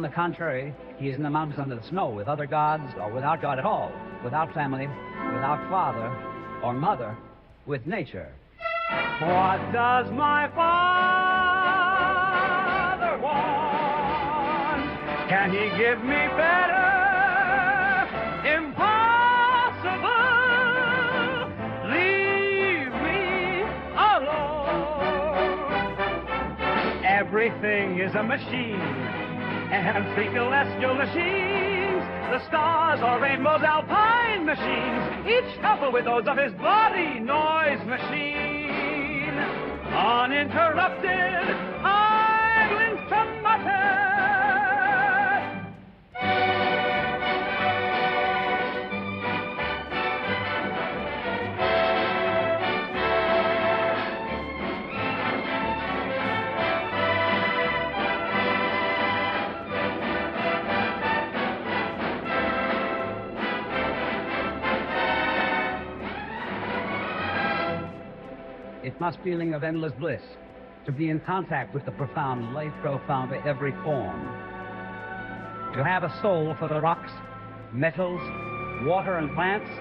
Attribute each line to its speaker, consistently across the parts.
Speaker 1: on the contrary, he is in the mountains under the snow with other gods or without God at all, without family, without father or mother, with nature. What does my father want? Can he give me better? Impossible! Leave me alone. Everything is a machine, and three celestial machines. The stars are rainbows, alpine machines, each coupled with those of his body, noise machine. Uninterrupted, idle instrumental. It must feeling of endless bliss to be in contact with the profound, life profound to every form. To have a soul for the rocks, metals, water and plants,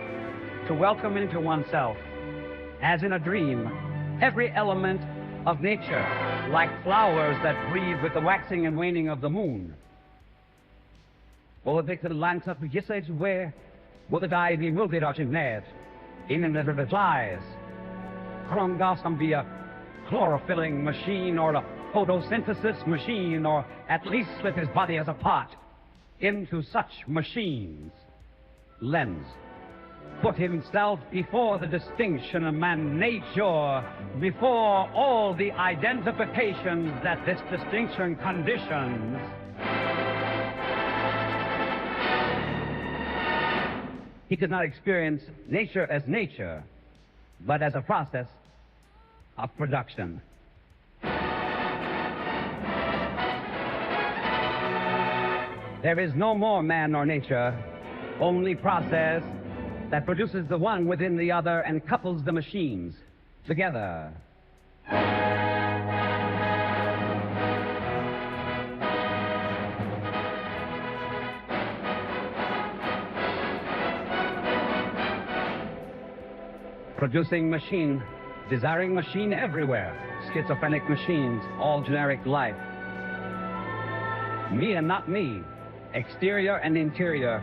Speaker 1: to welcome into oneself, as in a dream, every element of nature, like flowers that breathe with the waxing and waning of the moon. Och det langsat med gissets where, what the die be moved out in net, in and the replies. Krongas can be a chlorophyllling machine or a photosynthesis machine, or at least split his body as a part into such machines. Lens put himself before the distinction of man nature, before all the identifications that this distinction conditions. He could not experience nature as nature, but as a process of production. There is no more man nor nature, only process that produces the one within the other and couples the machines together. Producing machine, desiring machine everywhere, schizophrenic machines, all generic life. Me and not me, exterior and interior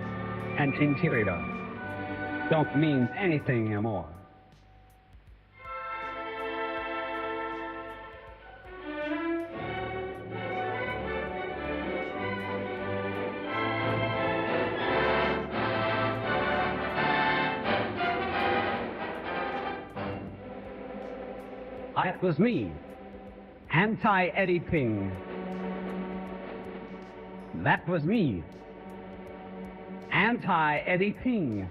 Speaker 1: don't mean anything anymore. That was me, Anti-Oedipus. That was me, Anti-Oedipus.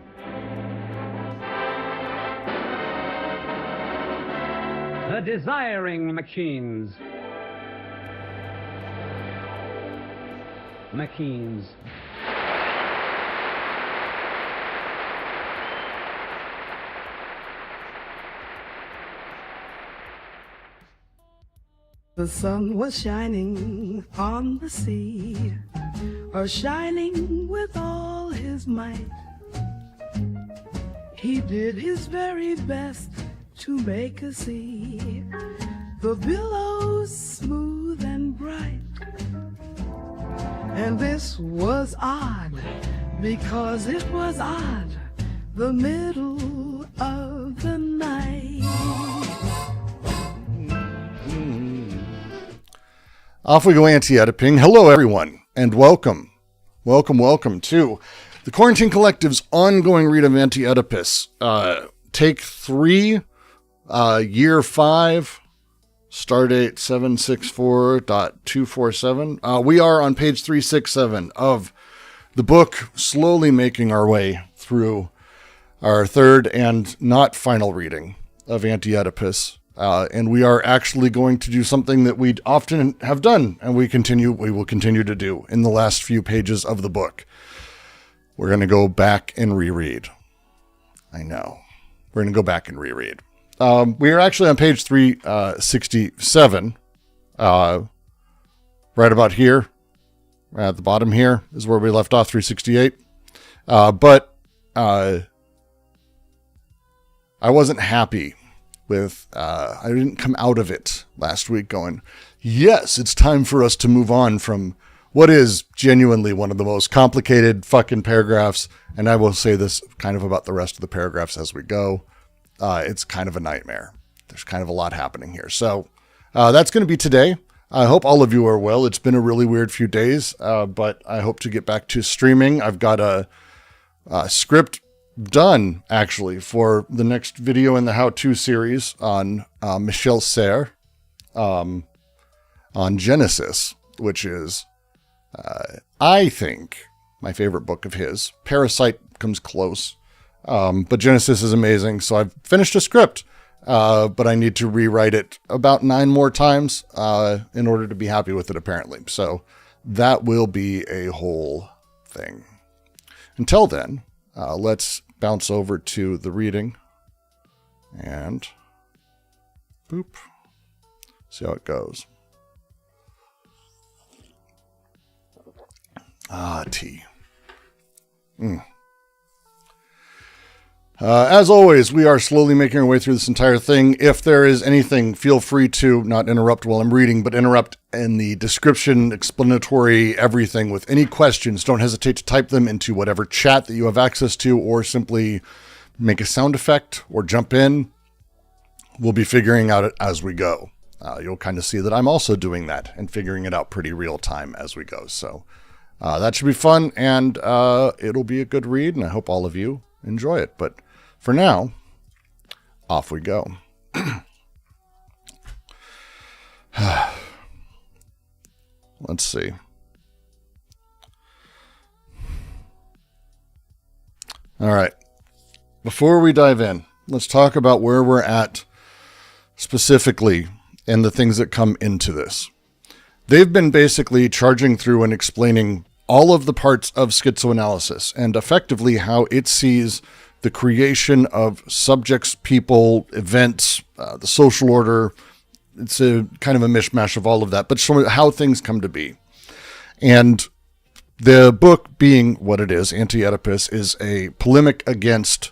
Speaker 1: The desiring machines. Machines.
Speaker 2: The sun was shining on the sea, shining with all his might. He did his very best to make us see the billows smooth and bright. And this was odd, because it was odd, the middle of the night.
Speaker 3: Off we go, Anti-Oedipus. Hello, everyone, and welcome to the Quarantine Collective's ongoing read of Anti-Oedipus. Take 3, year 5, stardate 764.247. We are on page 367 of the book, slowly making our way through our third and not final reading of Anti-Oedipus. And we are actually going to do something that we often have done, and we will continue to do in the last few pages of the book. We're going to go back and reread. I know. We're going to go back and reread. We are actually on page 367, right about here, at the bottom here is where we left off, 368. But I wasn't happy with, I didn't come out of it last week going, yes, it's time for us to move on from what is genuinely one of the most complicated fucking paragraphs. And I will say this kind of about the rest of the paragraphs as we go. It's kind of a nightmare. There's kind of a lot happening here. So that's going to be today. I hope all of you are well. It's been a really weird few days, but I hope to get back to streaming. I've got a script done, actually, for the next video in the how-to series on Michel Serres, on Genesis, which is, I think, my favorite book of his. Parasite comes close, but Genesis is amazing. So I've finished a script, but I need to rewrite it about 9 more times in order to be happy with it, apparently. So that will be a whole thing. Until then, let's bounce over to the reading and boop, see how it goes. Tea. As always, we are slowly making our way through this entire thing. If there is anything, feel free to not interrupt while I'm reading, but interrupt in the description, explanatory, everything with any questions. Don't hesitate to type them into whatever chat that you have access to, or simply make a sound effect or jump in. We'll be figuring out it as we go. You'll kind of see that I'm also doing that and figuring it out pretty real time as we go. So that should be fun, and it'll be a good read, and I hope all of you enjoy it. But for now, off we go. Let's see. All right. Before we dive in, let's talk about where we're at specifically and the things that come into this. They've been basically charging through and explaining all of the parts of schizoanalysis and effectively how it sees the creation of subjects, people, events, the social order. It's a kind of a mishmash of all of that, but showing how things come to be. And the book, being what it is, Anti-Oedipus, is a polemic against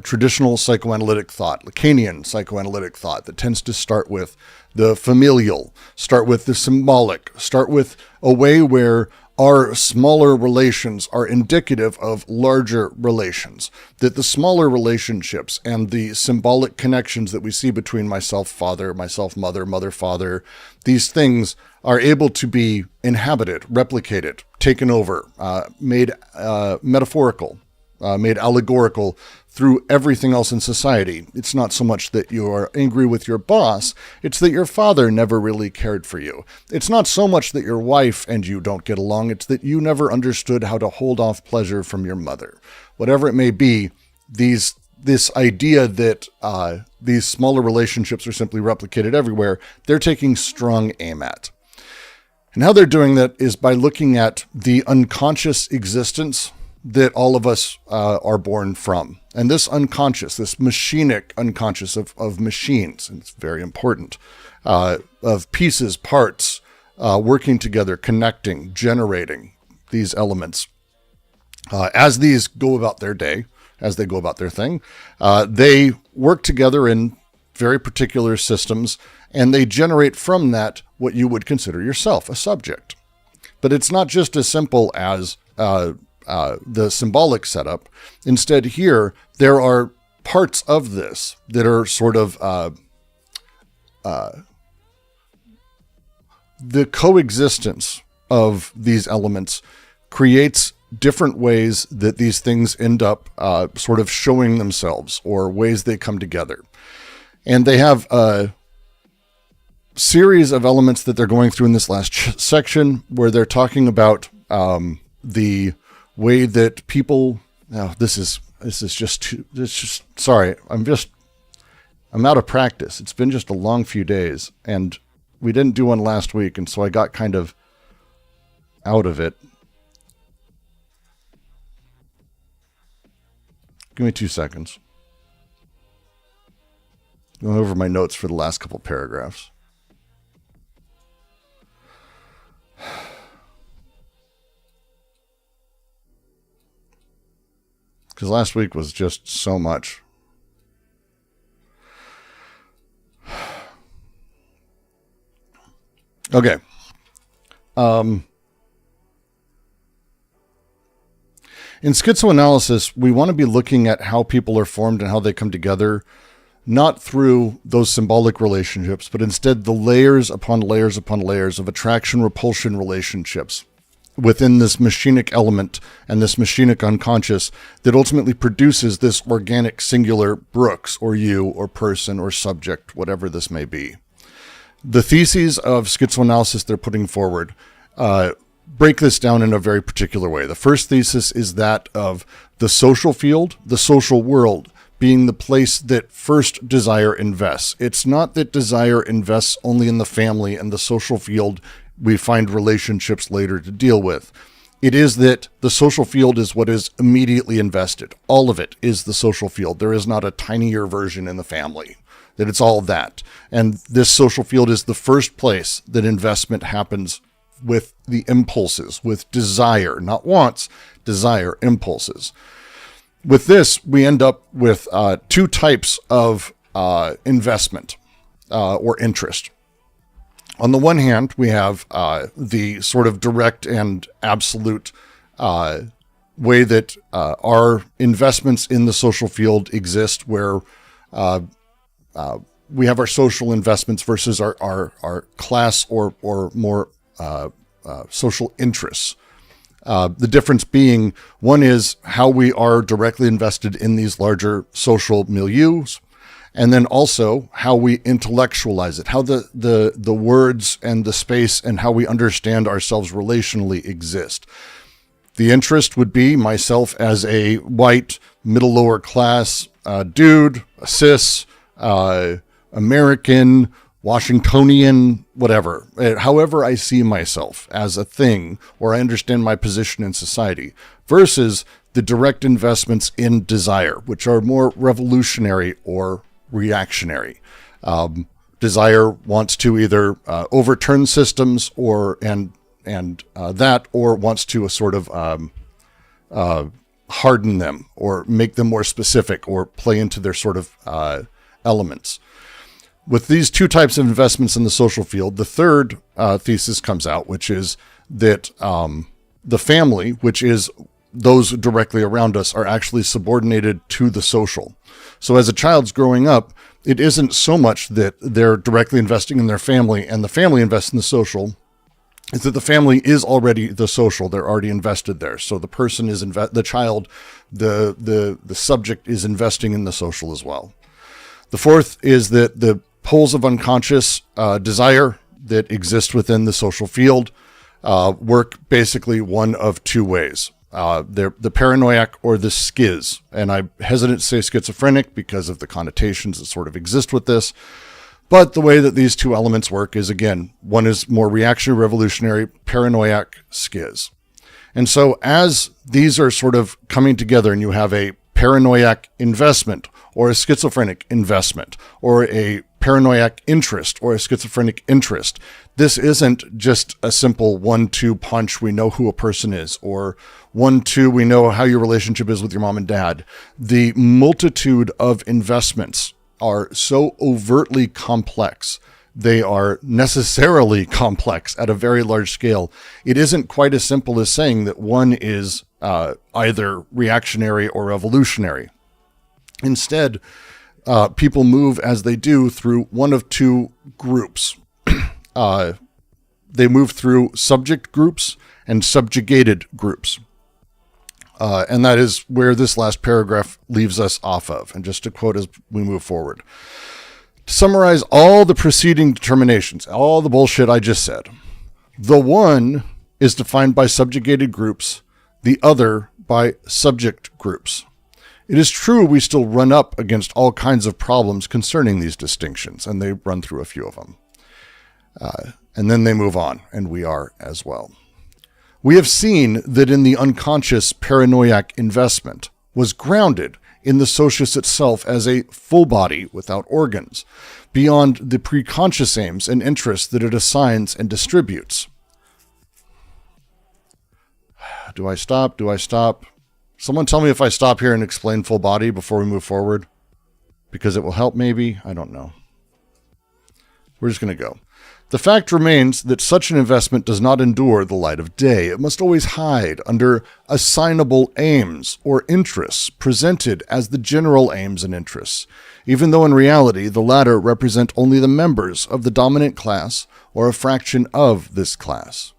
Speaker 3: traditional psychoanalytic thought, Lacanian psychoanalytic thought that tends to start with the familial, start with the symbolic, start with a way where our smaller relations are indicative of larger relations, that the smaller relationships and the symbolic connections that we see between myself, father, myself, mother, mother, father, these things are able to be inhabited, replicated, taken over, made metaphorical, made allegorical through everything else in society. It's not so much that you are angry with your boss, it's that your father never really cared for you. It's not so much that your wife and you don't get along, it's that you never understood how to hold off pleasure from your mother. Whatever it may be, this idea that these smaller relationships are simply replicated everywhere, they're taking strong aim at. And how they're doing that is by looking at the unconscious existence that all of us are born from. And this unconscious, this machinic unconscious of machines, and it's very important, of pieces, parts, working together, connecting, generating these elements. As these go about their day, as they go about their thing, they work together in very particular systems, and they generate from that what you would consider yourself, a subject. But it's not just as simple as the symbolic setup. Instead, here, there are parts of this that are sort of the coexistence of these elements creates different ways that these things end up sort of showing themselves, or ways they come together. And they have a series of elements that they're going through in this last section where they're talking about the way that people, sorry, I'm out of practice. It's been just a long few days, and we didn't do one last week, and so I got kind of out of it. Give me 2 seconds. Going over my notes for the last couple paragraphs. because last week was just so much. Okay. In schizoanalysis, we want to be looking at how people are formed and how they come together, not through those symbolic relationships, but instead the layers upon layers upon layers of attraction-repulsion relationships within this machinic element and this machinic unconscious that ultimately produces this organic singular Brooks or you or person or subject, whatever this may be. The theses of schizoanalysis they're putting forward break this down in a very particular way. The first thesis is that of the social field, the social world, being the place that first desire invests. It's not that desire invests only in the family and the social field we find relationships later to deal with. It is that the social field is what is immediately invested. All of it is the social field. There is not a tinier version in the family. That it's all that. And this social field is the first place that investment happens with the impulses, with desire, not wants, desire, impulses. With this, we end up with two types of investment or interest. On the one hand, we have the sort of direct and absolute way that our investments in the social field exist, where we have our social investments versus our class or more social interests. The difference being, one is how we are directly invested in these larger social milieus, and then also how we intellectualize it, how the words and the space and how we understand ourselves relationally exist. The interest would be myself as a white, middle lower class dude, a cis, American, Washingtonian, whatever, however I see myself as a thing, or I understand my position in society, versus the direct investments in desire, which are more revolutionary or reactionary. Desire wants to either overturn systems or that, or wants to sort of harden them or make them more specific or play into their sort of elements. With these two types of investments in the social field, the third thesis comes out, which is that the family, which is those directly around us, are actually subordinated to the social. So as a child's growing up, it isn't so much that they're directly investing in their family and the family invests in the social. It's that the family is already the social. They're already invested there. So the person is the child, the subject is investing in the social as well. The fourth is that the poles of unconscious desire that exist within the social field work basically one of two ways. They're the paranoiac or the schiz. And I'm hesitant to say schizophrenic because of the connotations that sort of exist with this. But the way that these two elements work is, again, one is more reactionary, revolutionary, paranoiac, schiz. And so as these are sort of coming together and you have a paranoiac investment or a schizophrenic investment or a paranoiac interest or a schizophrenic interest, this isn't just a simple 1-2 punch, we know who a person is, or 1-2, we know how your relationship is with your mom and dad. The multitude of investments are so overtly complex. They are necessarily complex at a very large scale. It isn't quite as simple as saying that one is either reactionary or revolutionary. Instead, people move as they do through one of two groups. They move through subject groups and subjugated groups. And that is where this last paragraph leaves us off of. And just to quote as we move forward. To summarize all the preceding determinations, all the bullshit I just said, the one is defined by subjugated groups, the other by subject groups. It is true we still run up against all kinds of problems concerning these distinctions, and they run through a few of them. And then they move on, and we are as well. We have seen that in the unconscious paranoiac investment was grounded in the socius itself as a full body without organs, beyond the preconscious aims and interests that it assigns and distributes. Do I stop? Someone tell me if I stop here and explain full body before we move forward. Because it will help, maybe. I don't know. We're just going to go. The fact remains that such an investment does not endure the light of day. It must always hide under assignable aims or interests presented as the general aims and interests, even though in reality the latter represent only the members of the dominant class or a fraction of this class.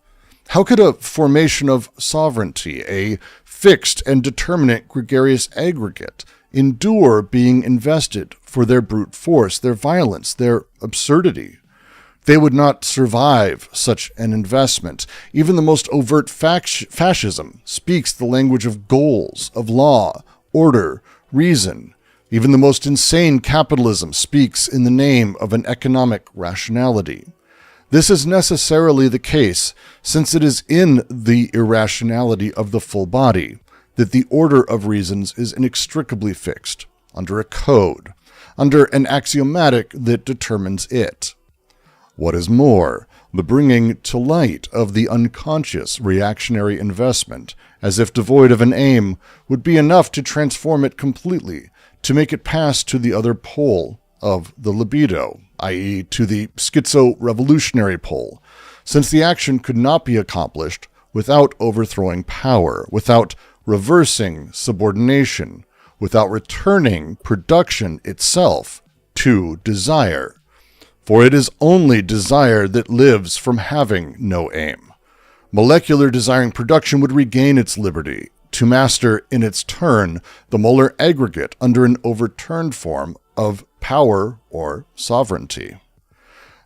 Speaker 3: How could a formation of sovereignty, a fixed and determinate gregarious aggregate, endure being invested for their brute force, their violence, their absurdity? They would not survive such an investment. Even the most overt fascism speaks the language of goals, of law, order, reason. Even the most insane capitalism speaks in the name of an economic rationality. This is necessarily the case, since it is in the irrationality of the full body that the order of reasons is inextricably fixed, under a code, under an axiomatic that determines it. What is more, the bringing to light of the unconscious reactionary investment, as if devoid of an aim, would be enough to transform it completely, to make it pass to the other pole of the libido, i.e. to the schizo-revolutionary pole, since the action could not be accomplished without overthrowing power, without reversing subordination, without returning production itself to desire. For it is only desire that lives from having no aim. Molecular desiring production would regain its liberty, to master in its turn the molar aggregate under an overturned form of power or sovereignty.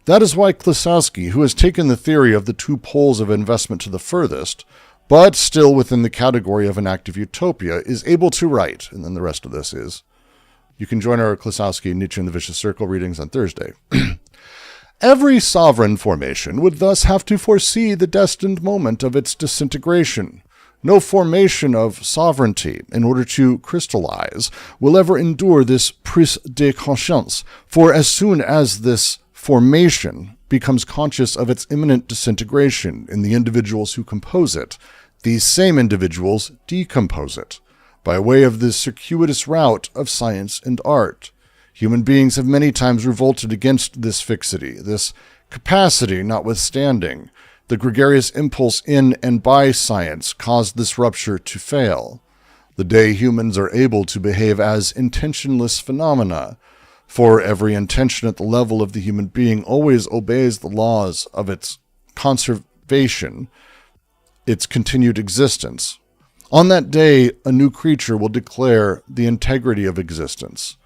Speaker 3: That is why Klosowski, who has taken the theory of the two poles of investment to the furthest, but still within the category of an active utopia, is able to write, and then the rest of this is, you can join our Klosowski, Nietzsche, and the Vicious Circle readings on Thursday. Every sovereign formation would thus have to foresee the destined moment of its disintegration. No formation of sovereignty, in order to crystallize, will ever endure this prise de conscience, for as soon as this formation becomes conscious of its imminent disintegration in the individuals who compose it, these same individuals decompose it, by way of the circuitous route of science and art. Human beings have many times revolted against this fixity, this capacity notwithstanding. The gregarious impulse in and by science caused this rupture to fail. The day humans are able to behave as intentionless phenomena, for every intention at the level of the human being always obeys the laws of its conservation, its continued existence. On that day, a new creature will declare the integrity of existence.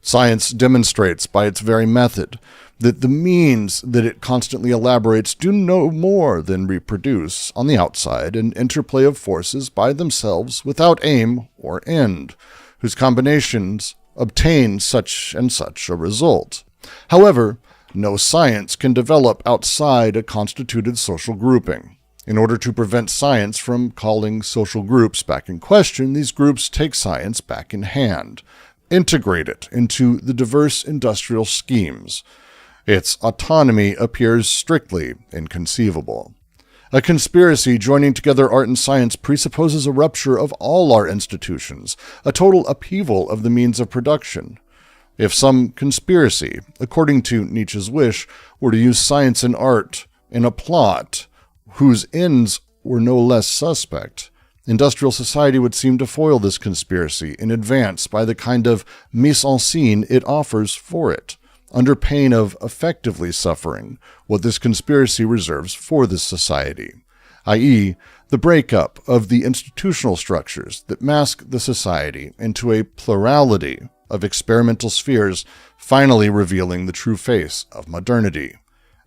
Speaker 3: Science demonstrates by its very method that the means that it constantly elaborates do no more than reproduce, on the outside, an interplay of forces by themselves without aim or end, whose combinations obtain such and such a result. However, no science can develop outside a constituted social grouping. In order to prevent science from calling social groups back in question, these groups take science back in hand, integrate it into the diverse industrial schemes. Its autonomy appears strictly inconceivable. A conspiracy joining together art and science presupposes a rupture of all our institutions, a total upheaval of the means of production. If some conspiracy, according to Nietzsche's wish, were to use science and art in a plot whose ends were no less suspect, industrial society would seem to foil this conspiracy in advance by the kind of mise en scène it offers for it, under pain of effectively suffering what this conspiracy reserves for this society, i.e., the breakup of the institutional structures that mask the society into a plurality of experimental spheres, finally revealing the true face of modernity,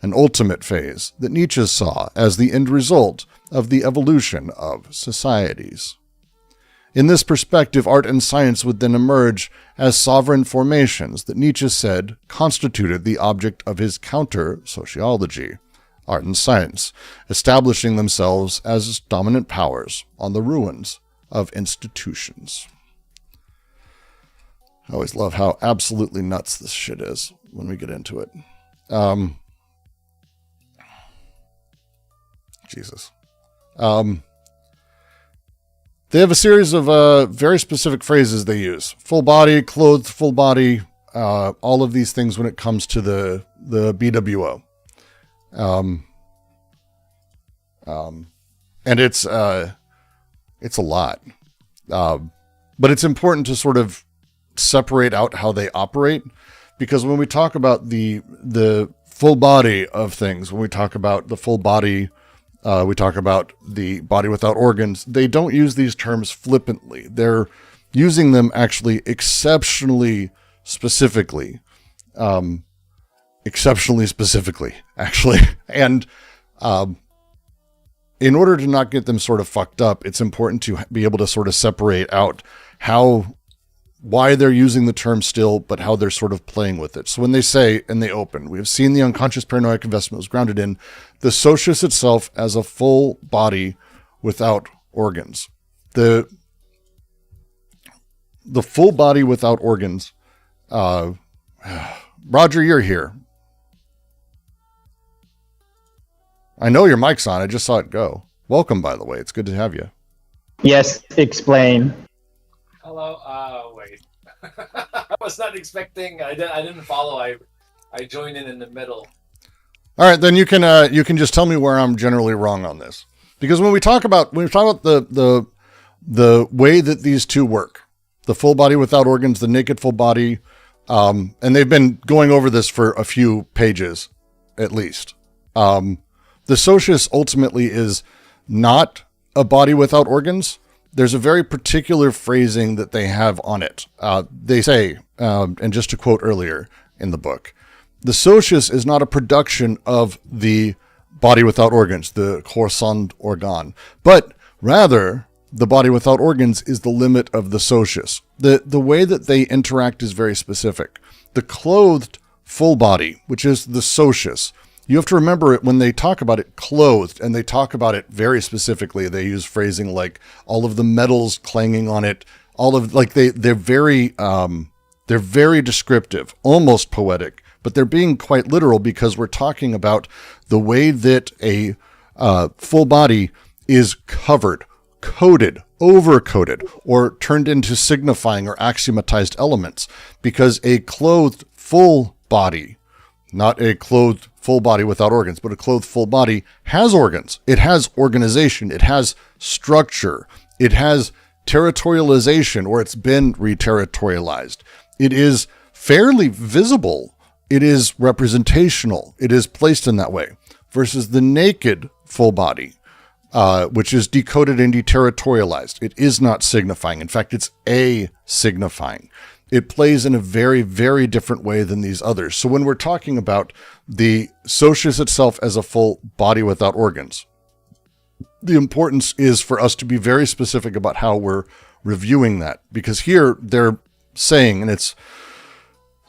Speaker 3: an ultimate phase that Nietzsche saw as the end result of the evolution of societies. In this perspective, art and science would then emerge as sovereign formations that Nietzsche said constituted the object of his counter-sociology, art and science, establishing themselves as dominant powers on the ruins of institutions. I always love how absolutely nuts this shit is when we get into it. Jesus. They have a series of very specific phrases they use. Full body, clothed full body, all of these things when it comes to the BWO. And it's a lot. But it's important to sort of separate out how they operate, because when we talk about the full body of things, when we talk about the full body, we talk about the body without organs, they don't use these terms flippantly. They're using them actually exceptionally specifically, actually. And in order to not get them sort of fucked up, it's important to be able to sort of separate out why they're using the term still, but how they're sort of playing with it. So when they say, and they open, we have seen the unconscious paranoid investment was grounded in the socius itself as a full body without organs. The full body without organs. Roger, you're here. I know your mic's on. I just saw it go. Welcome, by the way. It's good to have you.
Speaker 4: Yes, explain.
Speaker 5: Hello. Wait. I was not expecting. I didn't follow. I joined in the middle.
Speaker 3: All right, then you can just tell me where I'm generally wrong on this, because when we talk about the way that these two work, the full body without organs, the naked full body, and they've been going over this for a few pages, at least. The socius ultimately is not a body without organs. There's a very particular phrasing that they have on it. They say, and just to quote earlier in the book, the socius is not a production of the body without organs, the corps sans organe, but rather the body without organs is the limit of the socius. The way that they interact is very specific. The clothed full body, which is the socius, you have to remember it when they talk about it clothed, and they talk about it very specifically. They use phrasing like all of the metals clanging on it, all of like they're very descriptive, almost poetic, but they're being quite literal, because we're talking about the way that a full body is covered, coated, overcoated, or turned into signifying or axiomatized elements, because a clothed full body, not a clothed full body without organs, but a clothed full body has organs. It has organization. It has structure. It has territorialization, or it's been reterritorialized. It is fairly visible. It is representational. It is placed in that way, versus the naked full body, which is decoded and deterritorialized. It is not signifying. In fact, it's a-signifying. It plays in a very, very different way than these others. So when we're talking about the socius itself as a full body without organs, the importance is for us to be very specific about how we're reviewing that. Because here they're saying, and it's,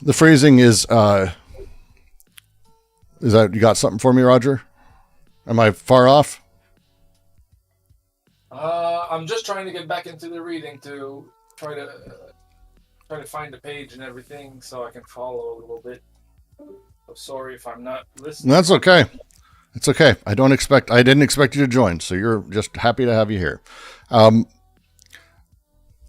Speaker 3: the phrasing is that, you got something for me, Roger? Am I far off?
Speaker 5: I'm just trying to get back into the reading to try to find the page and everything so I can follow a little bit. So sorry if I'm not listening.
Speaker 3: That's okay. It's okay. I didn't expect you to join, so you're just happy to have you here.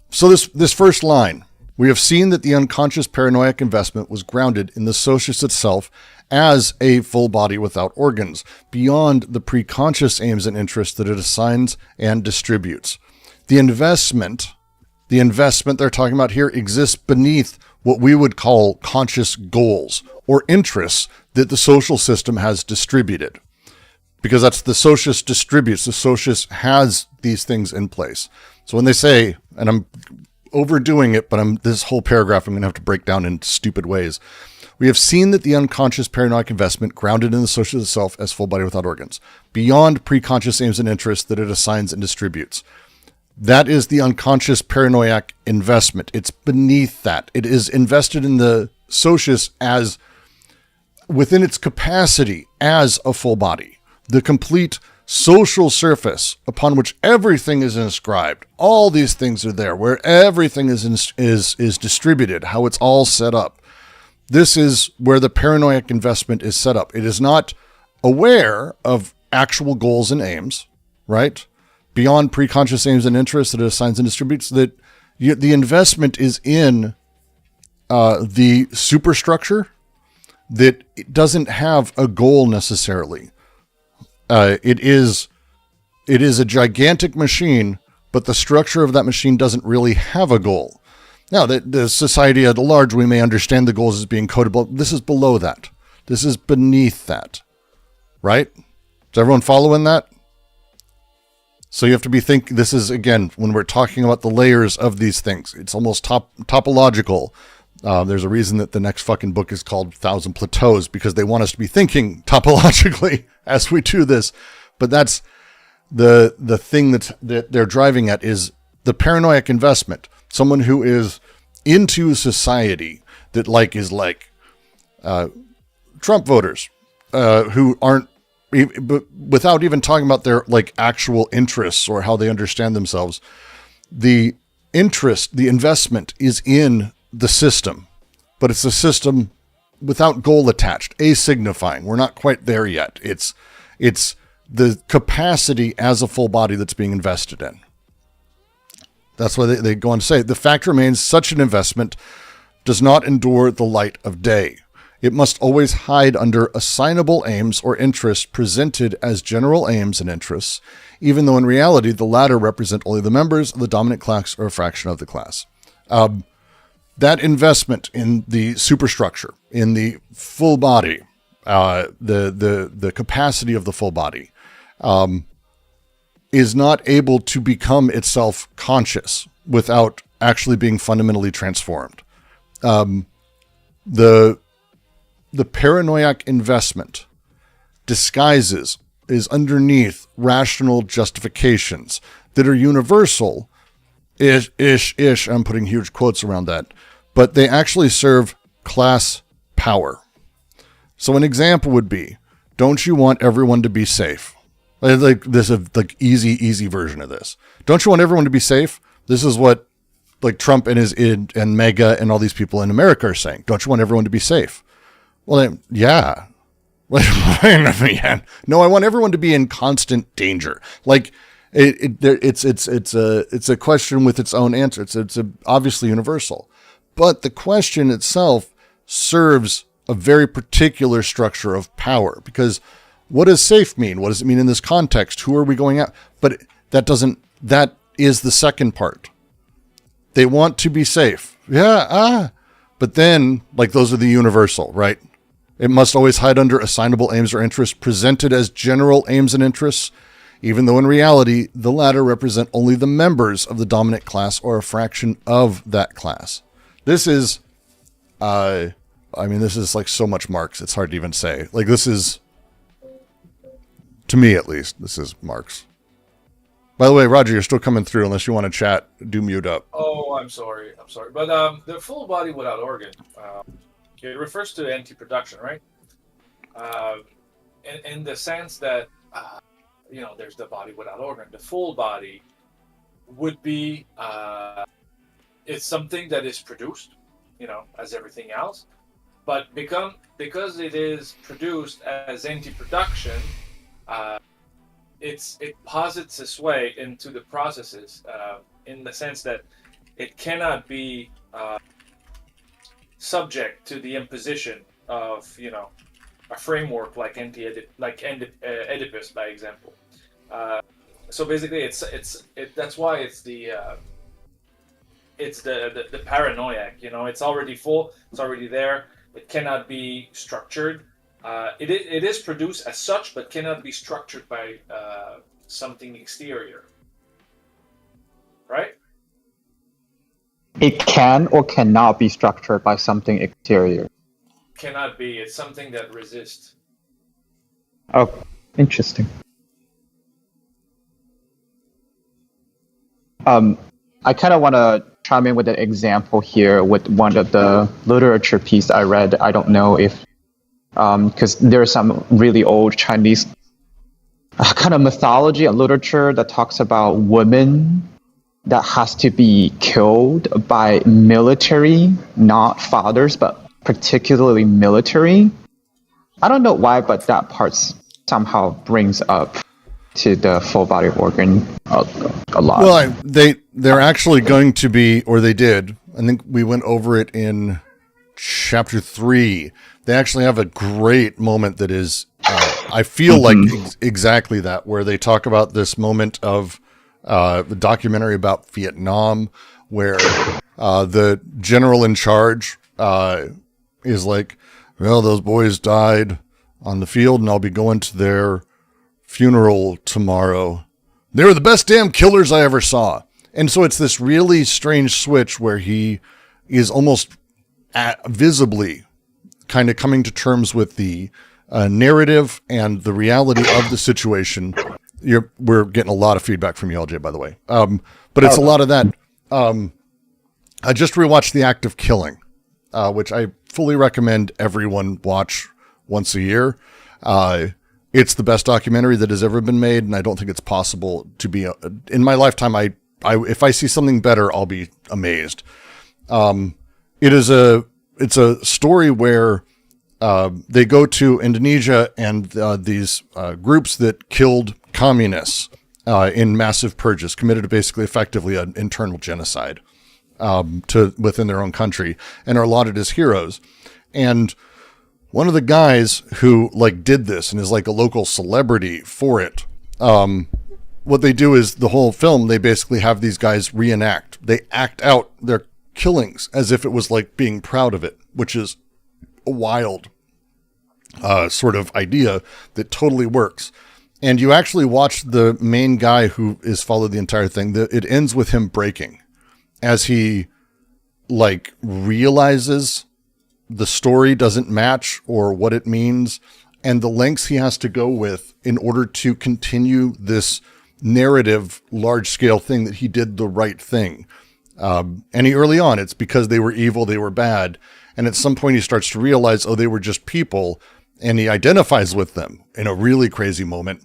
Speaker 3: So this first line, we have seen that the unconscious paranoid investment was grounded in the socius itself as a full body without organs, beyond the preconscious aims and interests that it assigns and distributes. The investment they're talking about here exists beneath what we would call conscious goals or interests that the social system has distributed. Because that's the socius distributes. The socius has these things in place. So when they say, and I'm overdoing it, but this whole paragraph I'm going to have to break down in stupid ways. We have seen that the unconscious paranoid investment grounded in the socius itself as full body without organs, beyond preconscious aims and interests that it assigns and distributes. That is the unconscious paranoid investment. It's beneath that. It is invested in the socius as within its capacity as a full body. The complete social surface upon which everything is inscribed. All these things are there, where everything is distributed, how it's all set up. This is where the paranoid investment is set up. It is not aware of actual goals and aims, right? beyond preconscious aims and interests that it assigns and distributes, that the investment is in the superstructure that it doesn't have a goal necessarily. It is a gigantic machine, but the structure of that machine doesn't really have a goal. Now, the society at large, we may understand the goals as being codable. This is below that. This is beneath that. Right? Is everyone following that? So you have to be thinking, this is, again, when we're talking about the layers of these things, it's almost topological. There's a reason that the next fucking book is called 1,000 Plateaus, because they want us to be thinking topologically as we do this. But that's the thing that they're driving at, is the paranoid investment. Someone who is into society that is like Trump voters who aren't, without even talking about their like actual interests or how they understand themselves, the investment is in the system, but it's a system without goal attached, asignifying. We're not quite there yet. It's the capacity as a full body that's being invested in. That's why they go on to say, the fact remains such an investment does not endure the light of day. It must always hide under assignable aims or interests presented as general aims and interests, even though in reality the latter represent only the members of the dominant class or a fraction of the class. That investment in the superstructure, in the full body, the capacity of the full body, is not able to become itself conscious without actually being fundamentally transformed. The paranoid investment disguises, is underneath rational justifications that are universal, ish, I'm putting huge quotes around that, but they actually serve class power. So an example would be, don't you want everyone to be safe? Like, this is like easy version of this. Don't you want everyone to be safe? This is what like Trump and his id and MAGA and all these people in America are saying. Don't you want everyone to be safe? Well, yeah. No, I want everyone to be in constant danger. Like it's a question with its own answer. It's obviously universal, but the question itself serves a very particular structure of power, because what does safe mean? What does it mean in this context? Who are we going at? But that is the second part. They want to be safe. Yeah. But then, like, those are the universal, right? It must always hide under assignable aims or interests presented as general aims and interests, even though in reality, the latter represent only the members of the dominant class or a fraction of that class. This is, this is like so much Marx. It's hard to even say. Like, this is, to me at least, this is Marx. By the way, Roger, you're still coming through. Unless you want to chat, do mute up.
Speaker 5: Oh, I'm sorry. But the full body without organ, it refers to anti-production, right? In the sense that, there's the body without organ. The full body would be, it's something that is produced, as everything else. But because it is produced as anti-production, it posits its way into the processes in the sense that it cannot be subject to the imposition of a framework like Anti-Oedipus, by example. So basically, that's why it's the paranoiac. It's already full. It's already there. It cannot be structured. It is produced as such, but cannot be structured by something exterior. Right?
Speaker 4: It can or cannot be structured by something exterior.
Speaker 5: Cannot be. It's something that resists.
Speaker 4: Oh, interesting. I kind of want to chime in with an example here with one of the literature piece I read. I don't know if, because there's some really old Chinese kind of mythology and literature that talks about women that has to be killed by military, not fathers, but particularly military. I don't know why, but that part somehow brings up to the full body organ a lot.
Speaker 3: Well, they're actually going to be, or they did. I think we went over it in chapter 3. They actually have a great moment that is, I feel like exactly that, where they talk about this moment of the documentary about Vietnam, where the general in charge is like, well, those boys died on the field, and I'll be going to their funeral tomorrow. They were the best damn killers I ever saw. And so it's this really strange switch where he is almost visibly kind of coming to terms with the narrative and the reality of the situation. We're getting a lot of feedback from you, LJ, by the way. But it's a lot of that. I just rewatched The Act of Killing, which I fully recommend everyone watch once a year. It's the best documentary that has ever been made, and I don't think it's possible to be in my lifetime. If I see something better, I'll be amazed. It's a story where they go to Indonesia, and these groups that killed communists in massive purges, committed basically effectively an internal genocide within their own country, and are lauded as heroes. And one of the guys who did this and is like a local celebrity for it, what they do is the whole film, they basically have these guys reenact. They act out their killings as if it was like being proud of it, which is a wild sort of idea that totally works. And you actually watch the main guy who is followed the entire thing. It ends with him breaking as he realizes the story doesn't match or what it means, and the lengths he has to go with in order to continue this narrative large-scale thing that he did the right thing. And early on, it's because they were evil, they were bad, and at some point he starts to realize, they were just people, and he identifies with them in a really crazy moment.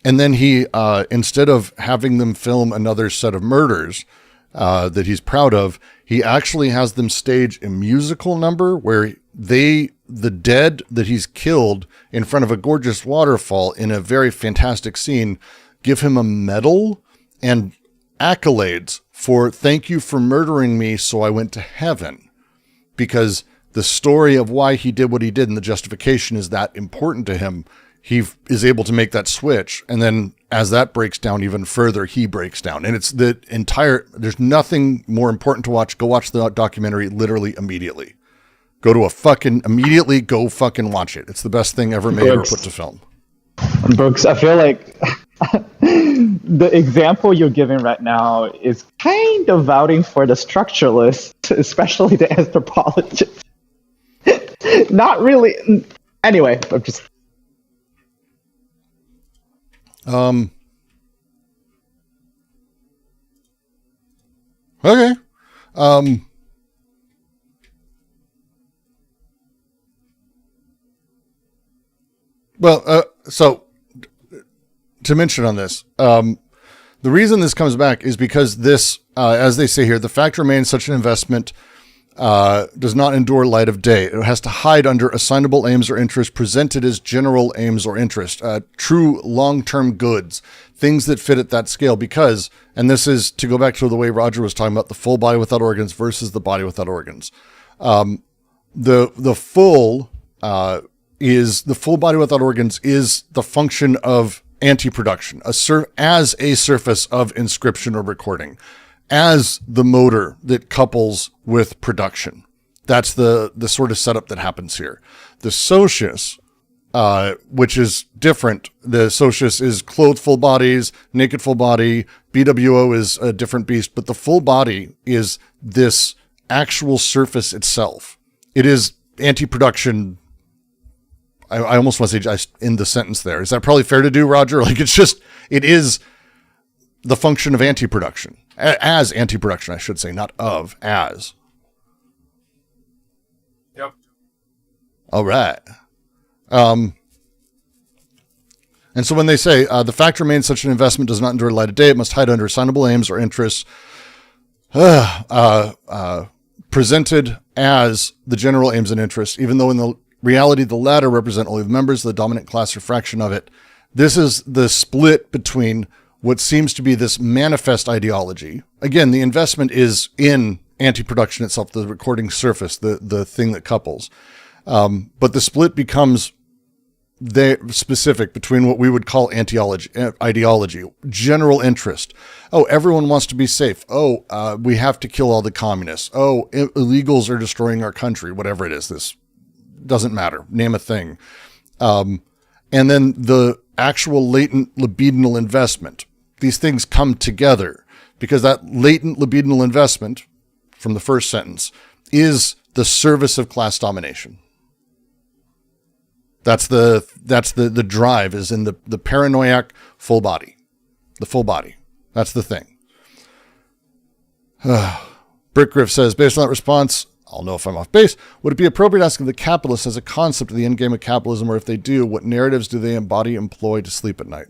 Speaker 3: And then he, instead of having them film another set of murders that he's proud of, he actually has them stage a musical number where the dead that he's killed in front of a gorgeous waterfall in a very fantastic scene, give him a medal and accolades for thank you for murdering me so I went to heaven. Because the story of why he did what he did and the justification is that important to him. He is able to make that switch. And then as that breaks down even further, he breaks down. And it's there's nothing more important to watch. Go watch the documentary literally immediately. Go fucking watch it. It's the best thing ever made or put to film.
Speaker 4: Brooks, I feel like the example you're giving right now is kind of vouching for the structuralists, especially the anthropologists. Not really. Anyway, I'm just...
Speaker 3: Okay. So to mention on this, the reason this comes back is because this, as they say here, the fact remains such an investment does not endure light of day. It has to hide under assignable aims or interests presented as general aims or interest, true long-term goods, things that fit at that scale. Because, and this is to go back to the way Roger was talking about the full body without organs versus the body without organs. The full body without organs is the function of anti-production, as a surface of inscription or recording, as the motor that couples with production. That's the sort of setup that happens here. The socius, which is different. The socius is clothed full bodies, naked full body. BWO is a different beast, but the full body is this actual surface itself. It is anti-production. I almost want to say just in the sentence there. Is that probably fair to do, Roger? It is the function of anti-production. As anti-production, I should say, not of, as.
Speaker 5: Yep.
Speaker 3: All right. And so when they say, the fact remains such an investment does not endure light of day, it must hide under assignable aims or interests presented as the general aims and interests, even though in the reality the latter represent only the members of the dominant class or fraction of it. This is the split between what seems to be this manifest ideology. Again, the investment is in anti-production itself, the recording surface, the thing that couples. But the split becomes specific between what we would call ideology, general interest. Oh, everyone wants to be safe. Oh, we have to kill all the communists. Oh, illegals are destroying our country, whatever it is. This doesn't matter. Name a thing. And then the actual latent libidinal investment. These things come together because that latent libidinal investment from the first sentence is the service of class domination. That's the drive is in the paranoiac full body, the full body. That's the thing. Brickgriff says, based on that response, I'll know if I'm off base. Would it be appropriate to ask if the capitalist has a concept of the end game of capitalism, or if they do, what narratives do they embody, employ to sleep at night?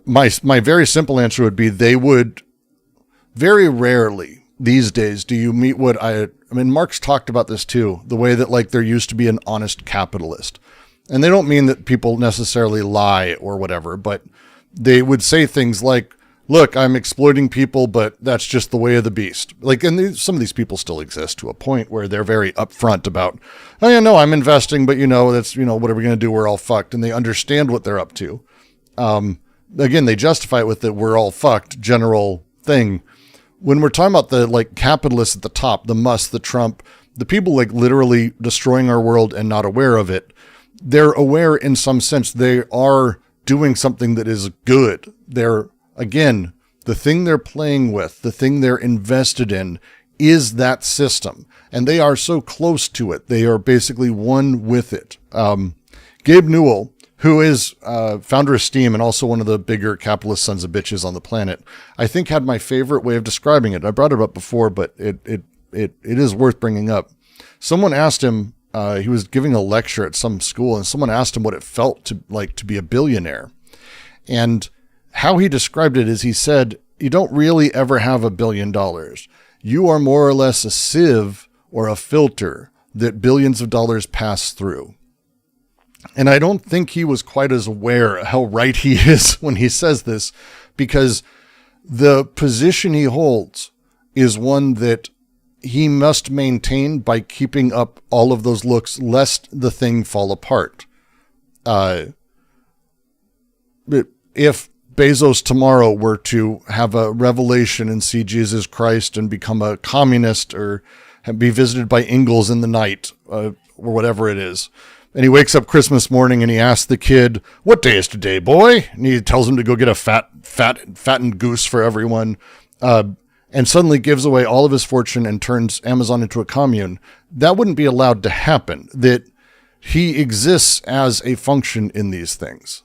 Speaker 3: My very simple answer would be they would. Very rarely these days do you meet what I mean, Marx talked about this too, the way that like there used to be an honest capitalist. And they don't mean that people necessarily lie or whatever, but they would say things like, look, I'm exploiting people, but that's just the way of the beast. Like, and some of these people still exist to a point where they're very upfront about, oh yeah, no, I'm investing, but that's, what are we going to do? We're all fucked. And they understand what they're up to. Again, they justify it with the we're all fucked general thing. When we're talking about the like capitalists at the top, the Musk, the Trump, the people like literally destroying our world and not aware of it, they're aware in some sense. They are doing something that is good. They're, again, the thing they're playing with, the thing they're invested in is that system. And they are so close to it. They are basically one with it. Gabe Newell, who is founder of Steam and also one of the bigger capitalist sons of bitches on the planet, I think had my favorite way of describing it. I brought it up before, but it is worth bringing up. Someone asked him, he was giving a lecture at some school, and someone asked him what it felt to be a billionaire. And how he described it is he said, you don't really ever have $1 billion. You are more or less a sieve or a filter that billions of dollars pass through. And I don't think he was quite as aware how right he is when he says this, because the position he holds is one that he must maintain by keeping up all of those looks, lest the thing fall apart. If Bezos tomorrow were to have a revelation and see Jesus Christ and become a communist or be visited by Ingalls in the night, or whatever it is, and he wakes up Christmas morning and he asks the kid, what day is today, boy? And he tells him to go get a fattened goose for everyone, and suddenly gives away all of his fortune and turns Amazon into a commune. That wouldn't be allowed to happen. That he exists as a function in these things.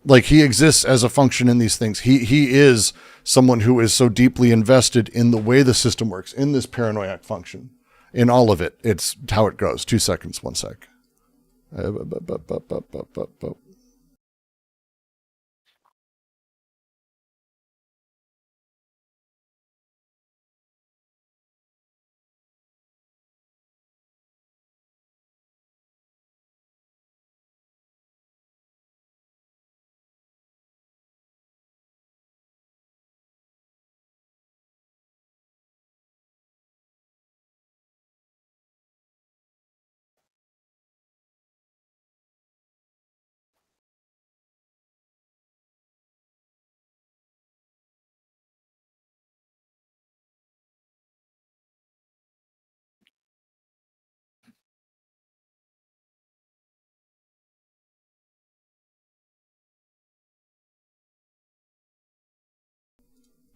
Speaker 3: Like he exists as a function in these things. He is someone who is so deeply invested in the way the system works, in this paranoiac function, in all of it. It's how it goes. 2 seconds, 1 sec.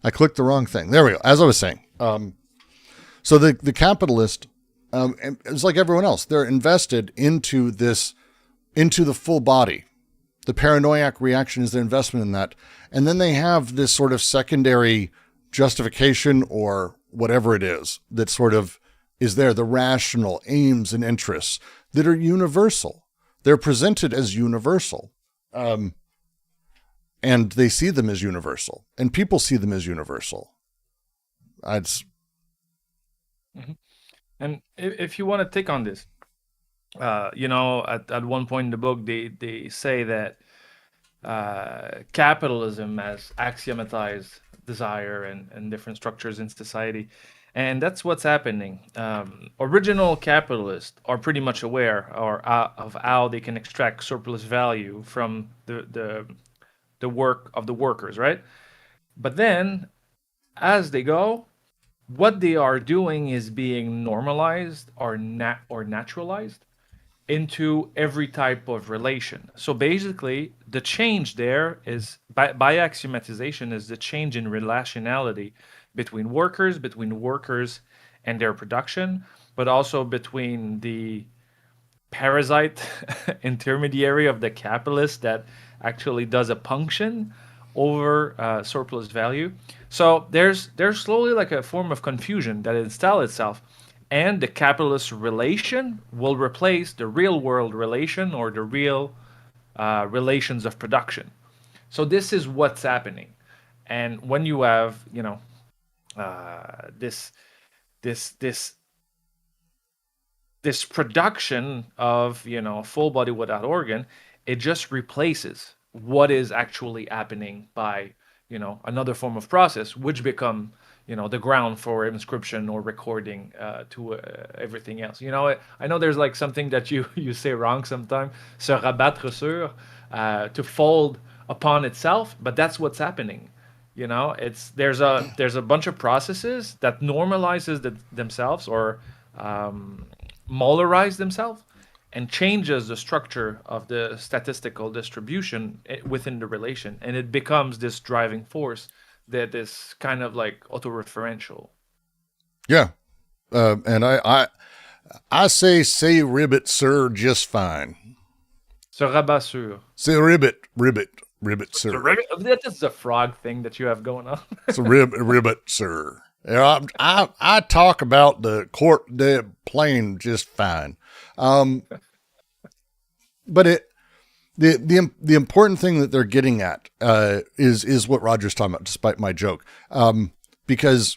Speaker 3: I clicked the wrong thing. There we go. As I was saying. So the capitalist, it's like everyone else. They're invested into the full body. The paranoiac reaction is their investment in that. And then they have this sort of secondary justification or whatever it is that sort of is there, the rational aims and interests that are universal. They're presented as universal. And they see them as universal, and people see them as universal.
Speaker 6: Mm-hmm. And if you want to take on this, At one point in the book, they say that capitalism has axiomatized desire and different structures in society. And that's what's happening. Original capitalists are pretty much aware of how they can extract surplus value from the work of the workers, right? But then, as they go, what they are doing is being normalized or naturalized into every type of relation. So basically, the change there is by axiomatization is the change in relationality between workers and their production, but also between the parasite intermediary of the capitalist that actually does a punction over surplus value. So there's slowly like a form of confusion that installs itself, and the capitalist relation will replace the real world relation or the real relations of production. So this is what's happening, and when you have this production of full body without organ, it just replaces what is actually happening by another form of process, which become the ground for inscription or recording to everything else. I know there's like something that you say wrong sometimes, se rabattre sur, to fold upon itself, but that's what's happening. There's a bunch of processes that normalizes themselves or molarize themselves and changes the structure of the statistical distribution within the relation, and it becomes this driving force that is kind of like autoreferential.
Speaker 3: Yeah. And I say ribbit, sir, just fine.
Speaker 6: Se rabat sur.
Speaker 3: Say ribbit, sir.
Speaker 6: That is a frog thing that you have going on.
Speaker 3: It's a ribbit, sir. I talk about the court plane just fine. But the important thing that they're getting at is what Roger's talking about, despite my joke. Because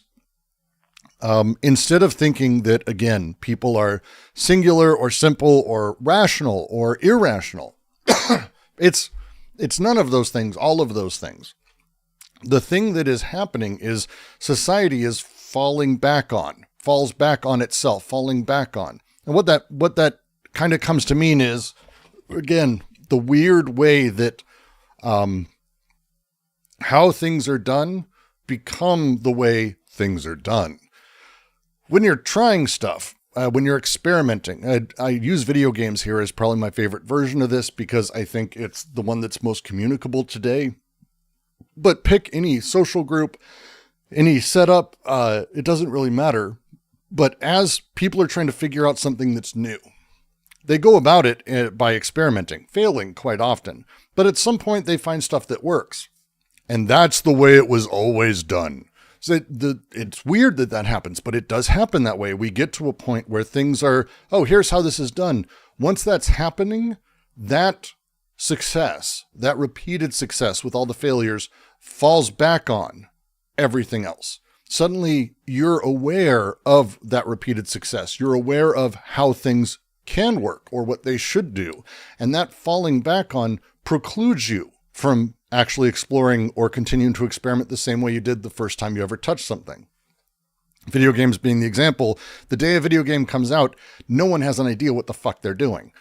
Speaker 3: instead of thinking that, again, people are singular or simple or rational or irrational, it's none of those things, all of those things. The thing that is happening is society is falls back on itself, falling back on. And what that kind of comes to mean is, again, the weird way that how things are done become the way things are done. When you're trying stuff, when you're experimenting, I use video games here as probably my favorite version of this because I think it's the one that's most communicable today. But pick any social group, any setup, it doesn't really matter. But as people are trying to figure out something that's new, they go about it by experimenting, failing quite often. But at some point they find stuff that works. And that's the way it was always done. So it's weird that happens, but it does happen that way. We get to a point where things are, oh, here's how this is done. Once that's happening, that success, that repeated success with all the failures, falls back on everything else. Suddenly, you're aware of that repeated success. You're aware of how things can work or what they should do. And that falling back on precludes you from actually exploring or continuing to experiment the same way you did the first time you ever touched something. Video games being the example, the day a video game comes out, no one has an idea what the fuck they're doing.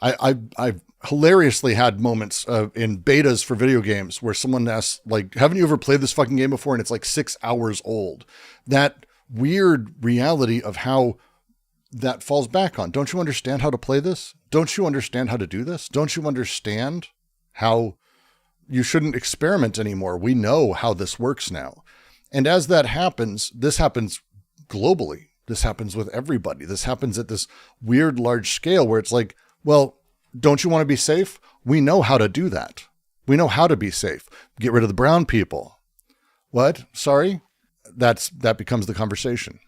Speaker 3: I've hilariously had moments in betas for video games where someone asks, like, haven't you ever played this fucking game before? And it's like 6 hours old. That weird reality of how that falls back on. Don't you understand how to play this? Don't you understand how to do this? Don't you understand how you shouldn't experiment anymore? We know how this works now. And as that happens, this happens globally. This happens with everybody. This happens at this weird large scale where it's like, well, don't you want to be safe? We know how to do that. We know how to be safe. Get rid of the brown people. What? Sorry? That becomes the conversation.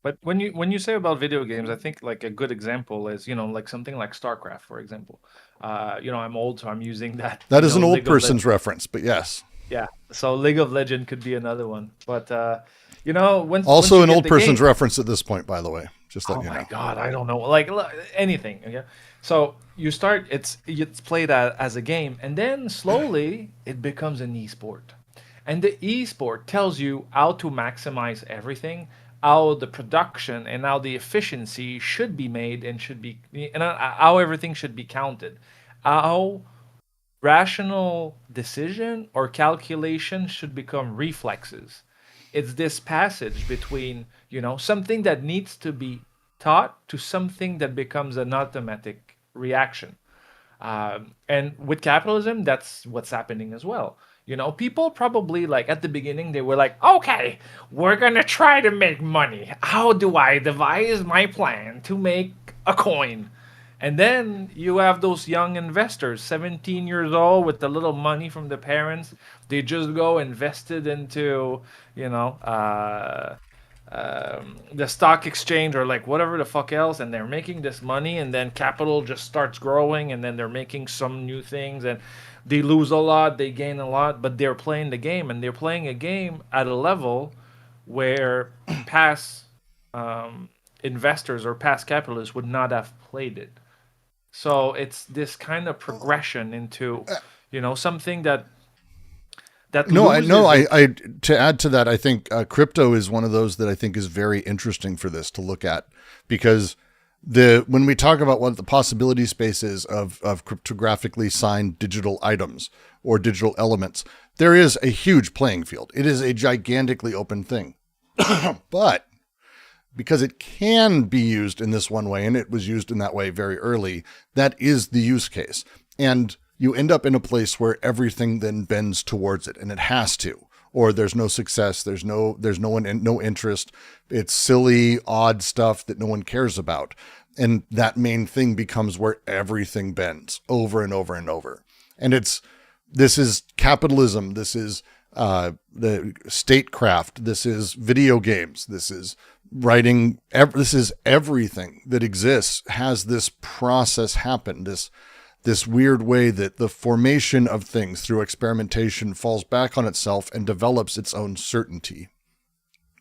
Speaker 6: But when you say about video games, I think like a good example is, like something like StarCraft, for example. I'm old, so I'm using that.
Speaker 3: That is an old person's reference, but yes.
Speaker 6: Yeah. So League of Legends could be another one. But, when
Speaker 3: also
Speaker 6: once
Speaker 3: an old person's reference at this point, by the way. Just letting
Speaker 6: Oh
Speaker 3: you know.
Speaker 6: my God, I don't know. Like anything. Okay. So you start, it's played as a game, and then slowly it becomes an esport. And the esport tells you how to maximize everything, how the production and how the efficiency should be made and should be, and how everything should be counted, how rational decision or calculation should become reflexes. It's this passage between, something that needs to be taught to something that becomes an automatic reaction. And with capitalism, that's what's happening as well. People probably, like, at the beginning, they were like, okay, we're going to try to make money. How do I devise my plan to make a coin? And then you have those young investors, 17 years old, with the little money from the parents. They just go invested into, the stock exchange or like whatever the fuck else, and they're making this money, and then capital just starts growing, and then they're making some new things, and they lose a lot, they gain a lot, but they're playing the game, and they're playing a game at a level where past investors or past capitalists would not have played it. So it's this kind of progression into, something that
Speaker 3: I to add to that, I think crypto is one of those that I think is very interesting for this to look at, because when we talk about what the possibility space is of cryptographically signed digital items or digital elements, there is a huge playing field. It is a gigantically open thing, but because it can be used in this one way, and it was used in that way very early, that is the use case. And you end up in a place where everything then bends towards it, and it has to, or there's no success. There's no interest. It's silly, odd stuff that no one cares about. And that main thing becomes where everything bends over and over and over. And this is capitalism. This is the statecraft. This is video games. This is writing. This is everything that exists has this process happen. This weird way that the formation of things through experimentation falls back on itself and develops its own certainty.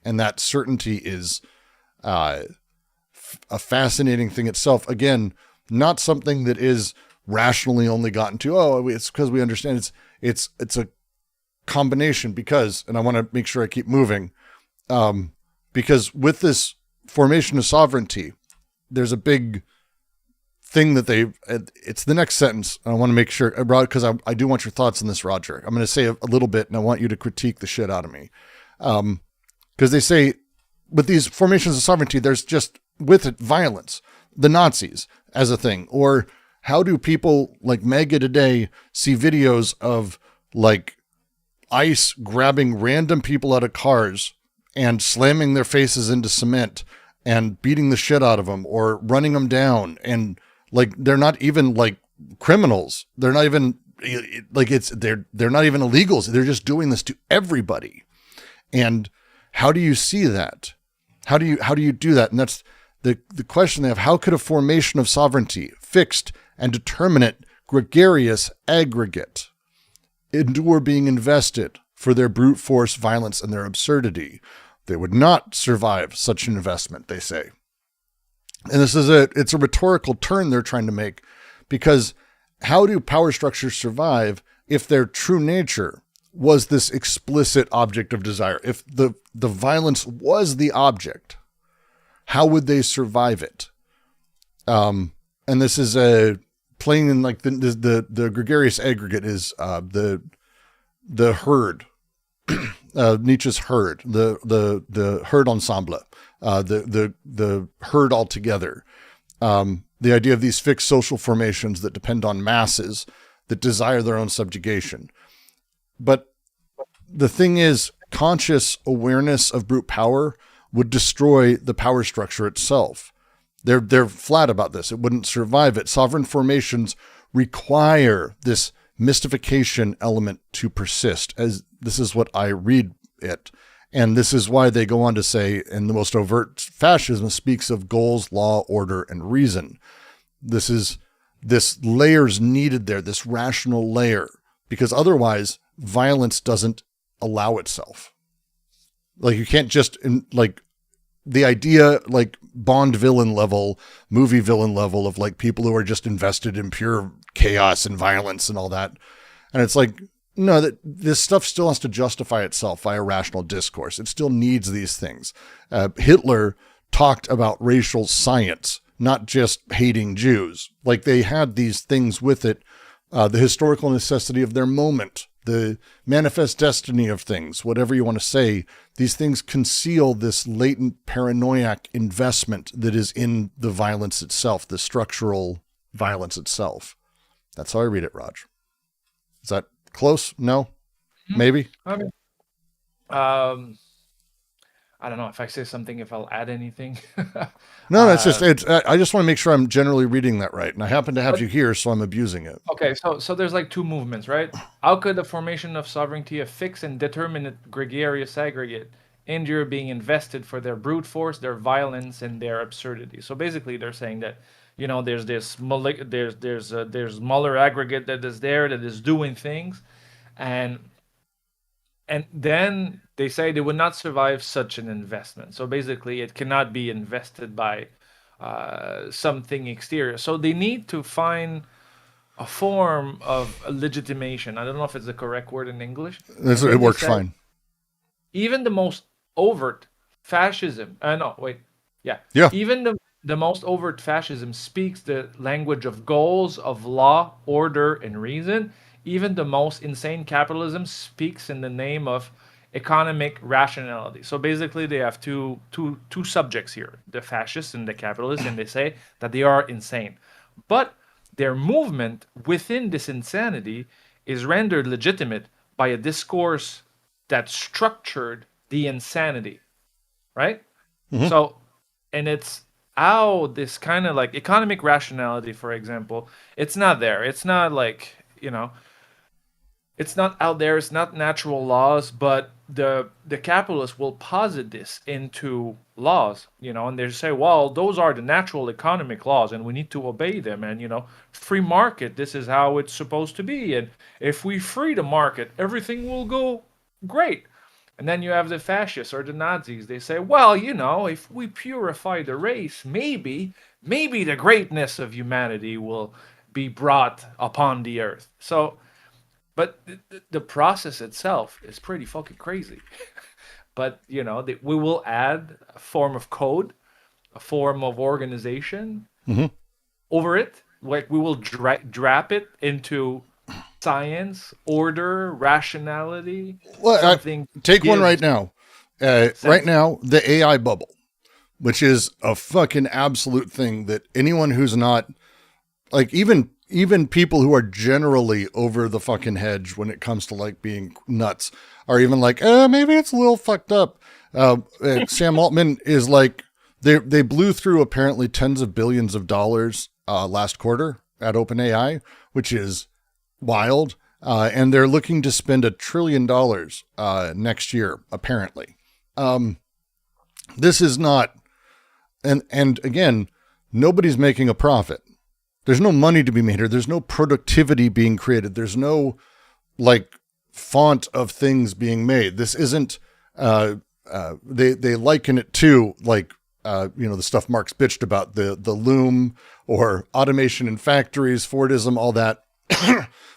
Speaker 3: And that certainty is a fascinating thing itself. Again, not something that is rationally only gotten to, it's because we understand it's a combination, because, and I want to make sure I keep moving, because with this formation of sovereignty, there's a big thing that it's the next sentence. I want to make sure, because I do want your thoughts on this, Roger. I'm going to say a little bit, and I want you to critique the shit out of me. Because they say with these formations of sovereignty, there's just with it violence, the Nazis as a thing, or how do people like Mega today see videos of like ICE grabbing random people out of cars and slamming their faces into cement and beating the shit out of them or running them down, and like they're not even like criminals. They're not even like they're not even illegals. They're just doing this to everybody. And how do you see that? How do you do that? And that's the question they have. How could a formation of sovereignty, fixed and determinate, gregarious aggregate, endure being invested for their brute force violence and their absurdity? They would not survive such an investment, they say. And it's a rhetorical turn they're trying to make, because how do power structures survive if their true nature was this explicit object of desire? If the violence was the object, how would they survive it? And this is playing in like the gregarious aggregate is the herd, Nietzsche's herd, the herd ensemble, the herd altogether. The idea of these fixed social formations that depend on masses that desire their own subjugation. But the thing is, conscious awareness of brute power would destroy the power structure itself. They're flat about this. It wouldn't survive it. Sovereign formations require this mystification element to persist, as this is what I read it. And this is why they go on to say, in the most overt fascism speaks of goals, law, order, and reason. This layer's needed there, this rational layer, because otherwise violence doesn't allow itself. Like you can't just the idea, like Bond villain level, movie villain level of like people who are just invested in pure chaos and violence and all that. And it's like, no, that this stuff still has to justify itself via rational discourse. It still needs these things. Hitler talked about racial science, not just hating Jews. Like they had these things with it, the historical necessity of their moment, the manifest destiny of things, whatever you want to say. These things conceal this latent paranoiac investment that is in the violence itself, the structural violence itself. That's how I read it, Raj. Is that close? No? Maybe?
Speaker 6: I mean, I don't know if I say something, if I'll add anything.
Speaker 3: No, it's just, I just want to make sure I'm generally reading that right. And I happen to have you here, so I'm abusing it.
Speaker 6: Okay, so there's like two movements, right? How could the formation of sovereignty, a fixed and determinate gregarious aggregate, endure being invested for their brute force, their violence, and their absurdity? So basically, they're saying that, you know, there's this there's Muller aggregate that is there, that is doing things, and then they say they would not survive such an investment. So basically, it cannot be invested by something exterior. So they need to find a form of legitimation. I don't know if it's the correct word in English.
Speaker 3: It works fine.
Speaker 6: Even the most overt fascism. Yeah. Even the most overt fascism speaks the language of goals, of law, order, and reason. Even the most insane capitalism speaks in the name of economic rationality. So basically, they have two subjects here, the fascists and the capitalists, and they say that they are insane. But their movement within this insanity is rendered legitimate by a discourse that structured the insanity, right? Mm-hmm. So, and it's how this kind of like economic rationality, for example, it's not there. It's not like, you know, it's not out there. It's not natural laws, but the capitalists will posit this into laws, you know, and they say, well, those are the natural economic laws and we need to obey them. And, you know, free market, this is how it's supposed to be. And if we free the market, everything will go great. And then you have the fascists or the Nazis. They say, well, you know, if we purify the race, maybe the greatness of humanity will be brought upon the earth. So, but the process itself is pretty fucking crazy. But, you know, we will add a form of code, a form of organization over it. Like we will drap it into science, order, rationality.
Speaker 3: Well, take one right now. Right now, the AI bubble, which is a fucking absolute thing that anyone who's not, like even people who are generally over the fucking hedge when it comes to like being nuts are even like, maybe it's a little fucked up. Sam Altman is like, they blew through apparently tens of billions of dollars last quarter at OpenAI, which is wild. And they're looking to spend $1 trillion next year, apparently. This is not, and again, nobody's making a profit. There's no money to be made here. There's no productivity being created. There's no like font of things being made. This isn't, they liken it to like, you know, the stuff Marx bitched about, the loom or automation in factories, Fordism, all that.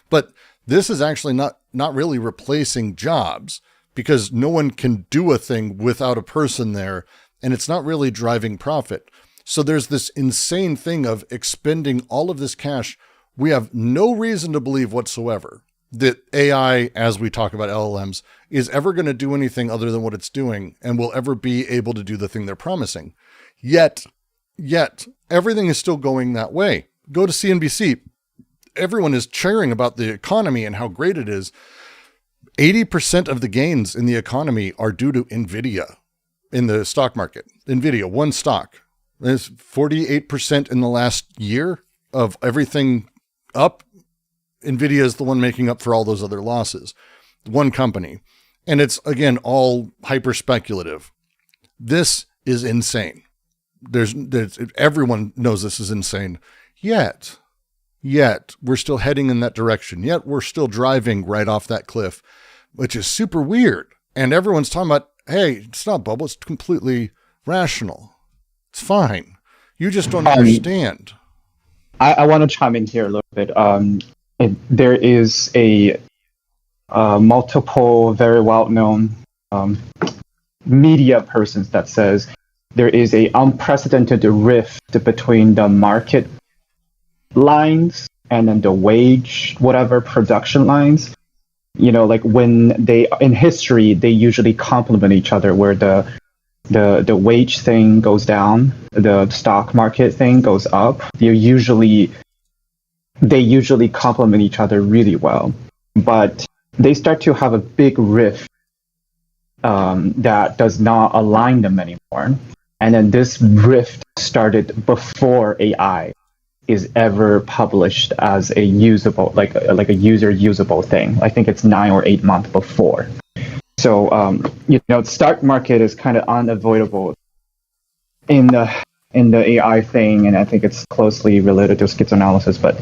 Speaker 3: But this is actually not really replacing jobs because no one can do a thing without a person there. And it's not really driving profit. So there's this insane thing of expending all of this cash. We have no reason to believe whatsoever that AI, as we talk about LLMs, is ever going to do anything other than what it's doing and will ever be able to do the thing they're promising. Yet, everything is still going that way. Go to CNBC. Everyone is cheering about the economy and how great it is. 80% of the gains in the economy are due to NVIDIA in the stock market. NVIDIA, one stock. There's 48% in the last year of everything up. NVIDIA is the one making up for all those other losses. One company. And it's, again, all hyper speculative. This is insane. Everyone knows this is insane. Yet, we're still heading in that direction. Yet, we're still driving right off that cliff, which is super weird. And everyone's talking about, hey, it's not bubble. It's completely rational. It's fine. You just don't understand.
Speaker 4: I want to chime in here a little bit. There is a multiple very well-known media persons that says there is a unprecedented rift between the market lines and then the wage, whatever production lines. You know, like when they in history they usually complement each other, where the wage thing goes down, the stock market thing goes up. They usually complement each other really well, but they start to have a big rift that does not align them anymore. And then this rift started before AI is ever published as a usable, like a user usable thing. I think it's 9 or 8 months before. So the stock market is kind of unavoidable in the AI thing, and I think it's closely related to schizoanalysis. But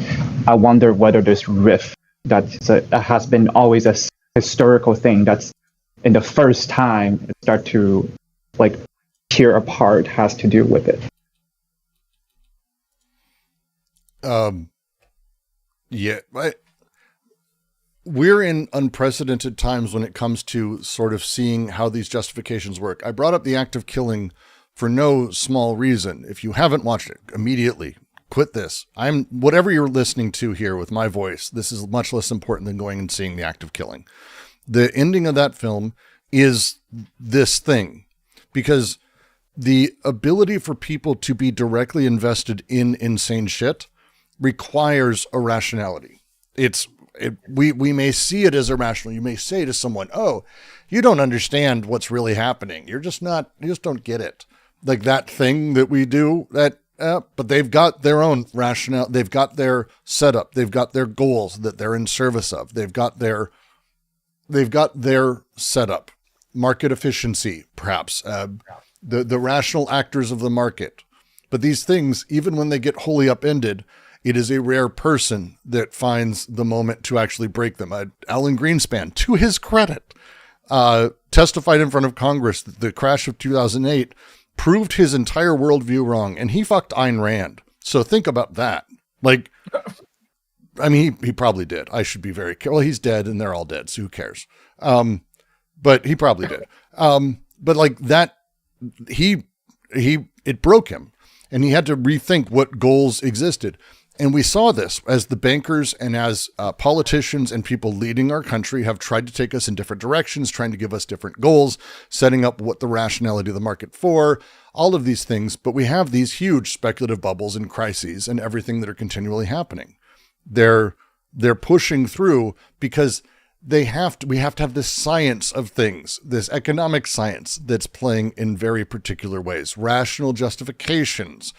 Speaker 4: I wonder whether this rift that has been always a historical thing that's in the first time it start to like tear apart has to do with it.
Speaker 3: Yeah, we're in unprecedented times when it comes to sort of seeing how these justifications work. I brought up the act of killing for no small reason. If you haven't watched it, immediately quit this. Whatever you're listening to here with my voice, this is much less important than going and seeing the act of killing. The ending of that film is this thing, because the ability for people to be directly invested in insane shit requires a rationality. We may see it as irrational. You may say to someone, "Oh, you don't understand what's really happening. You just don't get it." Like that thing that we do that, but they've got their own rationale. They've got their setup. They've got their goals that they're in service of. They've got their setup, market efficiency, perhaps, the rational actors of the market. But these things, even when they get wholly upended, it is a rare person that finds the moment to actually break them. Alan Greenspan, to his credit, testified in front of Congress that the crash of 2008 proved his entire worldview wrong, and he fucked Ayn Rand. So think about that. Like, I mean, he probably did. I should be very careful. Well, he's dead, and they're all dead, so who cares? But he probably did. But like that, it broke him, and he had to rethink what goals existed. And we saw this as the bankers and as politicians and people leading our country have tried to take us in different directions, trying to give us different goals, setting up what the rationality of the market for, all of these things. But we have these huge speculative bubbles and crises and everything that are continually happening. They're pushing through because we have to have this science of things, this economic science that's playing in very particular ways, rational justifications,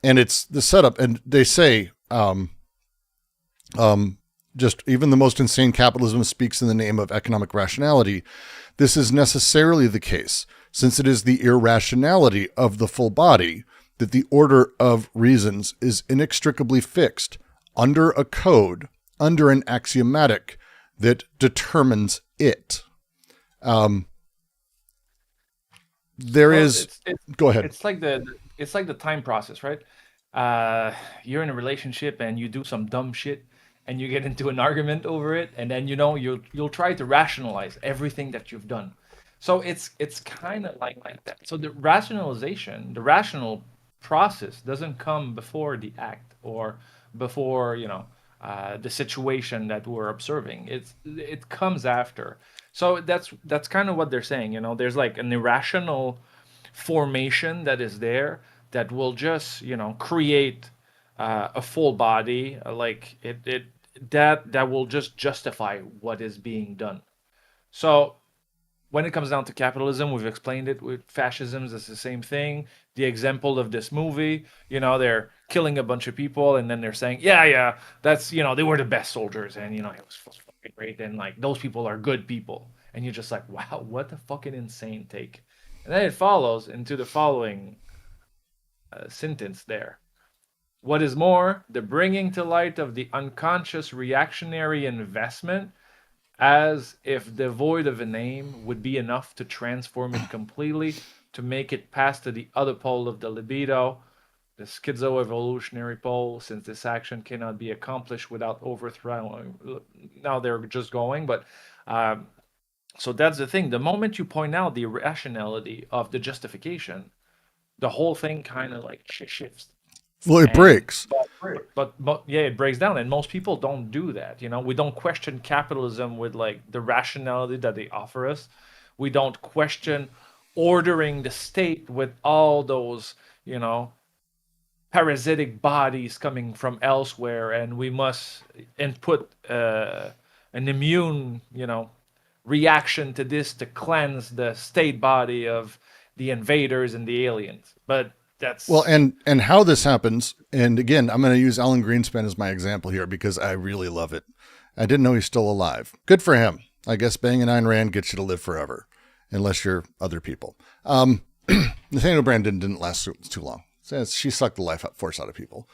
Speaker 3: and it's the setup. And they say, just even the most insane capitalism speaks in the name of economic rationality. This is necessarily the case, since it is the irrationality of the full body that the order of reasons is inextricably fixed under a code, under an axiomatic that determines it. Go ahead.
Speaker 6: It's like the time process, right? You're in a relationship and you do some dumb shit and you get into an argument over it, and then you'll try to rationalize everything that you've done. So it's kind of like that. So the rationalization, the rational process doesn't come before the act or before the situation that we're observing. It comes after. So that's kind of what they're saying. There's like an irrational formation that is there that will just create a full body, like that will just justify what is being done. So when it comes down to capitalism, we've explained it with fascism, it's the same thing. The example of this movie, they're killing a bunch of people, and then they're saying, yeah, that's, they were the best soldiers, and, it was fucking great, and, like, those people are good people. And you're just like, wow, what a fucking insane take. And then it follows into the following sentence there. What is more, the bringing to light of the unconscious reactionary investment, as if devoid of a name, would be enough to transform it completely to make it past to the other pole of the libido, the schizoevolutionary pole, since this action cannot be accomplished without overthrowing. Now they're just going, but so that's the thing. The moment you point out the irrationality of the justification, the whole thing kind of like shifts.
Speaker 3: Well, it breaks.
Speaker 6: But yeah, it breaks down, and most people don't do that. We don't question capitalism with like the rationality that they offer us. We don't question ordering the state with all those, parasitic bodies coming from elsewhere, and we must input an immune, reaction to this to cleanse the state body of the invaders and the aliens. But that's
Speaker 3: and how this happens. And again, I'm going to use Alan Greenspan as my example here because I really love it. I didn't know he's still alive. Good for him. I guess banging Ayn Rand gets you to live forever, unless you're other people. Nathaniel Branden didn't last too long. She sucked the life force out of people.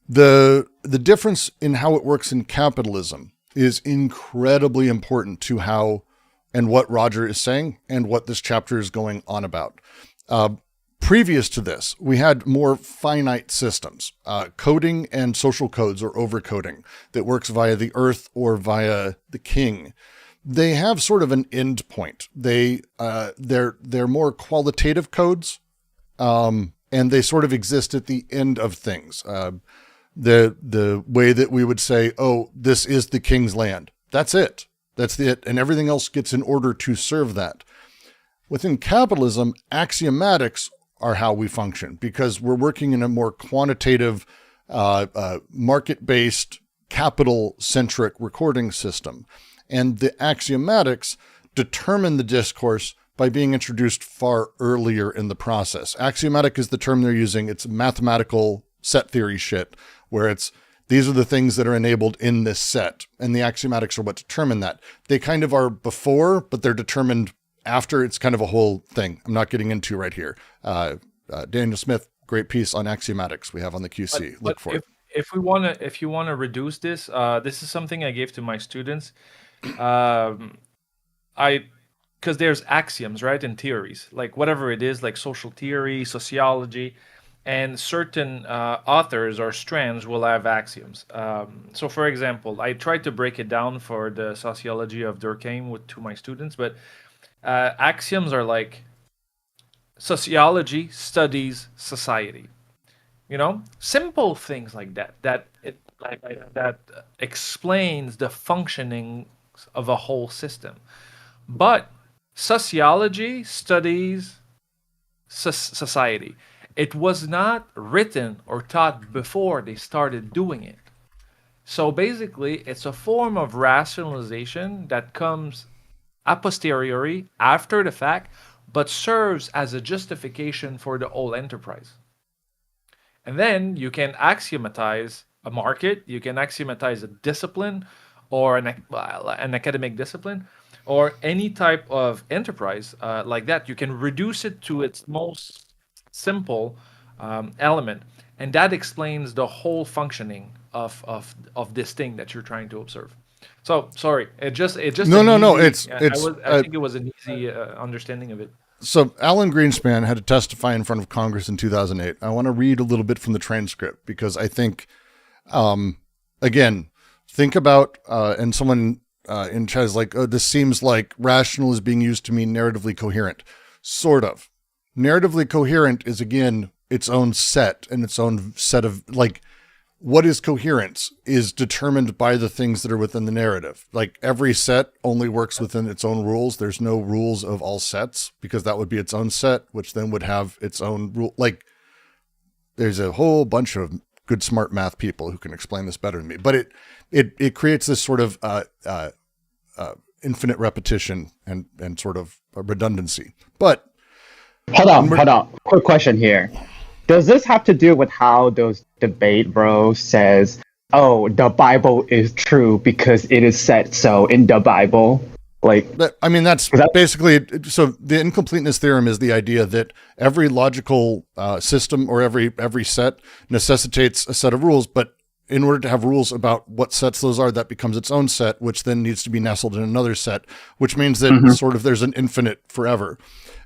Speaker 3: The difference in how it works in capitalism is incredibly important to how and what Roger is saying and what this chapter is going on about. Previous to this, we had more finite systems, coding and social codes or overcoding that works via the earth or via the king. They have sort of an end point. They're more qualitative codes, and they sort of exist at the end of things. The way that we would say, oh, this is the king's land. That's it. That's it. And everything else gets in order to serve that. Within capitalism, axiomatics are how we function because we're working in a more quantitative, market-based, capital-centric recording system. And the axiomatics determine the discourse by being introduced far earlier in the process. Axiomatic is the term they're using. It's mathematical set theory shit, where these are the things that are enabled in this set, and the axiomatics are what determine that. They kind of are before, but they're determined after. It's kind of a whole thing I'm not getting into right here. Daniel Smith, great piece on axiomatics we have on the QC. Look for it.
Speaker 6: If you want to reduce this, this is something I gave to my students. Because there's axioms, right, and theories, like whatever it is, like social theory, sociology, and certain authors or strands will have axioms. So, for example, I tried to break it down for the sociology of Durkheim to my students, but axioms are like sociology studies society. Simple things like that. That explains the functioning of a whole system. But sociology studies society. It was not written or taught before they started doing it. So basically, it's a form of rationalization that comes a posteriori, after the fact, but serves as a justification for the whole enterprise. And then you can axiomatize a market, you can axiomatize a discipline, or an academic discipline, or any type of enterprise like that. You can reduce it to its most simple element, and that explains the whole functioning of this thing that you're trying to observe. So sorry, it just
Speaker 3: no. I
Speaker 6: think it was an easy understanding of it.
Speaker 3: So Alan Greenspan had to testify in front of Congress in 2008. I want to read a little bit from the transcript because I think, again, think about, and someone in chat is like, oh, this seems like rational is being used to mean narratively coherent. Sort of. Narratively coherent is, again, its own set and its own set of, like, what is coherence is determined by the things that are within the narrative. Like every set only works within its own rules. There's no rules of all sets because that would be its own set, which then would have its own rule. Like there's a whole bunch of good, smart math people who can explain this better than me, but it creates this sort of infinite repetition and sort of a redundancy. But
Speaker 4: hold on. Quick question here. Does this have to do with how those debate bros says, oh, the Bible is true because it is said so in the Bible?
Speaker 3: That's basically, so the incompleteness theorem is the idea that every logical system or every set necessitates a set of rules, but in order to have rules about what sets those are, that becomes its own set, which then needs to be nestled in another set, which means that sort of there's an infinite forever.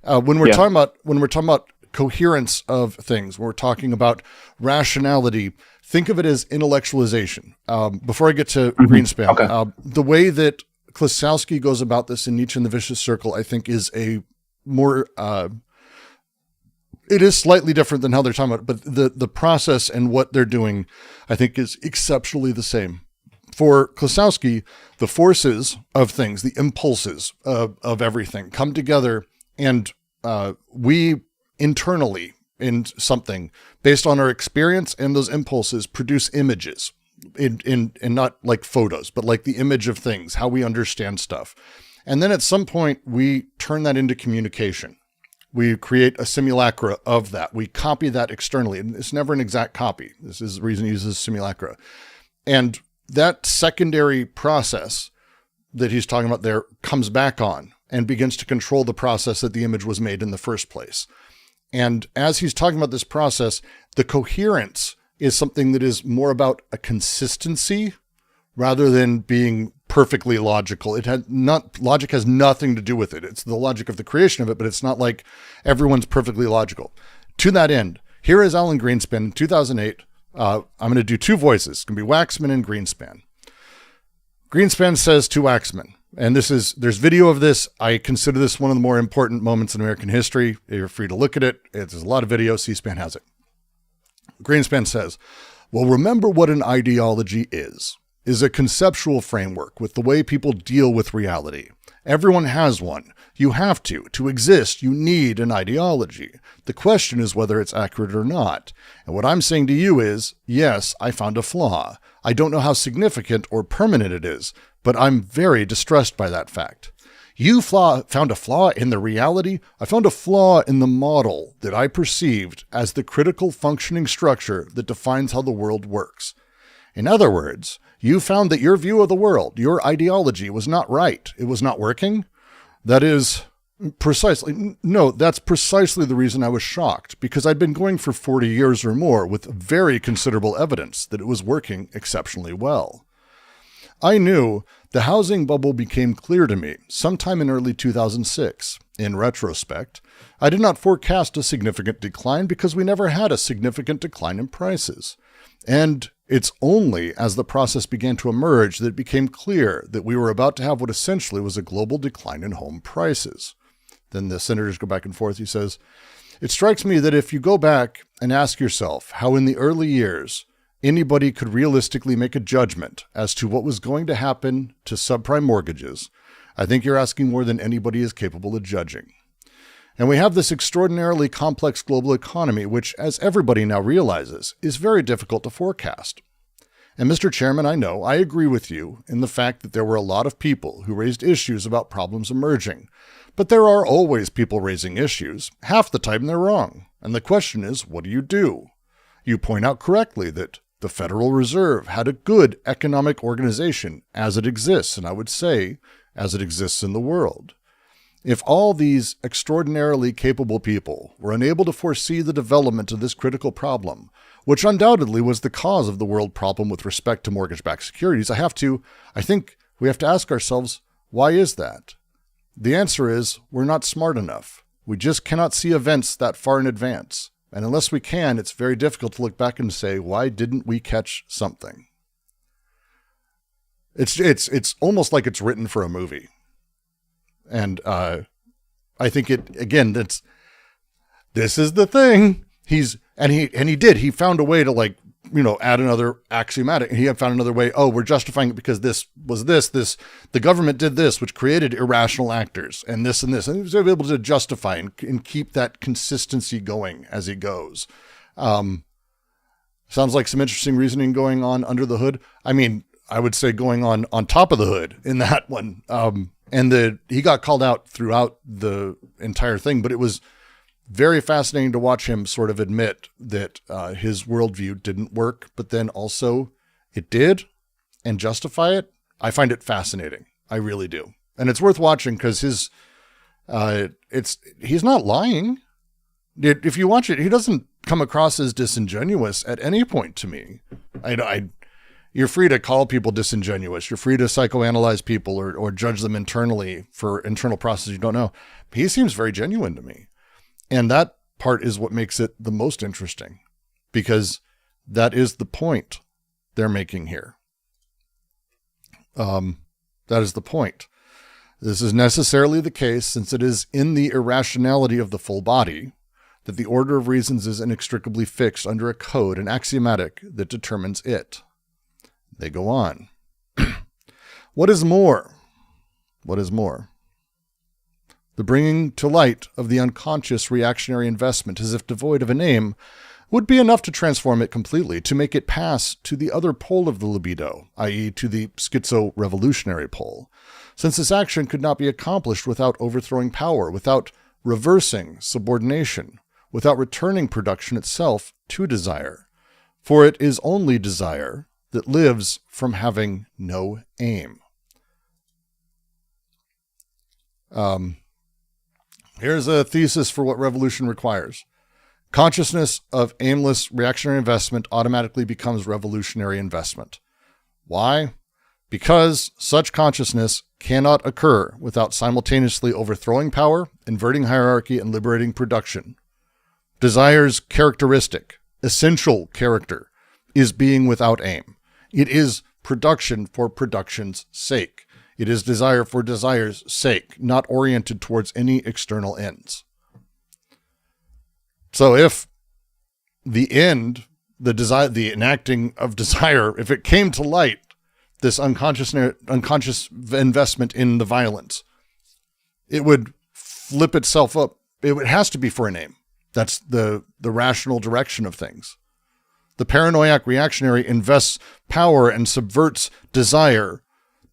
Speaker 3: When we're
Speaker 4: Yeah.
Speaker 3: talking about coherence of things, when we're talking about rationality, think of it as intellectualization. Before I get to Greenspan,
Speaker 4: Okay.
Speaker 3: the way that Klosowski goes about this in Nietzsche and the Vicious Circle, I think, is a more it is slightly different than how they're talking about it, but the process and what they're doing, I think, is exceptionally the same. For Klosowski, the forces of things, the impulses of everything come together, and we internally in something, based on our experience and those impulses, produce images in not like photos, but like the image of things, how we understand stuff. And then at some point, we turn that into communication. We create a simulacra of that. We copy that externally. And it's never an exact copy. This is the reason he uses simulacra. And that secondary process that he's talking about there comes back on and begins to control the process that the image was made in the first place. And as he's talking about this process, the coherence is something that is more about a consistency rather than being perfectly logical. Logic has nothing to do with it. It's the logic of the creation of it, but it's not like everyone's perfectly logical. To that end, here is Alan Greenspan in 2008. I'm going to do two voices. It's going to be Waxman and Greenspan. Greenspan says to Waxman, and there's video of this. I consider this one of the more important moments in American history. You're free to look at it. There's a lot of video. C-SPAN has it. Greenspan says, well, remember what an ideology is a conceptual framework with the way people deal with reality. Everyone has one. You have to. To exist, you need an ideology. The question is whether it's accurate or not. And what I'm saying to you is, yes, I found a flaw. I don't know how significant or permanent it is, but I'm very distressed by that fact. You found a flaw in the reality. I found a flaw in the model that I perceived as the critical functioning structure that defines how the world works. In other words, you found that your view of the world, your ideology, was not right. It was not working. That's precisely the reason I was shocked, because I'd been going for 40 years or more with very considerable evidence that it was working exceptionally well. I knew the housing bubble became clear to me sometime in early 2006. In retrospect, I did not forecast a significant decline because we never had a significant decline in prices. And it's only as the process began to emerge that it became clear that we were about to have what essentially was a global decline in home prices. Then the senators go back and forth. He says, it strikes me that if you go back and ask yourself how in the early years anybody could realistically make a judgment as to what was going to happen to subprime mortgages, I think you're asking more than anybody is capable of judging. And we have this extraordinarily complex global economy, which, as everybody now realizes, is very difficult to forecast. And Mr. Chairman, I agree with you in the fact that there were a lot of people who raised issues about problems emerging. But there are always people raising issues. Half the time they're wrong. And the question is, what do? You point out correctly that the Federal Reserve had a good economic organization as it exists, and I would say, as it exists in the world. If all these extraordinarily capable people were unable to foresee the development of this critical problem, which undoubtedly was the cause of the world problem with respect to mortgage-backed securities, I think we have to ask ourselves, why is that? The answer is, we're not smart enough. We just cannot see events that far in advance. And unless we can, it's very difficult to look back and say, why didn't we catch something? It's almost like it's written for a movie. And I think this is the thing. He found a way to add another axiomatic. He had found another way. Oh, we're justifying it because this was this, the government did this, which created irrational actors and this. And he was able to justify and keep that consistency going as he goes. Sounds like some interesting reasoning going on under the hood. I mean, I would say going on top of the hood in that one. And he got called out throughout the entire thing, but it was very fascinating to watch him sort of admit that his worldview didn't work, but then also it did, and justify it. I find it fascinating. I really do. And it's worth watching because he's not lying. If you watch it, he doesn't come across as disingenuous at any point to me. You're free to call people disingenuous. You're free to psychoanalyze people or judge them internally for internal processes you don't know. He seems very genuine to me. And that part is what makes it the most interesting, because that is the point they're making here. That is the point. This is necessarily the case, since it is in the irrationality of the full body that the order of reasons is inextricably fixed under a code, an axiomatic that determines it. They go on. What is more? What is more? The bringing to light of the unconscious reactionary investment, as if devoid of a name, would be enough to transform it completely, to make it pass to the other pole of the libido, i.e. to the schizo-revolutionary pole, since this action could not be accomplished without overthrowing power, without reversing subordination, without returning production itself to desire. For it is only desire that lives from having no aim. Here's a thesis for what revolution requires. Consciousness of aimless reactionary investment automatically becomes revolutionary investment. Why? Because such consciousness cannot occur without simultaneously overthrowing power, inverting hierarchy, and liberating production. Desire's characteristic, essential character, is being without aim. It is production for production's sake. It is desire for desire's sake, not oriented towards any external ends. So if the end, the enacting of desire, if it came to light, this unconscious investment in the violence, it would flip itself up. It has to be for an aim. That's the rational direction of things. The paranoiac reactionary invests power and subverts desire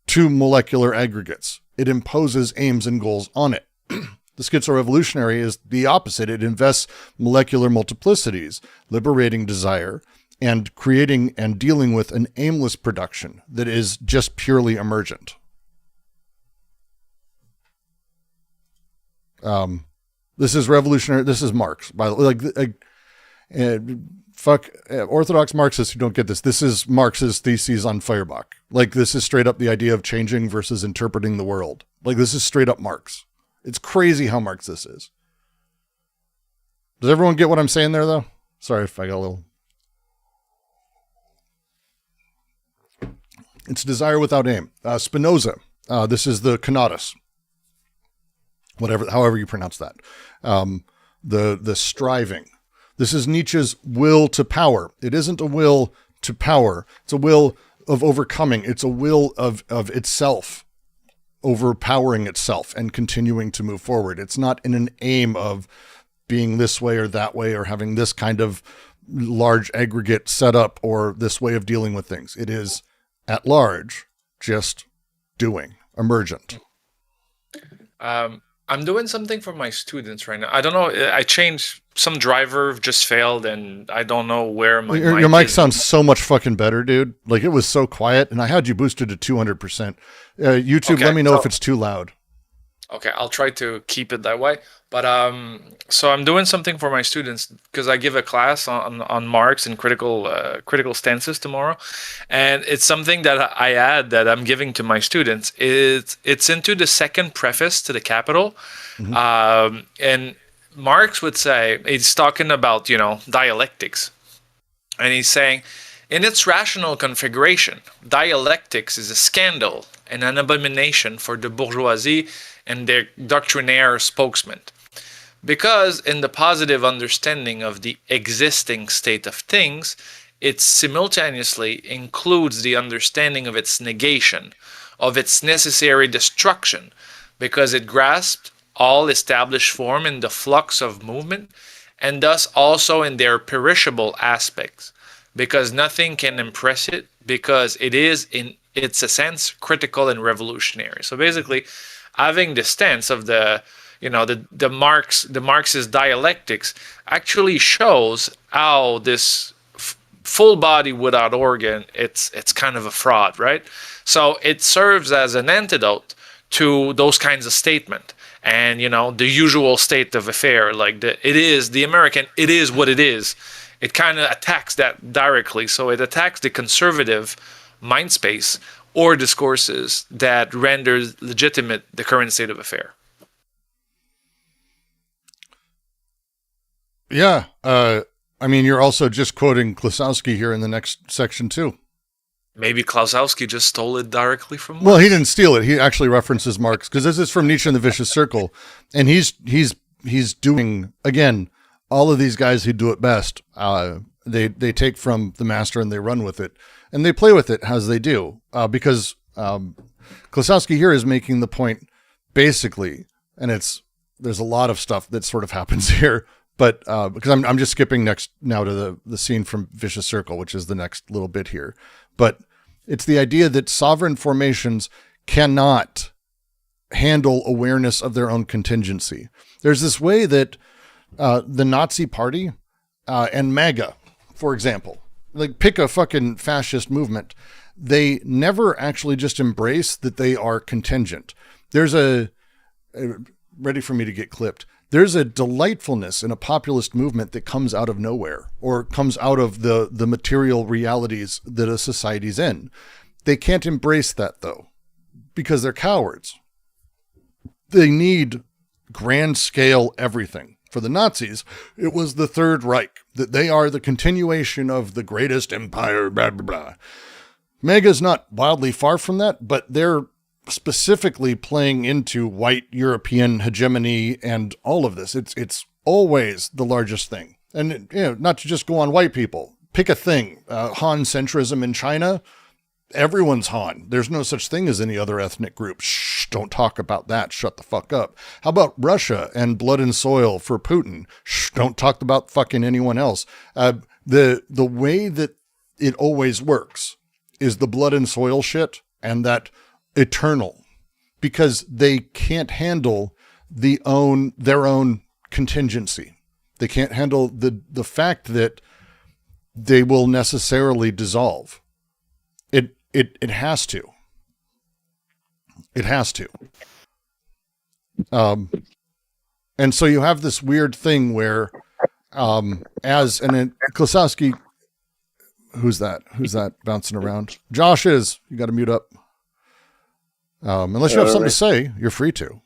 Speaker 3: to molecular aggregates. It imposes aims and goals on it. The schizo-revolutionary is the opposite. It invests molecular multiplicities, liberating desire, and creating and dealing with an aimless production that is just purely emergent. This is revolutionary. This is Marx. By the way, fuck Orthodox Marxists who don't get this. This is Marx's theses on Feuerbach. Like, this is straight up the idea of changing versus interpreting the world. Like, this is straight up Marx. It's crazy how Marx this is. Does everyone get what I'm saying there, though? Sorry if I got a little... It's desire without aim. Spinoza. This is the conatus. However you pronounce that. The striving. This is Nietzsche's will to power. It isn't a will to power. It's a will of overcoming. It's a will of itself, overpowering itself and continuing to move forward. It's not in an aim of being this way or that way or having this kind of large aggregate set up or this way of dealing with things. It is at large, just doing, emergent.
Speaker 6: I'm doing something for my students right now. I don't know. I changed. Some driver just failed, and I don't know where my
Speaker 3: your mic sounds so much fucking better, dude. Like, it was so quiet, and I had you boosted to 200%. YouTube,
Speaker 6: okay,
Speaker 3: let me know if it's too loud.
Speaker 6: Okay, I'll try to keep it that way. But so I'm doing something for my students because I give a class on Marx and critical stances tomorrow, and it's something that I add that I'm giving to my students. It's into the second preface to the Capital, and Marx would say, he's talking about dialectics, and he's saying, in its rational configuration, dialectics is a scandal and an abomination for the bourgeoisie and their doctrinaire spokesman. Because in the positive understanding of the existing state of things, it simultaneously includes the understanding of its negation, of its necessary destruction, because it grasps all established form in the flux of movement, and thus also in their perishable aspects, because nothing can impress it, because it is in its essence critical and revolutionary. So basically, having the stance of the Marxist dialectics actually shows how this full body without organ, it's kind of a fraud, right? So it serves as an antidote to those kinds of statements. And the usual state of affair, like the American, it is what it is. It kind of attacks that directly. So it attacks the conservative mind space or discourses that renders legitimate the current state of affair.
Speaker 3: Yeah. I mean, you're also just quoting Klosowski here in the next section too.
Speaker 6: Maybe Klosowski just stole it directly from Marx.
Speaker 3: Well, he didn't steal it. He actually references Marx, because this is from Nietzsche and the Vicious Circle. And he's doing, again, all of these guys who do it best. They take from the master and they run with it, and they play with it as they do. Because Klosowski here is making the point, basically, and there's a lot of stuff that sort of happens here, but because I'm just skipping now to the scene from Vicious Circle, which is the next little bit here. But it's the idea that sovereign formations cannot handle awareness of their own contingency. There's this way that the Nazi Party and MAGA, for example, like pick a fucking fascist movement, they never actually just embrace that they are contingent. There's ready for me to get clipped. There's a delightfulness in a populist movement that comes out of nowhere, or comes out of the material realities that a society's in. They can't embrace that, though, because they're cowards. They need grand scale everything. For the Nazis, it was the Third Reich, that they are the continuation of the greatest empire, blah, blah, blah. MAGA's not wildly far from that, but they're specifically playing into white European hegemony and all of this. It's always the largest thing. And not to just go on white people. Pick a thing. Han centrism in China, everyone's Han. There's no such thing as any other ethnic group. Shh, don't talk about that. Shut the fuck up. How about Russia and blood and soil for Putin? Shh, don't talk about fucking anyone else. The way that it always works is the blood and soil shit, and that eternal, because they can't handle their own contingency. They can't handle the fact that they will necessarily dissolve. It has to. It has to. And so you have this weird thing where, Klosowski, who's that bouncing around? Josh is. You got to mute up. Unless you have something to say, you're free to.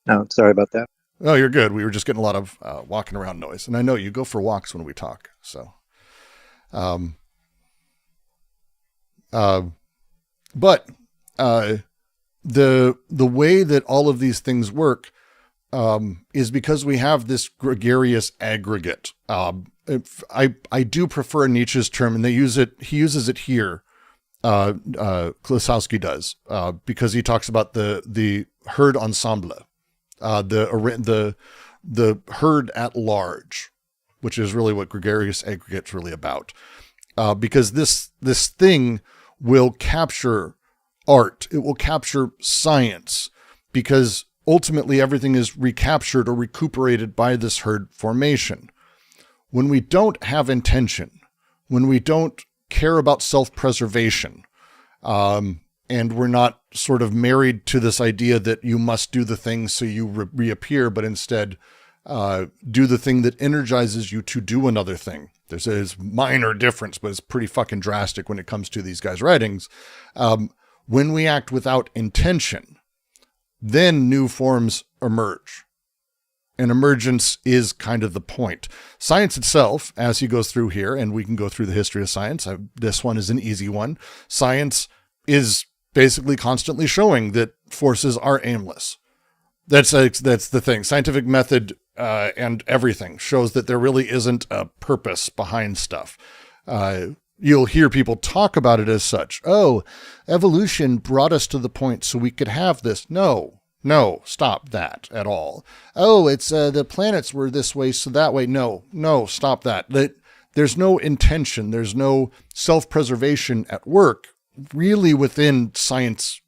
Speaker 7: No, sorry about that.
Speaker 3: Oh, you're good. We were just getting a lot of walking around noise, and I know you go for walks when we talk. So, but the way that all of these things work is because we have this gregarious aggregate. I do prefer Nietzsche's term, and he uses it here. Klosowski does, because he talks about the herd ensemble, the herd at large, which is really what gregarious aggregate's really about. Because this thing will capture art. It will capture science, because ultimately everything is recaptured or recuperated by this herd formation. When we don't have intention, when we don't care about self-preservation, and we're not sort of married to this idea that you must do the thing so you reappear, but instead do the thing that energizes you to do another thing. There's a minor difference, but it's pretty fucking drastic when it comes to these guys' writings. When we act without intention, then new forms emerge. And emergence is kind of the point. Science itself, as he goes through here, and we can go through the history of science. This one is an easy one. Science is basically constantly showing that forces are aimless. That's the thing. Scientific method and everything shows that there really isn't a purpose behind stuff. You'll hear people talk about it as such. Oh, evolution brought us to the point so we could have this. No, stop that at all. Oh, it's the planets were this way, so that way. No, stop that. There's no intention. There's no self-preservation at work, really, within science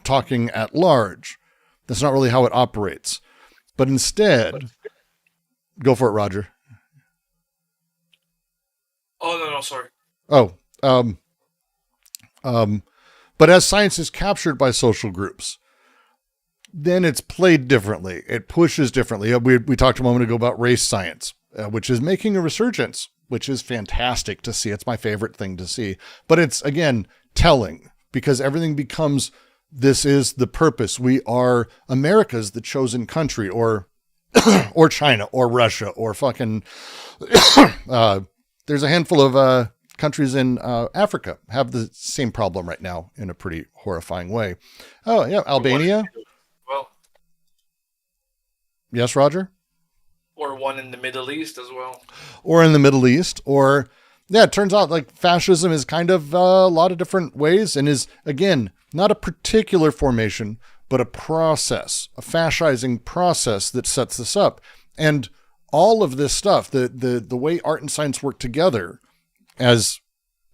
Speaker 3: talking at large. That's not really how it operates. But instead, go for it, Roger.
Speaker 6: Oh, no, sorry.
Speaker 3: Oh, but as science is captured by social groups, then it's played differently. It pushes differently. We talked a moment ago about race science, which is making a resurgence. which is fantastic to see. It's my favorite thing to see. But it's, again, telling, because everything becomes, this is the purpose. We are America's the chosen country, or or China, or Russia, or fucking... there's a handful of countries in Africa have the same problem right now in a pretty horrifying way. Oh, yeah, Albania.
Speaker 6: Well,
Speaker 3: yes, Roger?
Speaker 6: or one in the Middle East as well.
Speaker 3: Or in the Middle East, or... Yeah, it turns out like fascism is kind of a lot of different ways, and is, again, not a particular formation, but a process, a fascizing process that sets this up. And all of this stuff, the way art and science work together, as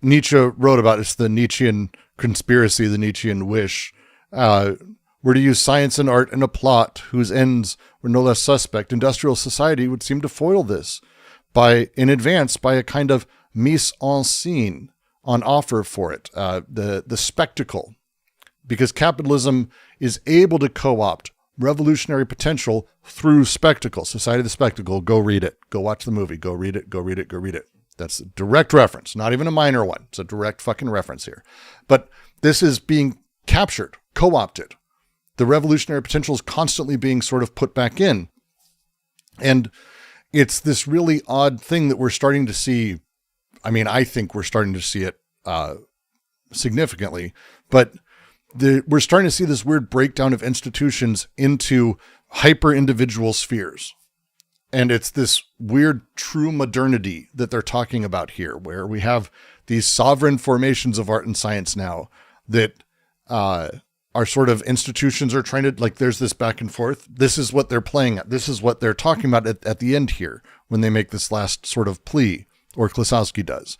Speaker 3: Nietzsche wrote about, it's the Nietzschean conspiracy, the Nietzschean wish, were to use science and art in a plot whose ends were no less suspect. Industrial society would seem to foil this in advance by a kind of mise en scene on offer for it, the spectacle, because capitalism is able to co-opt revolutionary potential through spectacle. Society of the Spectacle, go read it, go watch the movie, go read it, go read it, go read it. That's a direct reference, not even a minor one. It's a direct fucking reference here. But this is being captured, co-opted. The revolutionary potential is constantly being sort of put back in. And it's this really odd thing that we're starting to see. I mean, I think we're starting to see it significantly, but we're starting to see this weird breakdown of institutions into hyper-individual spheres. And it's this weird true modernity that they're talking about here, where we have these sovereign formations of art and science now that are sort of institutions are trying to, like, there's this back and forth. This is what they're playing at. This is what they're talking about at the end here when they make this last sort of plea, or Klosowski does.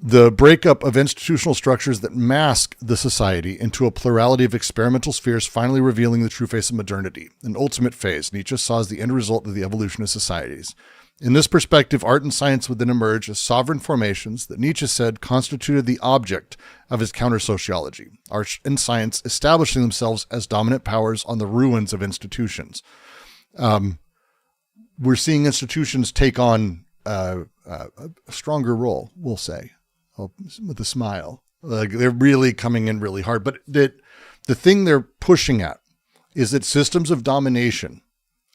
Speaker 3: The breakup of institutional structures that mask the society into a plurality of experimental spheres, finally revealing the true face of modernity. An ultimate phase Nietzsche saw as the end result of the evolution of societies. In this perspective, art and science would then emerge as sovereign formations that Nietzsche said constituted the object of his counter-sociology. Art and science establishing themselves as dominant powers on the ruins of institutions. We're seeing institutions take on a stronger role, we'll say, with a smile. Like, they're really coming in really hard. But the thing they're pushing at is that systems of domination,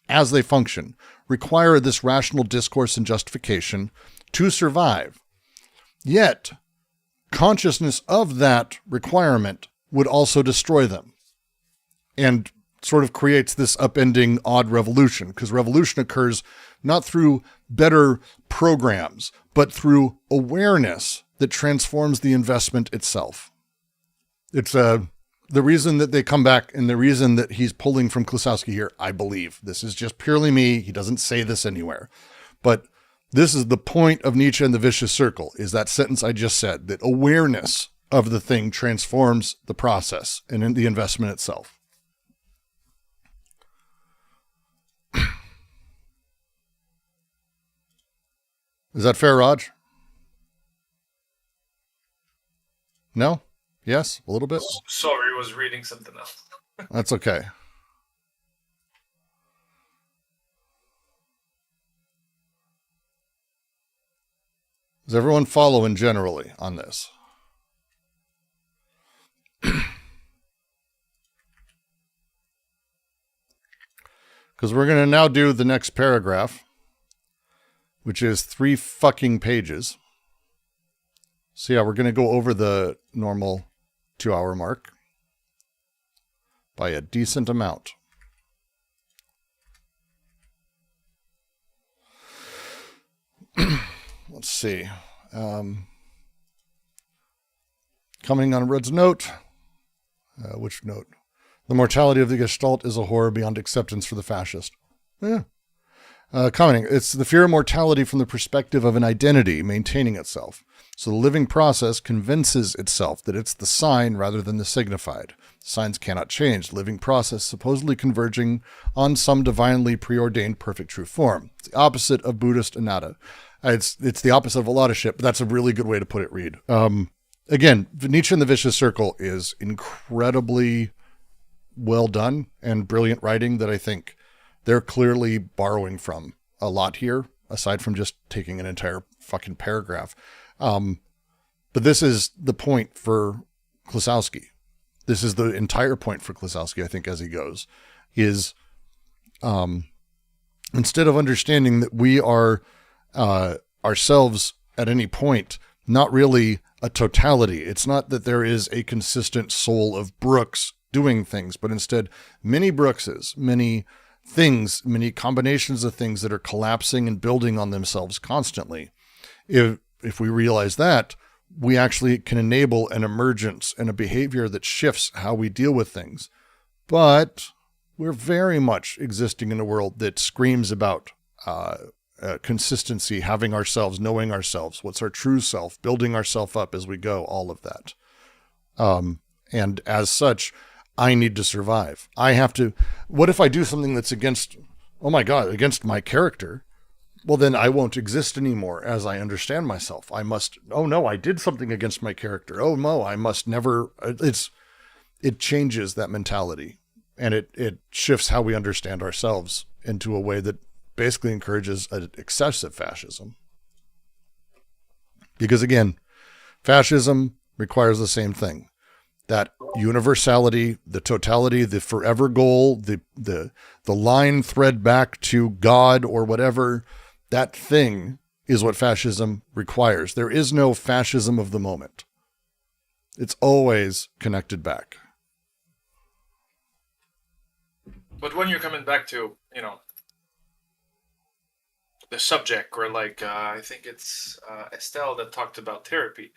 Speaker 3: as they function, require this rational discourse and justification to survive. Yet, consciousness of that requirement would also destroy them, and sort of creates this upending odd revolution, because revolution occurs not through better programs, but through awareness that transforms the investment itself. It's the reason that they come back, and the reason that he's pulling from Klosowski here, I believe. This is just purely me. He doesn't say this anywhere. But this is the point of Nietzsche and the vicious circle, is that sentence I just said, that awareness of the thing transforms the process and in the investment itself. Is that fair, Raj? No? Yes? A little bit?
Speaker 6: Sorry, I was reading something else.
Speaker 3: That's okay. Is everyone following generally on this? Because we're going to now do the next paragraph, which is 3 fucking pages. So yeah, we're going to go over the normal 2-hour mark by a decent amount. Let's see. Coming on Rudd's note. Which note? The mortality of the Gestalt is a horror beyond acceptance for the fascist. Yeah. Commenting, it's the fear of mortality from the perspective of an identity maintaining itself. So the living process convinces itself that it's the sign rather than the signified. Signs cannot change. The living process supposedly converging on some divinely preordained perfect true form. It's the opposite of Buddhist anatta. It's the opposite of a lot of shit, but that's a really good way to put it, Reed. Again, Nietzsche and the Vicious Circle is incredibly well done and brilliant writing that I think they're clearly borrowing from a lot here. aside from just taking an entire fucking paragraph. But this is the point for Klosowski. This is the entire point for Klosowski, I think, as he goes, is instead of understanding that we are ourselves at any point, not really a totality. It's not that there is a consistent soul of Brooks doing things, but instead many Brookses, many things, many combinations of things that are collapsing and building on themselves constantly. If we realize that, we actually can enable an emergence and a behavior that shifts how we deal with things. But we're very much existing in a world that screams about consistency, having ourselves, knowing ourselves, what's our true self, building ourselves up as we go, all of that. And as such, I need to survive. I have to, what if I do something that's against, oh my God, against my character? Well, then I won't exist anymore as I understand myself. I must, oh no, I did something against my character. Oh no, I must never, it changes that mentality, and it shifts how we understand ourselves into a way that basically encourages an excessive fascism. Because again, fascism requires the same thing. That universality, the totality, the forever goal, the line thread back to God or whatever, that thing is what fascism requires. There is no fascism of the moment. It's always connected back.
Speaker 6: But when you're coming back to, the subject, or like, I think it's Estelle that talked about therapy,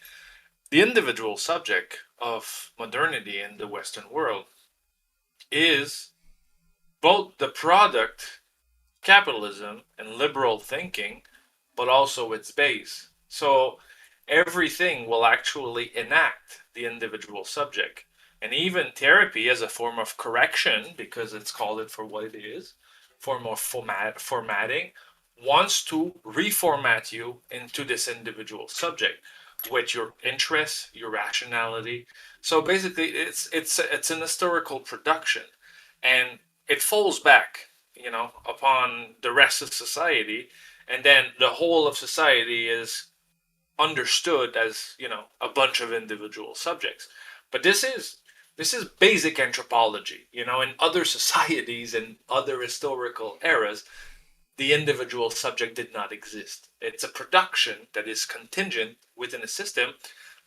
Speaker 6: the individual subject of modernity in the Western world is both the product, capitalism and liberal thinking, but also its base. So everything will actually enact the individual subject. And even therapy as a form of correction, because it's called it for what it is, form of formatting, wants to reformat you into this individual subject with your interests, your rationality. So basically, it's an historical production, and it falls back, upon the rest of society, and then the whole of society is understood as a bunch of individual subjects. But this is basic anthropology. In other societies and other historical eras, the individual subject did not exist. It's a production that is contingent within a system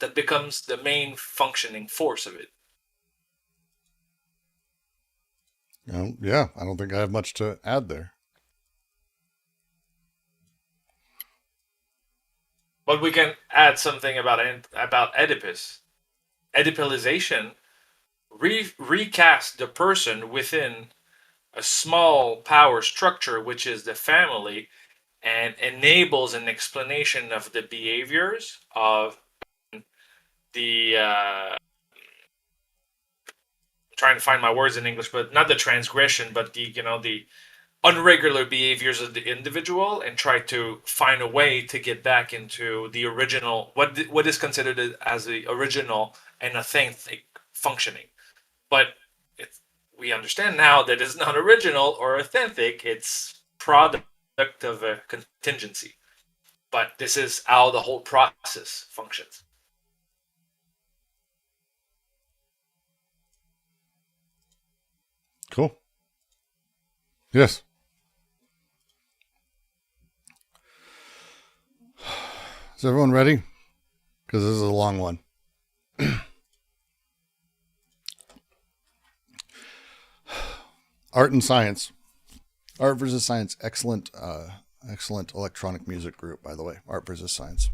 Speaker 6: that becomes the main functioning force of it.
Speaker 3: Yeah, I don't think I have much to add there.
Speaker 6: But we can add something about Oedipus. Oedipalization recast the person within a small power structure, which is the family, and enables an explanation of the behaviors of the trying to find my words in English, but not the transgression, but the unregular behaviors of the individual, and try to find a way to get back into the original, what is considered as the original and authentic functioning. But we understand now that it's not original or authentic, it's product of a contingency. But this is how the whole process functions.
Speaker 3: Cool. Yes. Is everyone ready? Because this is a long one. Art and Science. Art versus Science. Excellent electronic music group, by the way. Art versus Science.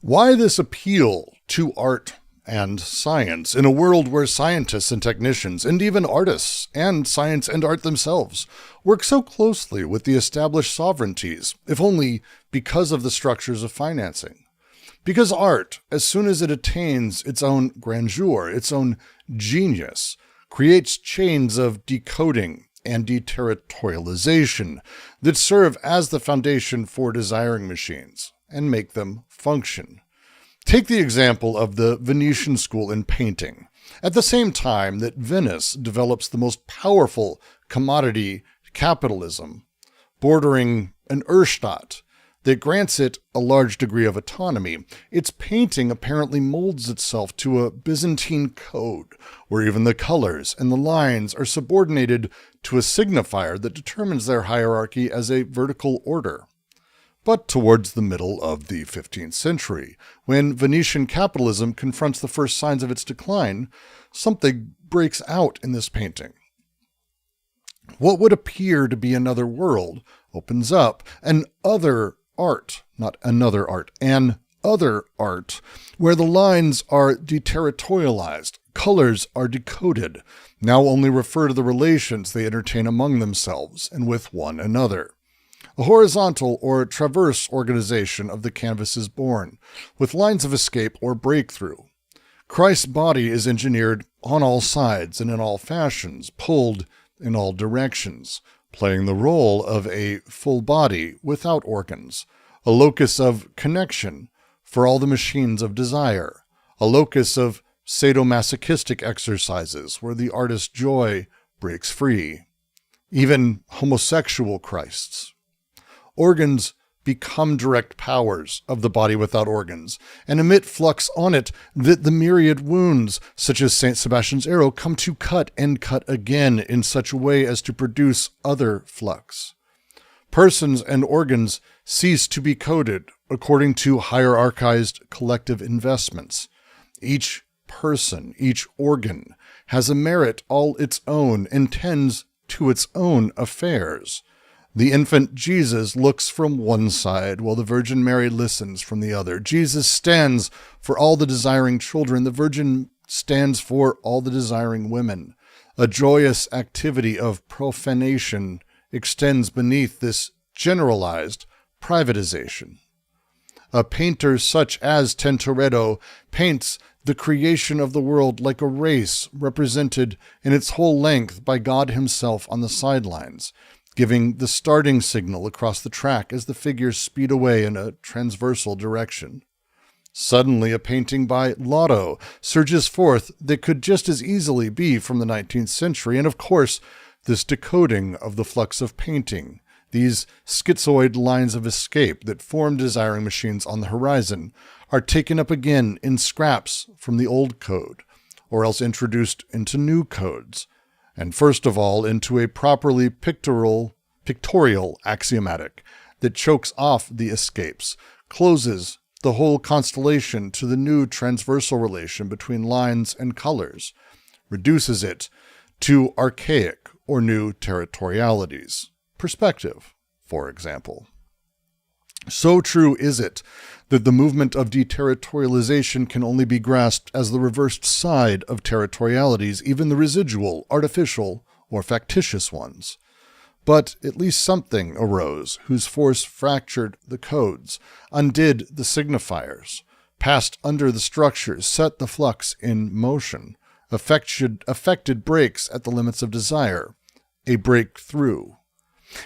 Speaker 3: Why this appeal to art and science in a world where scientists and technicians, and even artists and science and art themselves, work so closely with the established sovereignties, if only because of the structures of financing? Because art, as soon as it attains its own grandeur, its own genius, creates chains of decoding and deterritorialization that serve as the foundation for desiring machines and make them function. Take the example of the Venetian school in painting. At the same time that Venice develops the most powerful commodity capitalism, bordering an Urstadt that grants it a large degree of autonomy. Its painting apparently molds itself to a Byzantine code, where even the colors and the lines are subordinated to a signifier that determines their hierarchy as a vertical order. But towards the middle of the 15th century, when Venetian capitalism confronts the first signs of its decline, something breaks out in this painting. What would appear to be another world opens up, an other art, not another art, an other art, where the lines are deterritorialized, colors are decoded, now only refer to the relations they entertain among themselves and with one another. A horizontal or traverse organization of the canvas is born, with lines of escape or breakthrough. Christ's body is engineered on all sides and in all fashions, pulled in all directions, playing the role of a full body without organs, a locus of connection for all the machines of desire, a locus of sadomasochistic exercises where the artist's joy breaks free, even homosexual Christs. Organs become direct powers of the body without organs, and emit flux on it that the myriad wounds, such as St. Sebastian's arrow, come to cut and cut again in such a way as to produce other flux. Persons and organs cease to be coded according to hierarchized collective investments. Each person, each organ, has a merit all its own and tends to its own affairs. The infant Jesus looks from one side, while the Virgin Mary listens from the other. Jesus stands for all the desiring children. The Virgin stands for all the desiring women. A joyous activity of profanation extends beneath this generalized privatization. A painter such as Tintoretto paints the creation of the world like a race represented in its whole length by God himself on the sidelines, giving the starting signal across the track as the figures speed away in a transversal direction. Suddenly, a painting by Lotto surges forth that could just as easily be from the 19th century, and of course, this decoding of the flux of painting, these schizoid lines of escape that form desiring machines on the horizon, are taken up again in scraps from the old code, or else introduced into new codes, and first of all into a properly pictorial axiomatic that chokes off the escapes, closes the whole constellation to the new transversal relation between lines and colors, reduces it to archaic or new territorialities. Perspective, for example. So true is it that the movement of deterritorialization can only be grasped as the reversed side of territorialities, even the residual, artificial, or factitious ones. But at least something arose whose force fractured the codes, undid the signifiers, passed under the structures, set the flux in motion, affected breaks at the limits of desire, a breakthrough.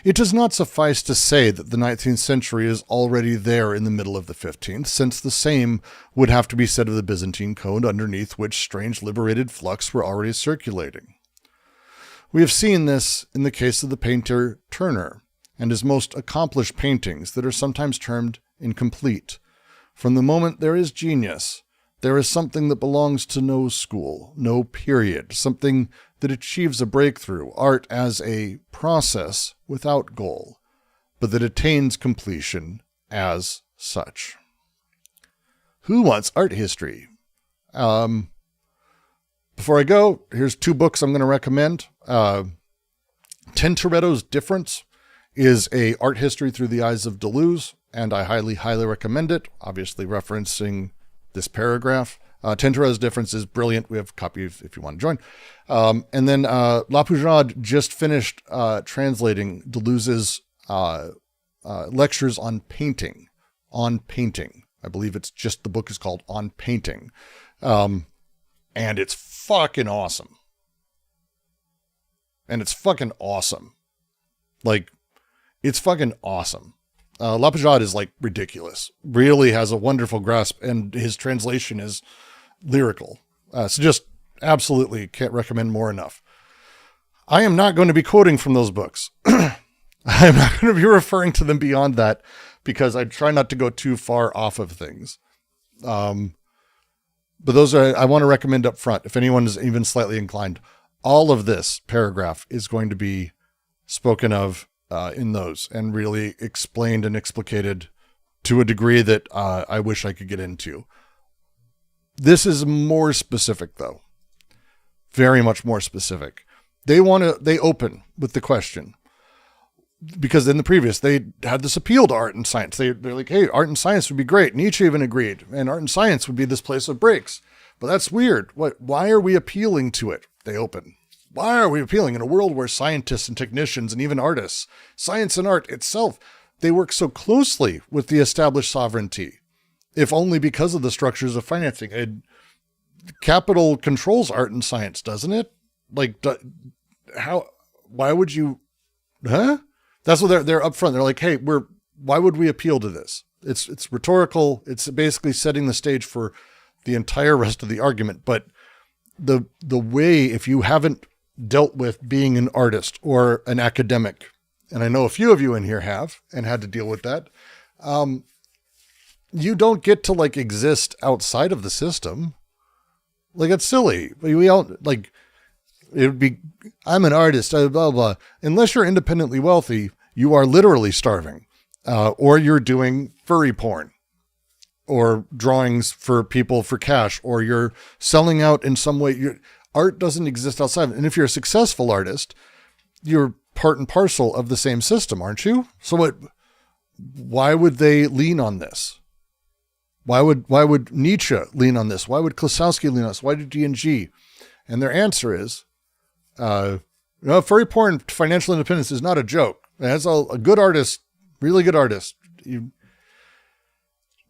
Speaker 3: It does not suffice to say that the 19th century is already there in the middle of the 15th, since the same would have to be said of the Byzantine code, underneath which strange liberated flux were already circulating. We have seen this in the case of the painter Turner and his most accomplished paintings that are sometimes termed incomplete. From the moment there is genius, there is something that belongs to no school, no period, something that achieves a breakthrough, art as a process without goal, but that attains completion as such. Who wants art history? Before I go, here's two books I'm going to recommend. Tintoretto's Difference is a art history through the eyes of Deleuze, and I highly, highly recommend it, obviously referencing this paragraph. Tintoretto's Difference is brilliant. We have a copy if you want to join. And then La Poujade just finished translating Deleuze's lectures on painting. I believe it's just, the book is called On Painting. And it's fucking awesome. Like, it's fucking awesome. La Poujade is like ridiculous. Really has a wonderful grasp, and his translation is lyrical. So just absolutely can't recommend more enough. I am not going to be quoting from those books. I'm not going to be referring to them beyond that because I try not to go too far off of things. But those are, I want to recommend up front, if anyone is even slightly inclined, all of this paragraph is going to be spoken of in those and really explained and explicated to a degree that I wish I could get into. This is more specific though. Very much more specific. They open with the question, because in the previous, they had this appeal to art and science. They're like, hey, art and science would be great. Nietzsche even agreed. And art and science would be this place of breaks. But that's weird. Why are we appealing to it? They open. Why are we appealing in a world where scientists and technicians and even artists, science and art itself, they work so closely with the established sovereignty, if only because of the structures of financing? Capital controls art and science, doesn't it? Like, why would you, That's what they're up front. They're like, hey, why would we appeal to this? It's rhetorical. It's basically setting the stage for the entire rest of the argument. But the way, if you haven't dealt with being an artist or an academic, and I know a few of you in here have and had to deal with that, you don't get to like exist outside of the system. Like, it's silly. We all like, it would be, I'm an artist, blah, blah, blah. Unless you're independently wealthy, you are literally starving, or you're doing furry porn or drawings for people for cash, or you're selling out in some way. Art doesn't exist outside. And if you're a successful artist, you're part and parcel of the same system, aren't you? So why would they lean on this? Why would Nietzsche lean on this? Why would Klosowski lean on this? Why did D&G? And their answer is, furry porn financial independence is not a joke. As a good artist, really good artist, you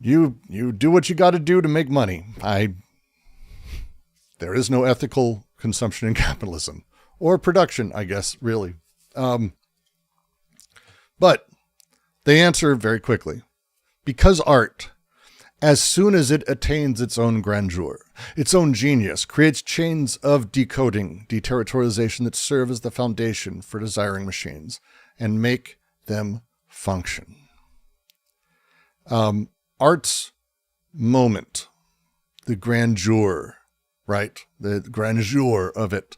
Speaker 3: do what you got to do to make money. There is no ethical consumption in capitalism or production, I guess, really. But they answer very quickly, because art, as soon as it attains its own grandeur, its own genius, creates chains of decoding, deterritorialization that serve as the foundation for desiring machines and make them function. Art's moment, the grandeur, right? The grandeur of it.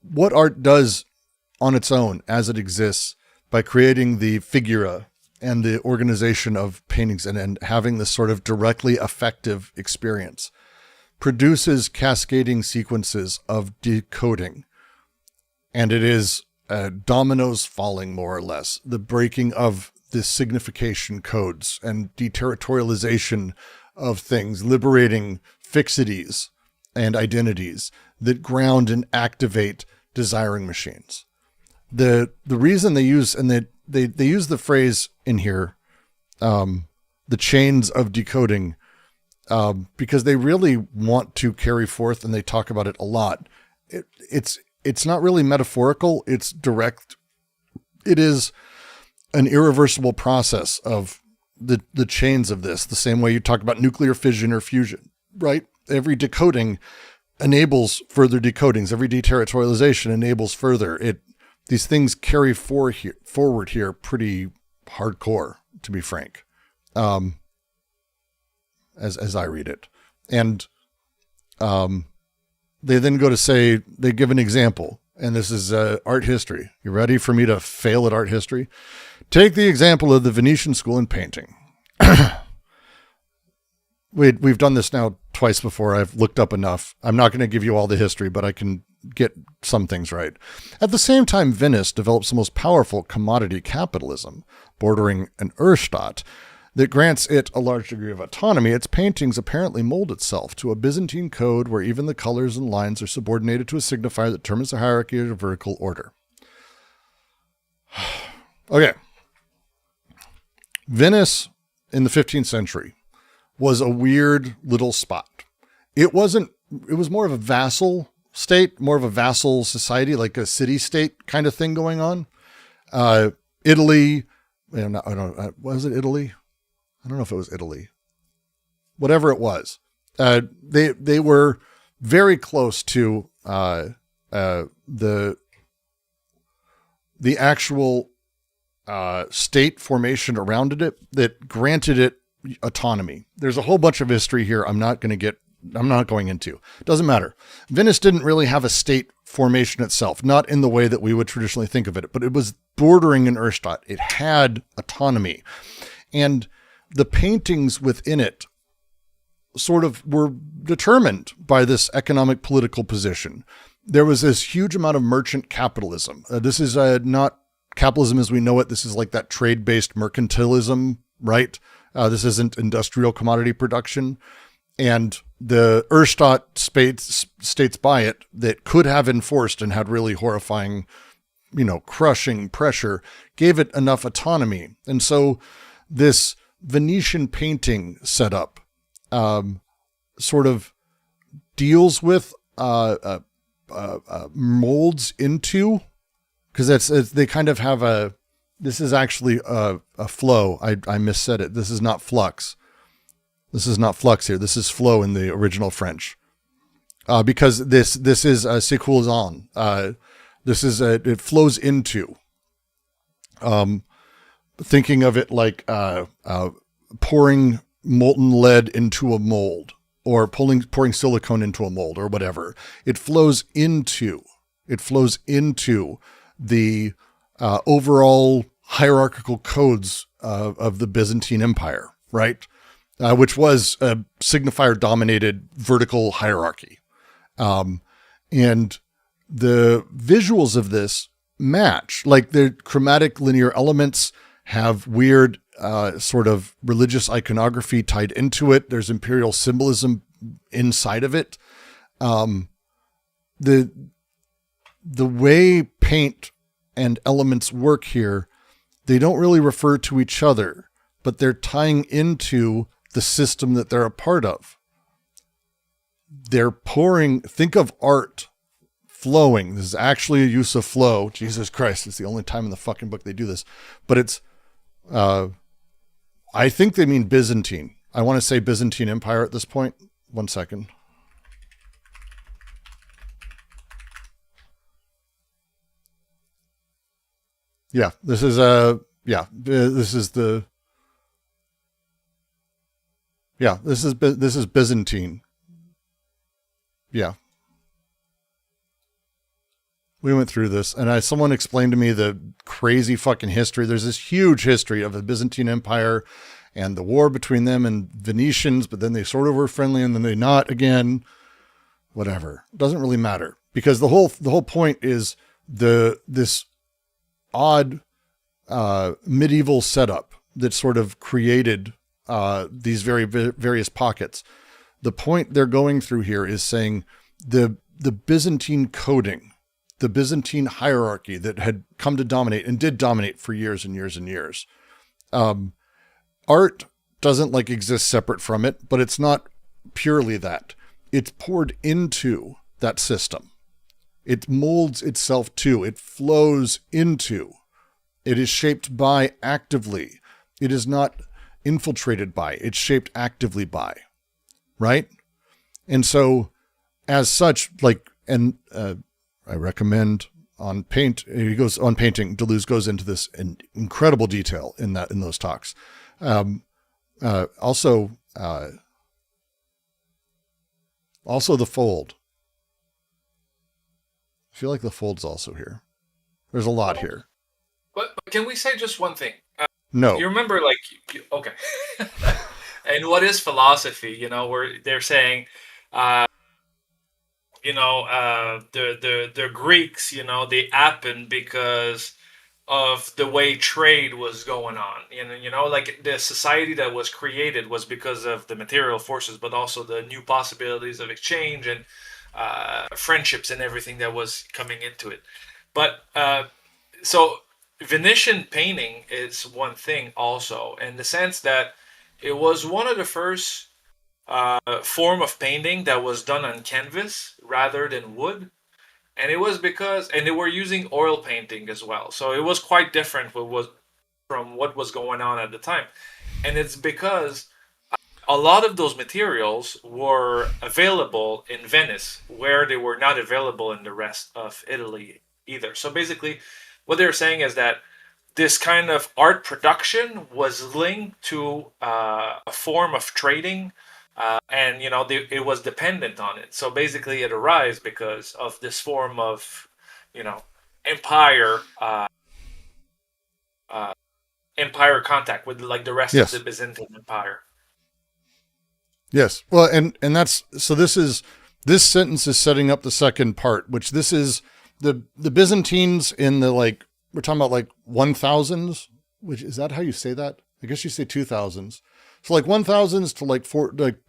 Speaker 3: What art does on its own as it exists by creating the figura and the organization of paintings and having this sort of directly effective experience produces cascading sequences of decoding. And it is dominoes falling, more or less, the breaking of the signification codes and deterritorialization of things, liberating fixities and identities that ground and activate desiring machines. The reason they use, and they use the phrase in here, the chains of decoding, because they really want to carry forth, and they talk about it a lot. It's not really metaphorical. It's direct. It is an irreversible process of the chains of this, the same way you talk about nuclear fission or fusion, right? Every decoding enables further decodings. Every deterritorialization enables further. These things carry forward here pretty hardcore, to be frank, as I read it. And they then go to say, they give an example, and this is art history. You ready for me to fail at art history? Take the example of the Venetian school in painting. We've done this now twice before. I've looked up enough. I'm not going to give you all the history, but I can get some things right. At the same time, Venice develops the most powerful commodity capitalism, bordering an Urstadt, that grants it a large degree of autonomy. Its paintings apparently mold itself to a Byzantine code where even the colors and lines are subordinated to a signifier that determines the hierarchy of a vertical order. Okay. Venice in the 15th century was a weird little spot. It was more of a vassal state, more of a vassal society, like a city-state kind of thing going on. Italy, was it Italy? I don't know if it was Italy. Whatever it was. They were very close to the actual state formation around it that granted it autonomy. There's a whole bunch of history here I'm not going into. It doesn't matter. Venice didn't really have a state formation itself, not in the way that we would traditionally think of it, but it was bordering an Urstadt. It had autonomy. And the paintings within it sort of were determined by this economic political position. There was this huge amount of merchant capitalism. This is not capitalism as we know it. This is like that trade-based mercantilism, right? This isn't industrial commodity production. And the Urstadt states by it that could have enforced and had really horrifying, crushing pressure, gave it enough autonomy. And so this Venetian painting setup sort of deals with molds into, because they kind of have this is actually a flow. I missaid it. This is not flux. This is not flux here. This is flow in the original French. Because this is séculisant. It flows into. Thinking of it like pouring molten lead into a mold, or pouring silicone into a mold, or whatever. It flows into the overall hierarchical codes of the Byzantine Empire, right? Which was a signifier-dominated vertical hierarchy. And the visuals of this match. Like, the chromatic linear elements have weird sort of religious iconography tied into it. There's imperial symbolism inside of it. The way paint and elements work here, they don't really refer to each other, but they're tying into the system that they're a part of. They're pouring, think of art flowing. This is actually a use of flow. Jesus Christ, it's the only time in the fucking book they do this. But it's, I think they mean Byzantine. I want to say Byzantine Empire at this point. 1 second. Yeah, this is Byzantine. Yeah. We went through this, and someone explained to me the crazy fucking history. There's this huge history of the Byzantine Empire and the war between them and Venetians, but then they sort of were friendly and then they not again. Whatever. It doesn't really matter, because the whole point is this odd medieval setup that sort of created these various pockets. The point they're going through here is saying the Byzantine coding, the Byzantine hierarchy that had come to dominate and did dominate for years and years and years. Art doesn't exist separate from it, but it's not purely that. It's poured into that system. It molds itself to, it flows into, it is shaped by actively. It is not infiltrated by, it's shaped actively by, right? And so as such, I recommend on painting, Deleuze goes into this in incredible detail in those talks. Also the fold. I feel like the fold's also here. There's a lot here.
Speaker 5: But can we say just one thing?
Speaker 3: No.
Speaker 5: You remember, okay. And what is philosophy? Where they're saying, the Greeks, they happened because of the way trade was going on. The society that was created was because of the material forces, but also the new possibilities of exchange and friendships and everything that was coming into it. But so Venetian painting is one thing also, in the sense that it was one of the first form of painting that was done on canvas rather than wood. And it was and they were using oil painting as well. So it was quite different from what was going on at the time. And it's because a lot of those materials were available in Venice, where they were not available in the rest of Italy either. So basically, what they're saying is that
Speaker 6: this kind of art production was linked to a form of trading, and it was dependent on it. So basically, it arose because of this form of empire empire contact with like the rest of the Byzantine Empire.
Speaker 3: Yes. Well, and that's so. This sentence is setting up the second part, which this is the Byzantines in the we're talking about 1000s, which is that how you say that? I guess you say 2000s. So 1000s to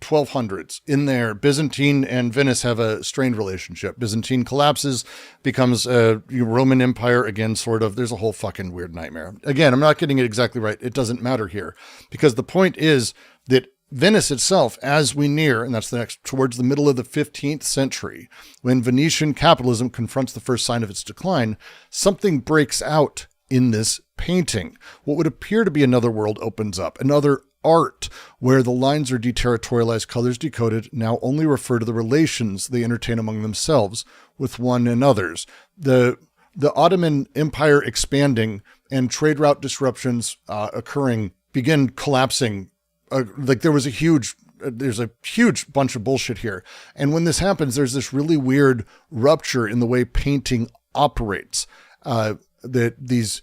Speaker 3: 1200s in there. Byzantine and Venice have a strained relationship. Byzantine collapses, becomes a Roman Empire again, sort of. There's a whole fucking weird nightmare. Again, I'm not getting it exactly right. It doesn't matter here, because the point is that Venice itself, as we near, and that's towards the middle of the 15th century, when Venetian capitalism confronts the first sign of its decline, something breaks out in this painting. What would appear to be another world opens up, another art where the lines are deterritorialized, colors decoded, now only refer to the relations they entertain among themselves with one another's. The Ottoman Empire expanding and trade route disruptions occurring begin collapsing. There's a huge bunch of bullshit here. And when this happens, there's this really weird rupture in the way painting operates. They use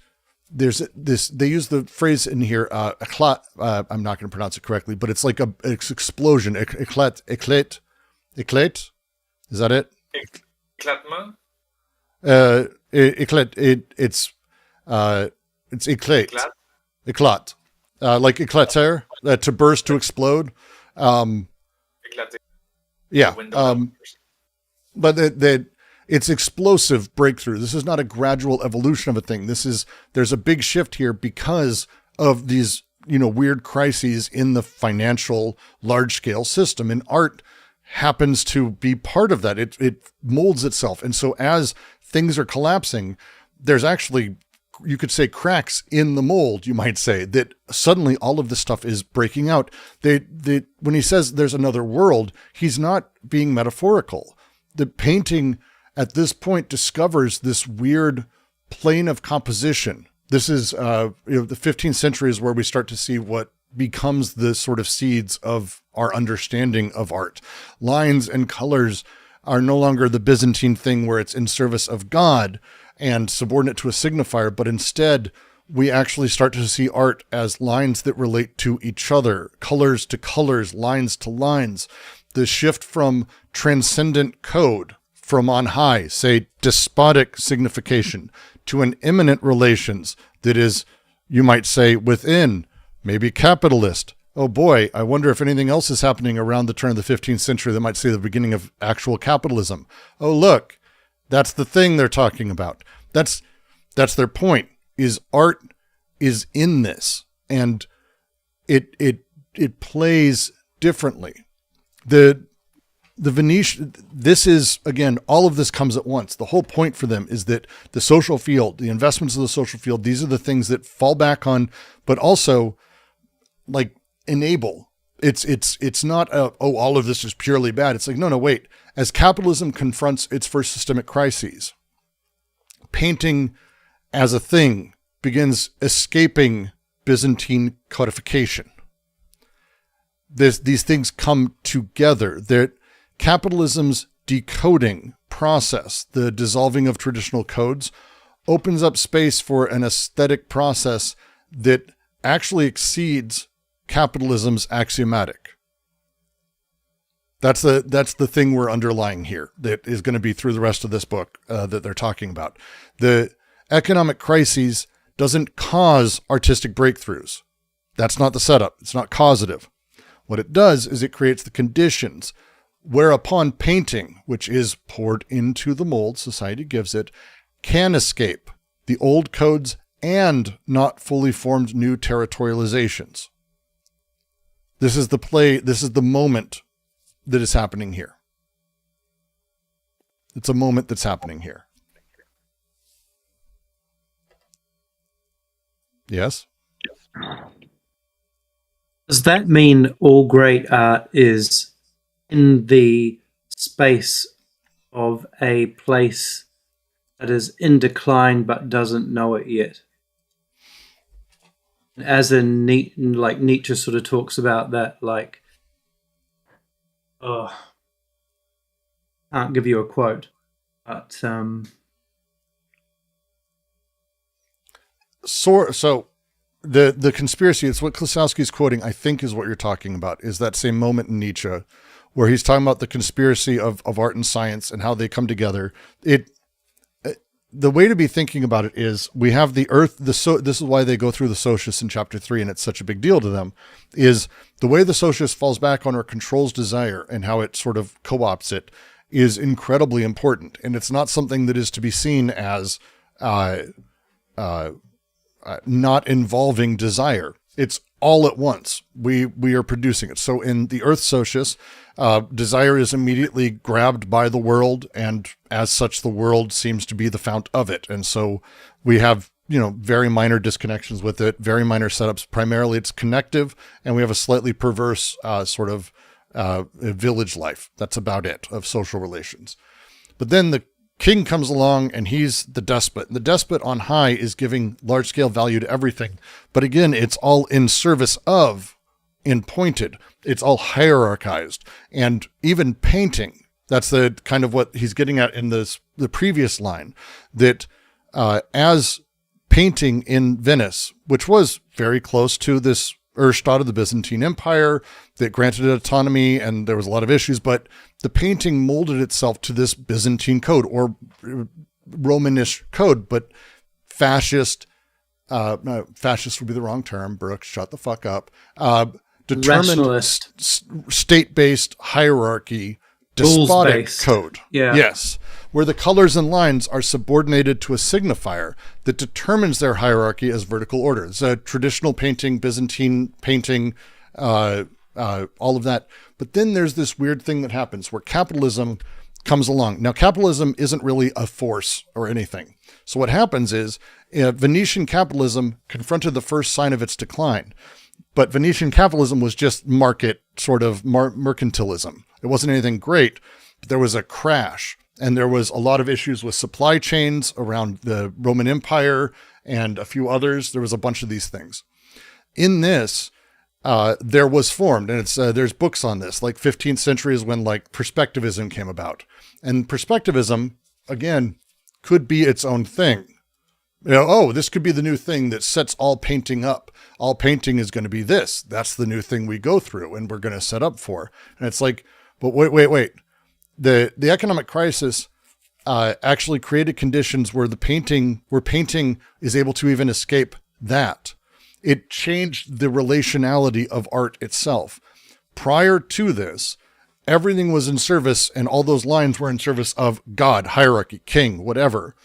Speaker 3: the phrase in here, éclat, I'm not going to pronounce it correctly, but it's like it's explosion. Éclat. Is that it?
Speaker 6: Éclatement?
Speaker 3: It's éclat. Éclat. Like éclater, to burst, to explode. Yeah. But it's explosive breakthrough. This is not a gradual evolution of a thing. There's a big shift here because of these, weird crises in the financial large scale system, and art happens to be part of that. It molds itself. And so as things are collapsing, there's actually, you could say, cracks in the mold, you might say, that suddenly all of this stuff is breaking out. When he says there's another world, he's not being metaphorical. The painting at this point discovers this weird plane of composition. This is, the 15th century is where we start to see what becomes the sort of seeds of our understanding of art. Lines and colors are no longer the Byzantine thing where it's in service of God and subordinate to a signifier, but instead we actually start to see art as lines that relate to each other, colors to colors, lines to lines. The shift from transcendent code, from on high, say despotic signification, to an immanent relations that is, you might say, within, maybe capitalist. Oh boy, I wonder if anything else is happening around the turn of the 15th century that might say the beginning of actual capitalism. Oh look, that's the thing they're talking about. That's their point, is art is in this, and it plays differently. The Venetian, this is, again, all of this comes at once. The whole point for them is that the social field, the investments of the social field, these are the things that fall back on, but also enable. It's not all of this is purely bad. It's like, no, wait. As capitalism confronts its first systemic crises, painting as a thing begins escaping Byzantine codification. These things come together. That capitalism's decoding process, the dissolving of traditional codes, opens up space for an aesthetic process that actually exceeds capitalism's axiomatic. That's the thing we're underlying here that is going to be through the rest of this book that they're talking about. The economic crises doesn't cause artistic breakthroughs. That's not the setup. It's not causative. What it does is it creates the conditions whereupon painting, which is poured into the mold society gives it, can escape the old codes and not fully formed new territorializations. This is the play, this is the moment that is happening here. It's a moment that's happening here. Yes?
Speaker 8: Does that mean all great art is in the space of a place that is in decline but doesn't know it yet? as in like Nietzsche sort of talks about that, like, oh, can't give you a quote, but
Speaker 3: So the conspiracy, it's what Klosowski's quoting, I think is what you're talking about, is that same moment in Nietzsche where he's talking about the conspiracy of art and science and how they come together. The way to be thinking about it is we have the earth, this is why they go through the socius in chapter 3, and it's such a big deal to them, is the way the socius falls back on or controls desire and how it sort of co-opts it is incredibly important. And it's not something that is to be seen as not involving desire. It's all at once. We are producing it. So in the earth socius, desire is immediately grabbed by the world, and as such, the world seems to be the fount of it. And so we have, very minor disconnections with it, very minor setups. Primarily, it's connective, and we have a slightly perverse sort of village life. That's about it, of social relations. But then the king comes along, and he's the despot. The despot on high is giving large-scale value to everything. But again, it's all in service of, in pointed. It's all hierarchized. And even painting, that's the kind of what he's getting at in the previous line, that as painting in Venice, which was very close to this Erstadt of the Byzantine Empire that granted it autonomy, and there was a lot of issues, but the painting molded itself to this Byzantine code or Romanish code, but fascist would be the wrong term. Brooks, shut the fuck up. Determined state-based hierarchy, despotic
Speaker 8: rules-based
Speaker 3: code.
Speaker 8: Yeah.
Speaker 3: Yes. Where the colors and lines are subordinated to a signifier that determines their hierarchy as vertical order. It's a traditional painting, Byzantine painting, all of that. But then there's this weird thing that happens where capitalism comes along. Now, capitalism isn't really a force or anything. So what happens is Venetian capitalism confronted the first sign of its decline. But Venetian capitalism was just market sort of mercantilism. It wasn't anything great, but there was a crash. And there was a lot of issues with supply chains around the Roman Empire and a few others. There was a bunch of these things. In this, there was formed, and there's books on this, like 15th century is when like perspectivism came about. And perspectivism, again, could be its own thing. This could be the new thing that sets all painting up. All painting is going to be this. That's the new thing we go through and we're going to set up for. And it's like, but wait. The economic crisis actually created conditions where painting is able to even escape that. It changed the relationality of art itself. Prior to this, everything was in service, and all those lines were in service of God, hierarchy, king, whatever.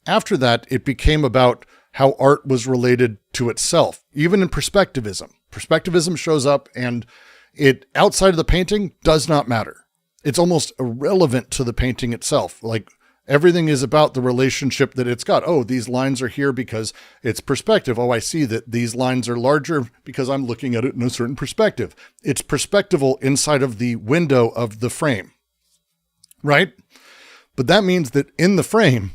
Speaker 3: After that, it became about how art was related to itself, even in perspectivism. Perspectivism shows up, and it outside of the painting does not matter. It's almost irrelevant to the painting itself. Like everything is about the relationship that it's got. Oh, these lines are here because it's perspective. Oh, I see that these lines are larger because I'm looking at it in a certain perspective. It's perspectival inside of the window of the frame, right? But that means that in the frame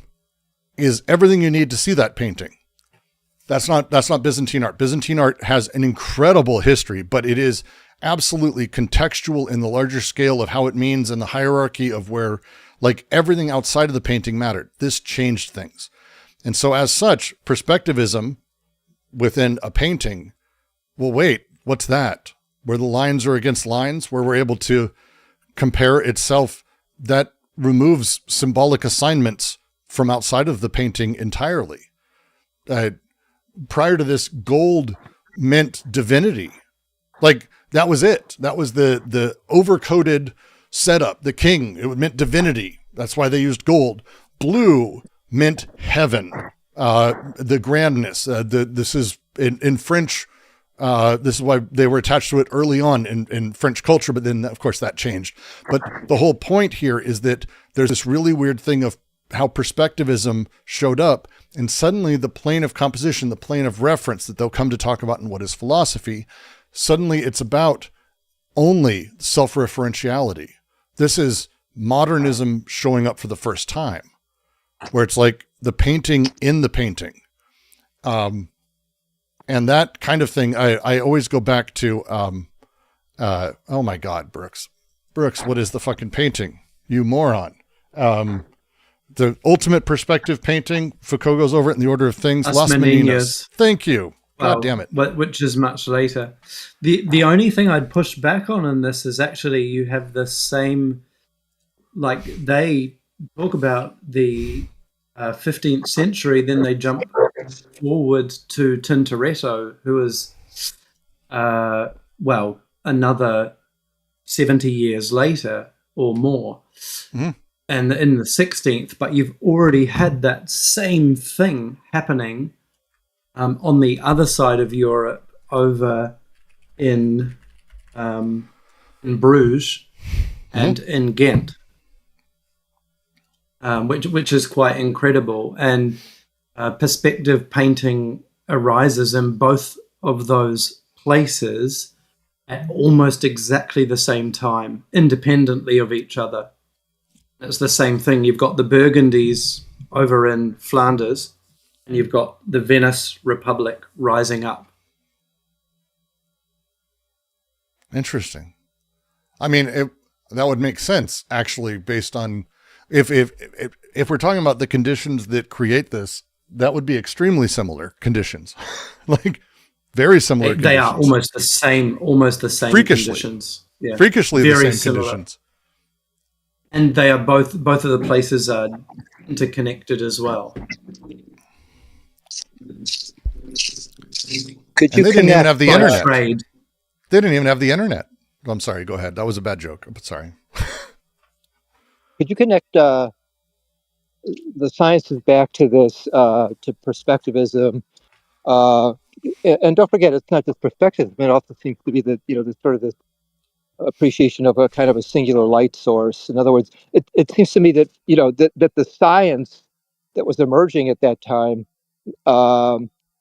Speaker 3: is everything you need to see that painting. That's not Byzantine art. Byzantine art has an incredible history, but it is absolutely contextual in the larger scale of how it means and the hierarchy of where, like, everything outside of the painting mattered. This changed things. And so as such, perspectivism within a painting, well, wait, what's that? Where the lines are against lines, where we're able to compare itself, that removes symbolic assignments from outside of the painting entirely. Prior to this, gold meant divinity. Like, that was it. That was the overcoded setup. The king, it meant divinity. That's why they used gold. Blue meant heaven, the grandness. This is in French. This is why they were attached to it early on in French culture, but then of course that changed. But the whole point here is that there's this really weird thing of how perspectivism showed up, and suddenly the plane of composition, the plane of reference that they'll come to talk about in what is philosophy, suddenly it's about only self-referentiality. This is modernism showing up for the first time, where it's like the painting in the painting. And that kind of thing, I always go back to, oh my God, Brooks, what is the fucking painting? You moron. The ultimate perspective painting, Foucault goes over it in The Order of Things. Las Meninas. Thank you. God damn it.
Speaker 8: Which is much later. The only thing I'd push back on in this is actually you have the same, like they talk about the 15th century, then they jump forward to Tintoretto, who is, another 70 years later or more. Mm-hmm. And in the 16th, but you've already had that same thing happening on the other side of Europe, over in Bruges and in Ghent, which is quite incredible. And perspective painting arises in both of those places at almost exactly the same time, independently of each other. It's the same thing. You've got the Burgundies over in Flanders, and you've got the Venice Republic rising up.
Speaker 3: Interesting. I mean, that would make sense, actually, based on if we're talking about the conditions that create this, that would be extremely similar conditions, like very similar.
Speaker 8: They are almost the same
Speaker 3: freakishly
Speaker 8: conditions. Yeah.
Speaker 3: Freakishly
Speaker 8: very
Speaker 3: the same
Speaker 8: similar
Speaker 3: conditions.
Speaker 8: And they are both of the places are interconnected as well.
Speaker 7: Could you
Speaker 3: they didn't even have the internet.
Speaker 8: Trade.
Speaker 3: They didn't even have the internet. I'm sorry. Go ahead. That was a bad joke. But sorry.
Speaker 7: Could you connect the sciences back to this to perspectivism? And don't forget, it's not just perspectivism. It also seems to be that this sort of this appreciation of a kind of a singular light source. In other words, it seems to me that that the science that was emerging at that time,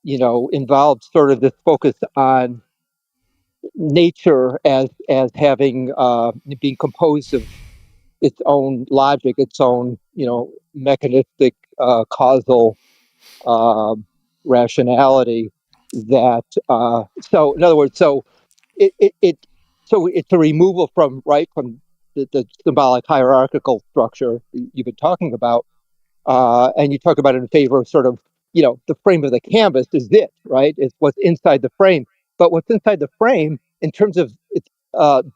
Speaker 7: involved sort of this focus on nature as having being composed of its own logic, its own mechanistic causal rationality. That so in other words, so it's a removal from the symbolic hierarchical structure you've been talking about, and you talk about it in favor of sort of the frame of the canvas is it, right? It's what's inside the frame. But what's inside the frame in terms of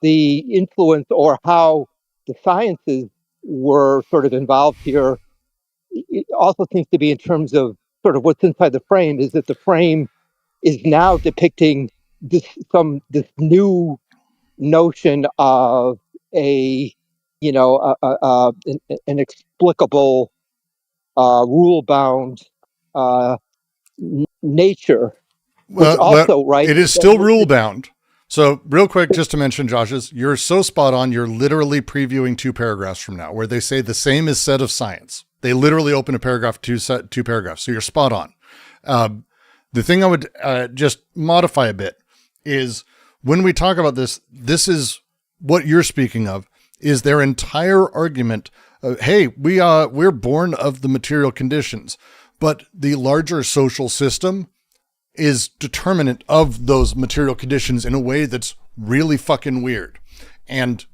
Speaker 7: the influence or how the sciences were sort of involved here, it also seems to be in terms of sort of what's inside the frame is that the frame is now depicting this new notion of an inexplicable rule-bound nature. Right?
Speaker 3: It is still rule-bound. So real quick, just to mention, Josh's, you're so spot on. You're literally previewing 2 paragraphs from now where they say the same is said of science. They literally open a paragraph, 2 paragraphs. So you're spot on. The thing I would just modify a bit is when we talk about this is what you're speaking of, is their entire argument. Hey, we're born of the material conditions, but the larger social system is determinant of those material conditions in a way that's really fucking weird, and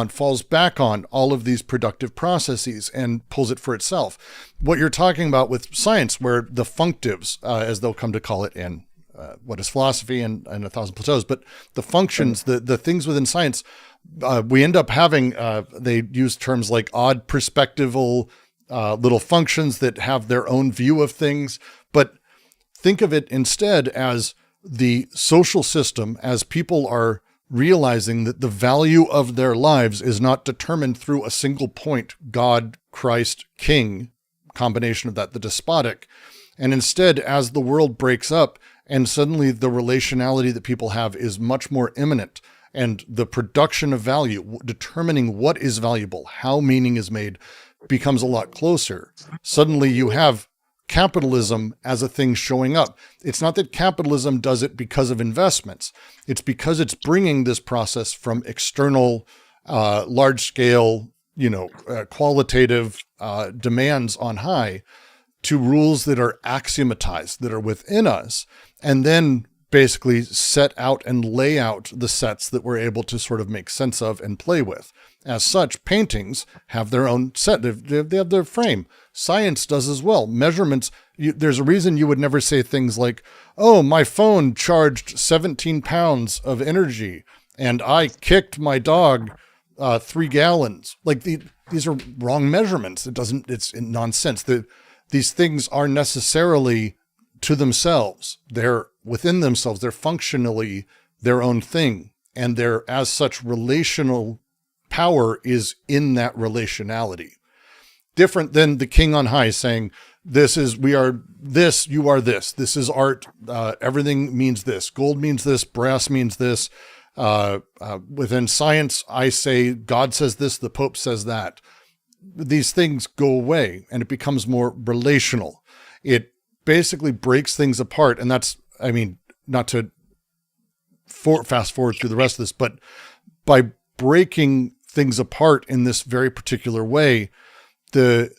Speaker 3: falls back on all of these productive processes and pulls it for itself. What you're talking about with science, where the functives, as they'll come to call it in what is philosophy and A Thousand Plateaus, but the functions, the things within science, we end up having, they use terms like odd perspectival little functions that have their own view of things. But think of it instead as the social system, as people are realizing that the value of their lives is not determined through a single point, God, Christ, King, combination of that, the despotic. And instead, as the world breaks up and suddenly the relationality that people have is much more imminent, and the production of value, determining what is valuable, how meaning is made, becomes a lot closer. Suddenly you have capitalism as a thing showing up. It's not that capitalism does it because of investments. It's because it's bringing this process from external, large scale, qualitative demands on high to rules that are axiomatized, that are within us. and then basically set out and lay out the sets that we're able to sort of make sense of and play with. As such, paintings have their own set. They have their frame. Science does as well. Measurements, there's a reason you would never say things like, oh, my phone charged 17 pounds of energy and I kicked my dog 3 gallons. Like these are wrong measurements. It's nonsense. These things are necessarily to themselves. They're within themselves. They're functionally their own thing. And they're, as such, relational power is in that relationality. Different than the king on high saying, we are this, you are this. This is art. Everything means this. Gold means this. Brass means this. Within science, I say God says this, the Pope says that. These things go away and it becomes more relational. It basically breaks things apart. And that's, I mean, not to fast forward through the rest of this, but by breaking things apart in this very particular way, they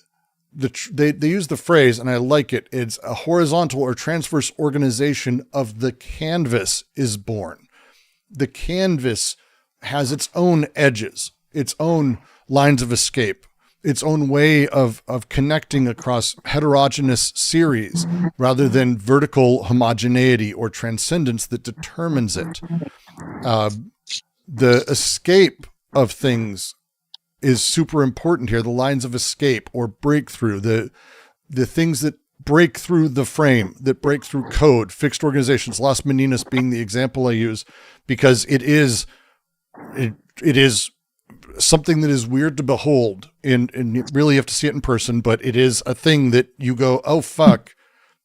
Speaker 3: use the phrase, and I like it, it's a horizontal or transverse organization of the canvas is born. The canvas has its own edges, its own lines of escape, its own way of connecting across heterogeneous series rather than vertical homogeneity or transcendence that determines it. The escape of things is super important here. The lines of escape or breakthrough, the things that break through the frame, that break through code, fixed organizations, Las Meninas being the example I use, because it is something that is weird to behold, and you really have to see it in person, but it is a thing that you go, oh, fuck,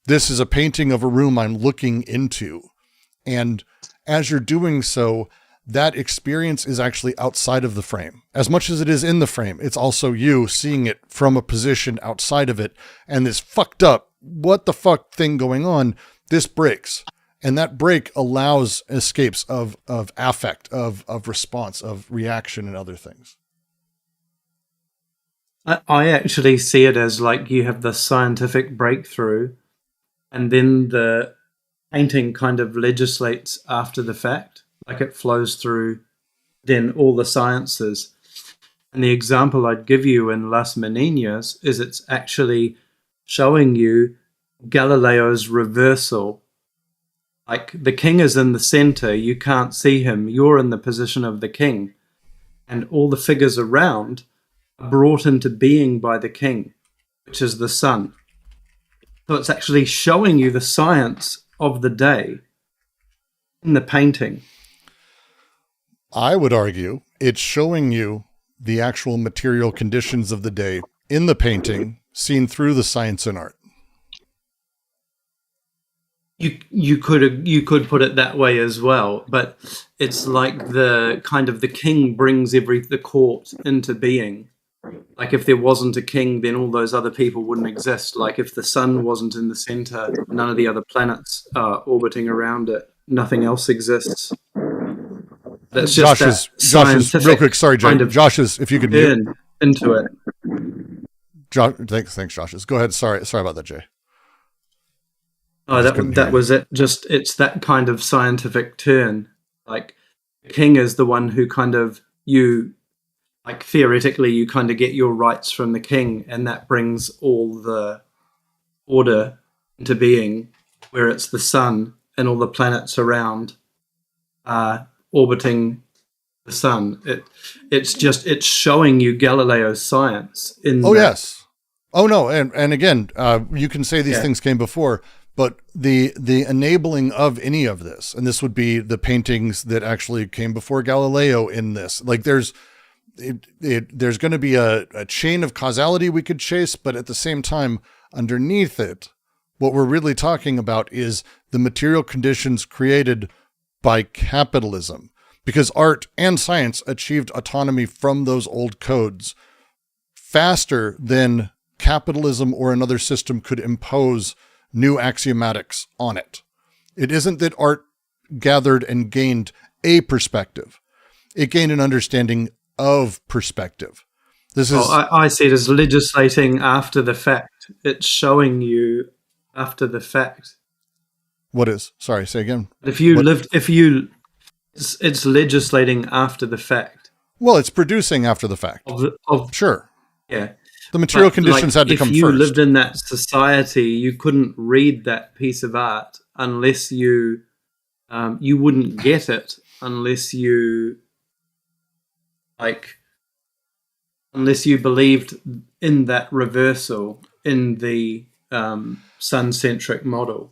Speaker 3: this is a painting of a room I'm looking into. And as you're doing so, that experience is actually outside of the frame. As much as it is in the frame, it's also you seeing it from a position outside of it. And this fucked up, what the fuck thing going on, this breaks. And that break allows escapes of affect, of response, of reaction and other things.
Speaker 8: I actually see it as like you have the scientific breakthrough and then the painting kind of legislates after the fact. Like it flows through then all the sciences. And the example I'd give you in Las Meninas is it's actually showing you Galileo's reversal. Like the king is in the center, you can't see him, you're in the position of the king. And all the figures around are brought into being by the king, which is the sun. So it's actually showing you the science of the day in the painting.
Speaker 3: I would argue it's showing you the actual material conditions of the day in the painting, seen through the science and art.
Speaker 8: You could put it that way as well, but it's like the kind of the king brings the court into being. Like if there wasn't a king, then all those other people wouldn't exist. Like if the sun wasn't in the center, none of the other planets are orbiting around it. Nothing else exists. That's just
Speaker 3: Josh's real quick. Sorry, Jay. Kind of Josh's, if you could mute
Speaker 8: into it.
Speaker 3: Thanks, Josh's. Go ahead. Sorry about that, Jay.
Speaker 8: Oh, that was it. Just it's that kind of scientific turn. Like the king is the one who kind of theoretically you kind of get your rights from the king, and that brings all the order into being, where it's the sun and all the planets around orbiting the sun. It's showing you Galileo's science in
Speaker 3: yes. Oh no, and again, you can say these things came before, but the enabling of any of this, and this would be the paintings that actually came before Galileo in this. Like there's going to be a chain of causality we could chase, but at the same time, underneath it, what we're really talking about is the material conditions created by capitalism, because art and science achieved autonomy from those old codes faster than capitalism or another system could impose new axiomatics on it. It isn't that art gathered and gained a perspective. It gained an understanding of perspective.
Speaker 8: I see it as legislating after the fact. It's showing you after the fact.
Speaker 3: What is? Sorry, say again.
Speaker 8: If you it's legislating after the fact.
Speaker 3: Well, it's producing after the fact. Sure.
Speaker 8: Yeah.
Speaker 3: The material conditions had to come first.
Speaker 8: If you lived in that society, you couldn't read that piece of art unless you wouldn't get it unless you believed in that reversal in the sun-centric model.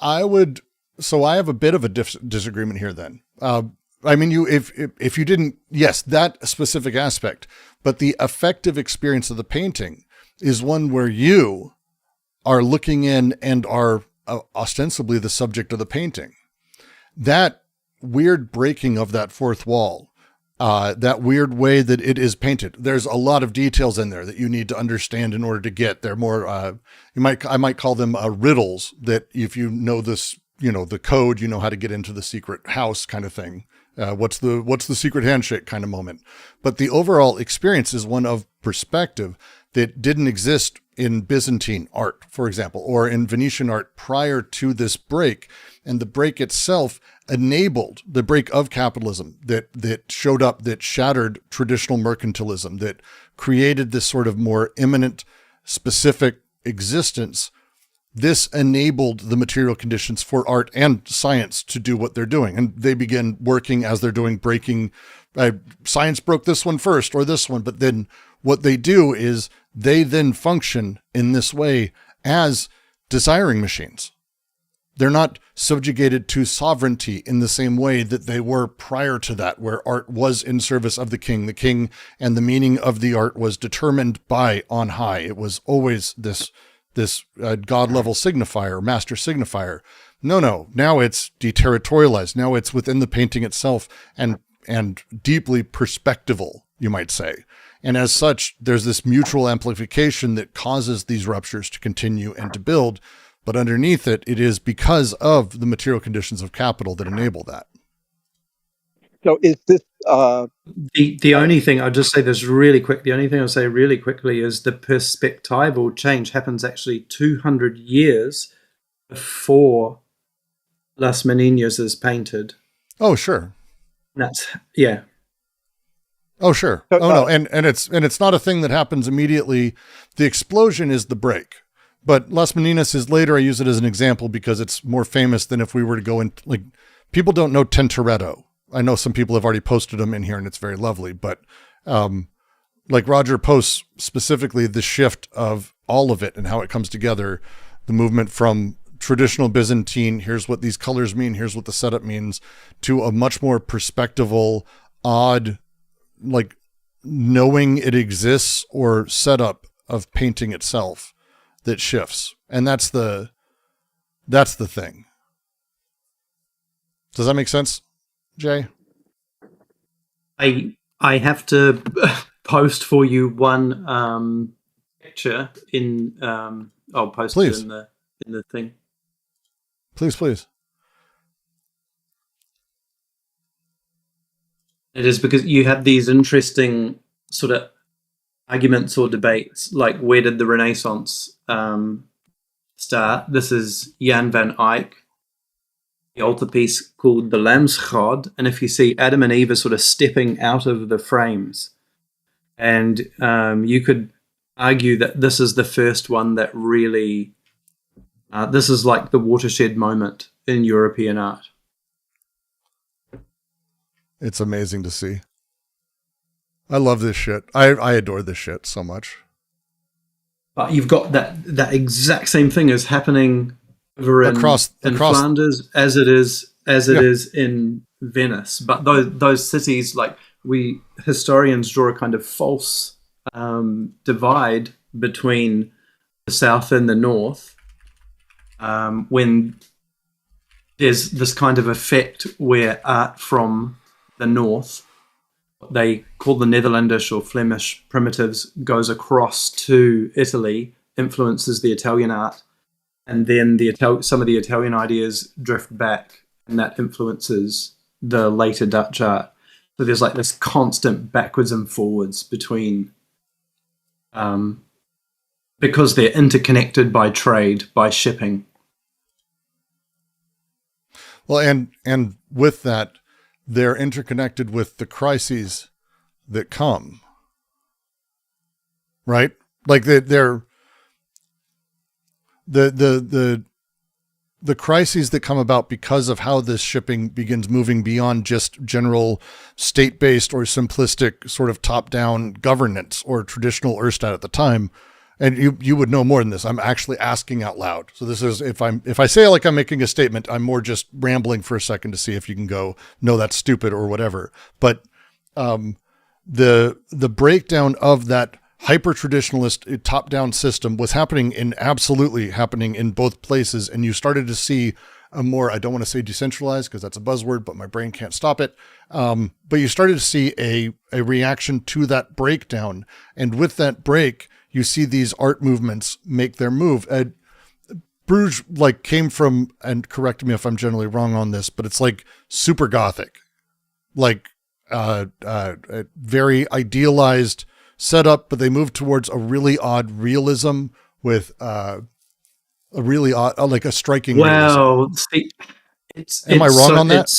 Speaker 8: I
Speaker 3: have a bit of a disagreement here then. I mean, if you didn't, yes, that specific aspect, but the affective experience of the painting is one where you are looking in and are ostensibly the subject of the painting. That weird breaking of that fourth wall, that weird way that it is painted. There's a lot of details in there that you need to understand in order to get. They're more, I might call them riddles that if you know this, the code, you know how to get into the secret house kind of thing. What's the secret handshake kind of moment. But the overall experience is one of perspective that didn't exist in Byzantine art, for example, or in Venetian art prior to this break. And the break itself enabled the break of capitalism that showed up, that shattered traditional mercantilism, that created this sort of more imminent, specific existence. This enabled the material conditions for art and science to do what they're doing. And they begin working as they're doing breaking. Science broke this one first or this one, but then what they do is they then function in this way as desiring machines. They're not subjugated to sovereignty in the same way that they were prior to that, where art was in service of the king, and the meaning of the art was determined by on high. It was always this God level signifier, master signifier. No. Now it's deterritorialized. Now it's within the painting itself and deeply perspectival, you might say. And as such, there's this mutual amplification that causes these ruptures to continue and to build. But underneath it, it is because of the material conditions of capital that enable that.
Speaker 7: So is this
Speaker 8: the only thing I'll just say this really quick? The only thing I'll say really quickly is the perspectival change happens actually 200 years before Las Meninas is painted.
Speaker 3: Oh, sure.
Speaker 8: Yeah.
Speaker 3: Oh, sure. No, and it's not a thing that happens immediately. The explosion is the break. But Las Meninas is later. I use it as an example because it's more famous than if we were to go in. Like, people don't know Tintoretto. I know some people have already posted them in here, and it's very lovely. But like Roger posts specifically the shift of all of it and how it comes together, the movement from traditional Byzantine, here's what these colors mean, here's what the setup means, to a much more perspectival, odd, like knowing it exists or setup of painting itself that shifts. And that's the thing. Does that make sense, Jay?
Speaker 8: I have to post for you one picture in I'll post
Speaker 3: please.
Speaker 8: it in the thing.
Speaker 3: Please.
Speaker 8: It is because you have these interesting sort of arguments or debates, like where did the Renaissance start? This is Jan van Eyck, the altarpiece called the Lamsgod, and if you see Adam and Eve are sort of stepping out of the frames, and you could argue that this is the first one that really, this is like the watershed moment in European art.
Speaker 3: It's amazing to see. I love this shit. I adore this shit so much.
Speaker 8: But you've got that exact same thing is happening over in Flanders as it is in Venice. But those cities, like we historians draw a kind of false divide between the south and the north, when there's this kind of effect where art from the north, what they call the Netherlandish or Flemish primitives, goes across to Italy, influences the Italian art, and then some of the Italian ideas drift back, and that influences the later Dutch art. So there's like this constant backwards and forwards between, because they're interconnected by trade, by shipping.
Speaker 3: Well, and with that, they're interconnected with the crises that come. Right? Like they're the crises that come about because of how this shipping begins moving beyond just general state-based or simplistic sort of top-down governance or traditional Erstat at the time. And you would know more than this. I'm actually asking out loud. So this is, if I say like I'm making a statement, I'm more just rambling for a second to see if you can go, no, that's stupid or whatever. But the breakdown of that hyper-traditionalist top-down system was absolutely happening in both places. And you started to see a more, I don't want to say decentralized because that's a buzzword, but my brain can't stop it. But you started to see a reaction to that breakdown. And with that break, you see these art movements make their move. Bruges like came from, and correct me if I'm generally wrong on this, but it's like super Gothic, like a very idealized setup, but they moved towards a really odd realism with a really odd, like a striking realism.
Speaker 8: See,
Speaker 3: Am I wrong on that?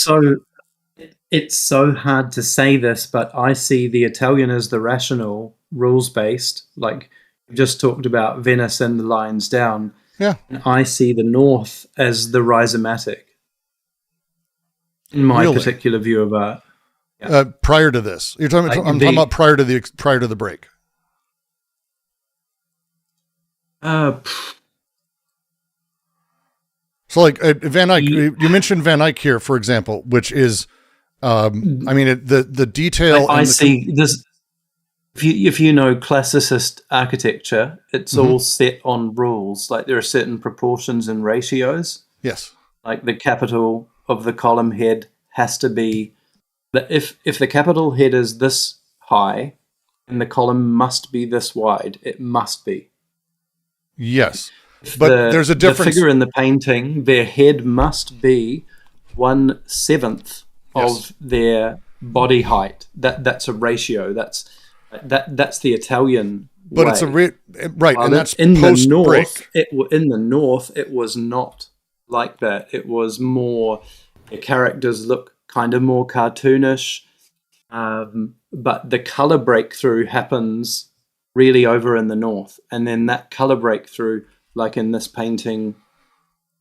Speaker 8: It's so hard to say this, but I see the Italian as the rational, rules-based, like we just talked about Venice and the lines down.
Speaker 3: Yeah.
Speaker 8: And I see the North as the rhizomatic in my particular view of art. Yeah.
Speaker 3: Prior to this, I'm talking about prior to the break. So like Van Eyck, you mentioned Van Eyck here, for example, which is, I mean, the detail.
Speaker 8: I see this. If you know classicist architecture, it's all set on rules. Like there are certain proportions and ratios.
Speaker 3: Yes.
Speaker 8: Like the capital of the column head has to be, if the capital head is this high, and the column must be this wide, it must be.
Speaker 3: Yes. But there's a difference.
Speaker 8: The figure in the painting, their head must be 1/7 of their body height. That's a ratio. That's the Italian
Speaker 3: but
Speaker 8: way.
Speaker 3: It's a right, and that's
Speaker 8: in
Speaker 3: post
Speaker 8: the north.
Speaker 3: break.
Speaker 8: In the north, it was not like that. It was more. The characters look kind of more cartoonish, but the color breakthrough happens really over in the north, and then that color breakthrough, like in this painting,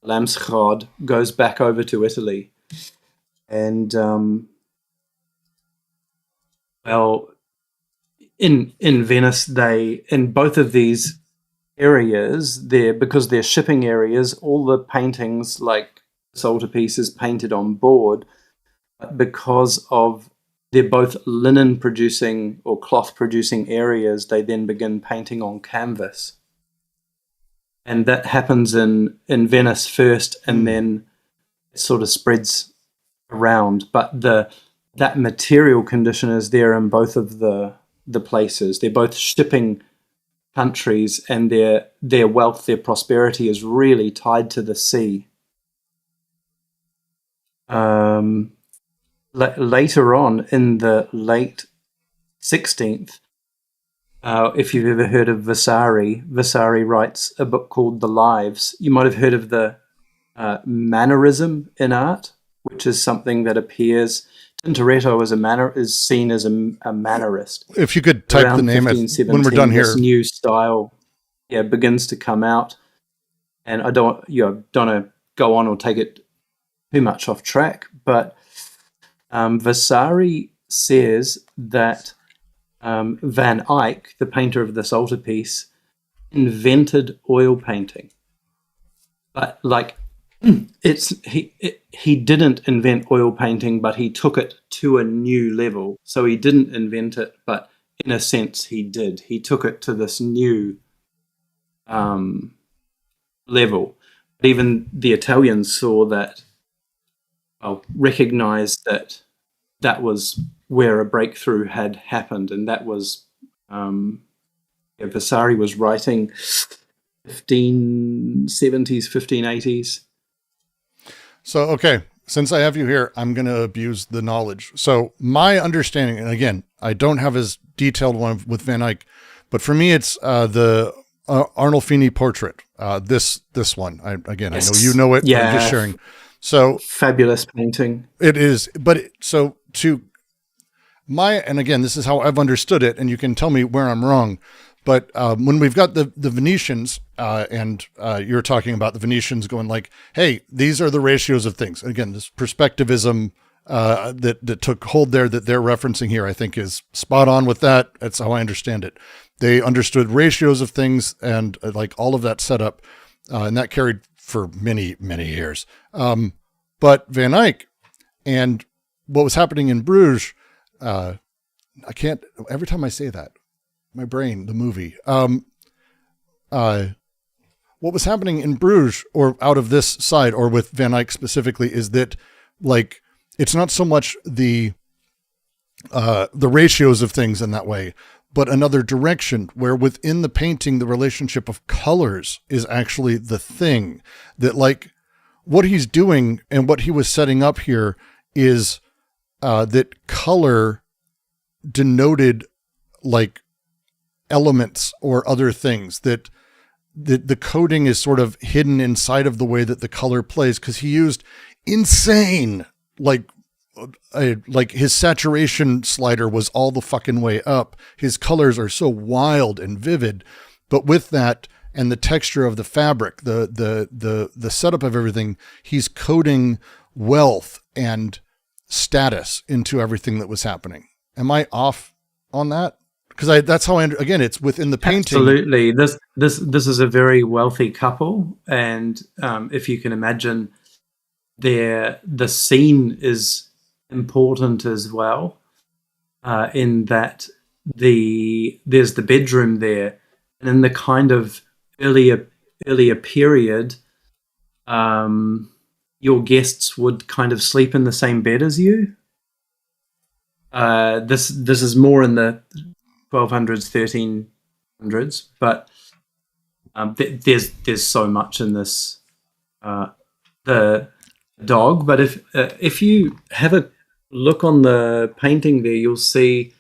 Speaker 8: Lamsgaard, goes back over to Italy, and well. In Venice, in both of these areas, because they're shipping areas, all the paintings, like this altarpiece, is painted on board. But because they're both linen producing or cloth producing areas, they then begin painting on canvas. And that happens in Venice first, and then it sort of spreads around. But that material condition is there in both of the places. They're both shipping countries, and their wealth, their prosperity is really tied to the sea. Later on in the late 16th, if you've ever heard of Vasari writes a book called The Lives. You might have heard of the mannerism in art, which is something that appears. Tintoretto is seen as a mannerist.
Speaker 3: If you could type
Speaker 8: around
Speaker 3: the name when we're done here.
Speaker 8: This new style, begins to come out, and I don't want to go on or take it too much off track, but Vasari says that Van Eyck, the painter of this altarpiece, invented oil painting, but like. He didn't invent oil painting, but he took it to a new level. So he didn't invent it, but in a sense he did. He took it to this new level. But even the Italians saw that, recognized that was where a breakthrough had happened, and that was Vasari was writing 1570s, 1580s.
Speaker 3: So, okay, since I have you here, I'm going to abuse the knowledge. So my understanding, and again, I don't have as detailed one with Van Eyck, but for me, it's the Arnolfini portrait. This one. I know you know it, but I'm just sharing. So
Speaker 8: Fabulous painting.
Speaker 3: it is, but and again, this is how I've understood it, and you can tell me where I'm wrong. But when we've got the Venetians, and you're talking about the Venetians going like, hey, these are the ratios of things. Again, this perspectivism that took hold there that they're referencing here, I think is spot on with that. That's how I understand it. They understood ratios of things and like all of that setup, and that carried for many, many years. But Van Eyck and what was happening in Bruges, I can't, every time I say that, my brain, the movie, what was happening in Bruges or out of this side or with Van Eyck specifically is that like, it's not so much the ratios of things in that way, but another direction where within the painting, the relationship of colors is actually the thing that like what he's doing and what he was setting up here is that color denoted like elements or other things that the coding is sort of hidden inside of the way that the color plays. Cause he used insane, like his saturation slider was all the fucking way up. His colors are so wild and vivid, but with that and the texture of the fabric, the setup of everything, he's coding wealth and status into everything that was happening. Am I off on that? Because that's how again, it's within the painting.
Speaker 8: Absolutely. This is a very wealthy couple. And if you can imagine the scene is important as well, in that there's the bedroom there, and in the kind of earlier period, your guests would kind of sleep in the same bed as you. This is more in the 1200s, 1300s, but there's so much in this the dog. But if you have a look on the painting there, you'll see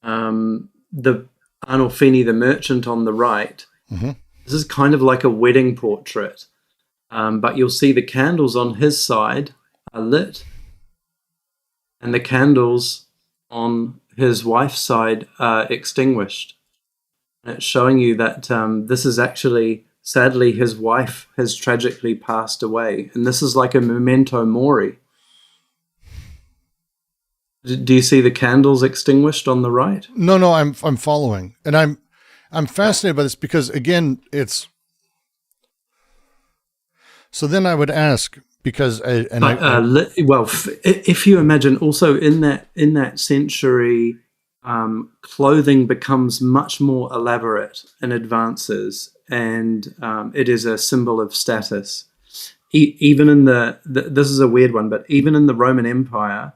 Speaker 8: the Arnolfini, the merchant, on the right.
Speaker 3: Mm-hmm.
Speaker 8: This is kind of like a wedding portrait, but you'll see the candles on his side are lit, and the candles on his wife's side are extinguished. And it's showing you that this is actually, sadly, his wife has tragically passed away, and this is like a memento mori. Do you see the candles extinguished on the right?
Speaker 3: No, I'm following, and I'm fascinated by this because again, it's. So then I would ask because
Speaker 8: if you imagine also in that century, clothing becomes much more elaborate and advances, and it is a symbol of status. Even in this is a weird one, but even in the Roman Empire,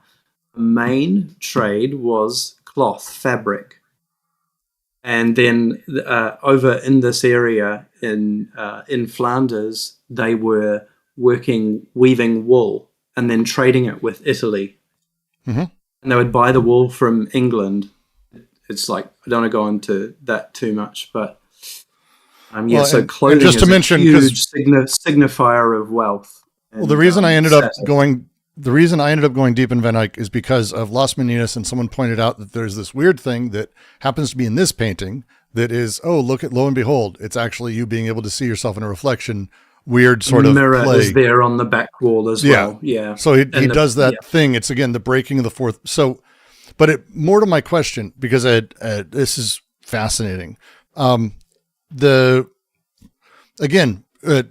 Speaker 8: the main trade was cloth, fabric. And then over in this area in Flanders, they were weaving wool and then trading it with Italy.
Speaker 3: Mm-hmm.
Speaker 8: And they would buy the wool from England. It's like, I don't want to go into that too much, but so clothing
Speaker 3: just
Speaker 8: is
Speaker 3: to mention,
Speaker 8: a huge signifier of wealth.
Speaker 3: Well, the reason I ended up going deep in Van Eyck is because of Las Meninas, and someone pointed out that there's this weird thing that happens to be in this painting that is, lo and behold, it's actually you being able to see yourself in a reflection. Weird sort of
Speaker 8: mirror
Speaker 3: play.
Speaker 8: Is there on the back wall as well. Yeah.
Speaker 3: So he does that thing. It's again the breaking of the fourth. So, but more to my question, because this is fascinating.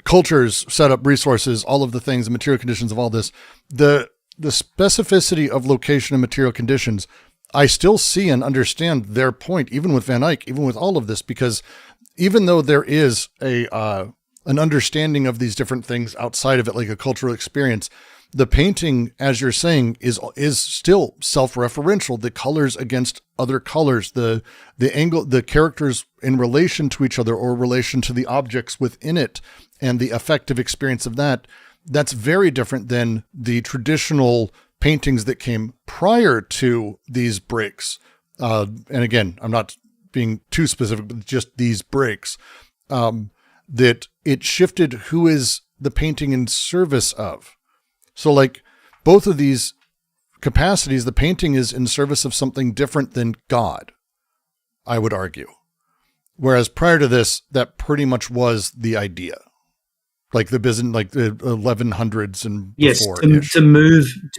Speaker 3: Cultures, setup, resources, all of the things, the material conditions of all this, the specificity of location and material conditions, I still see and understand their point, even with Van Eyck, even with all of this, because even though there is an understanding of these different things outside of it, like a cultural experience, the painting, as you're saying, is still self-referential. The colors against other colors, the angle, the characters in relation to each other or relation to the objects within it, and the affective experience of that. That's very different than the traditional paintings that came prior to these breaks. And again, I'm not being too specific, but just these breaks. That it shifted who is the painting in service of. So like both of these capacities, the painting is in service of something different than God, I would argue. Whereas prior to this, that pretty much was the idea. Like the business, like the 1100s and before.
Speaker 8: Yes, to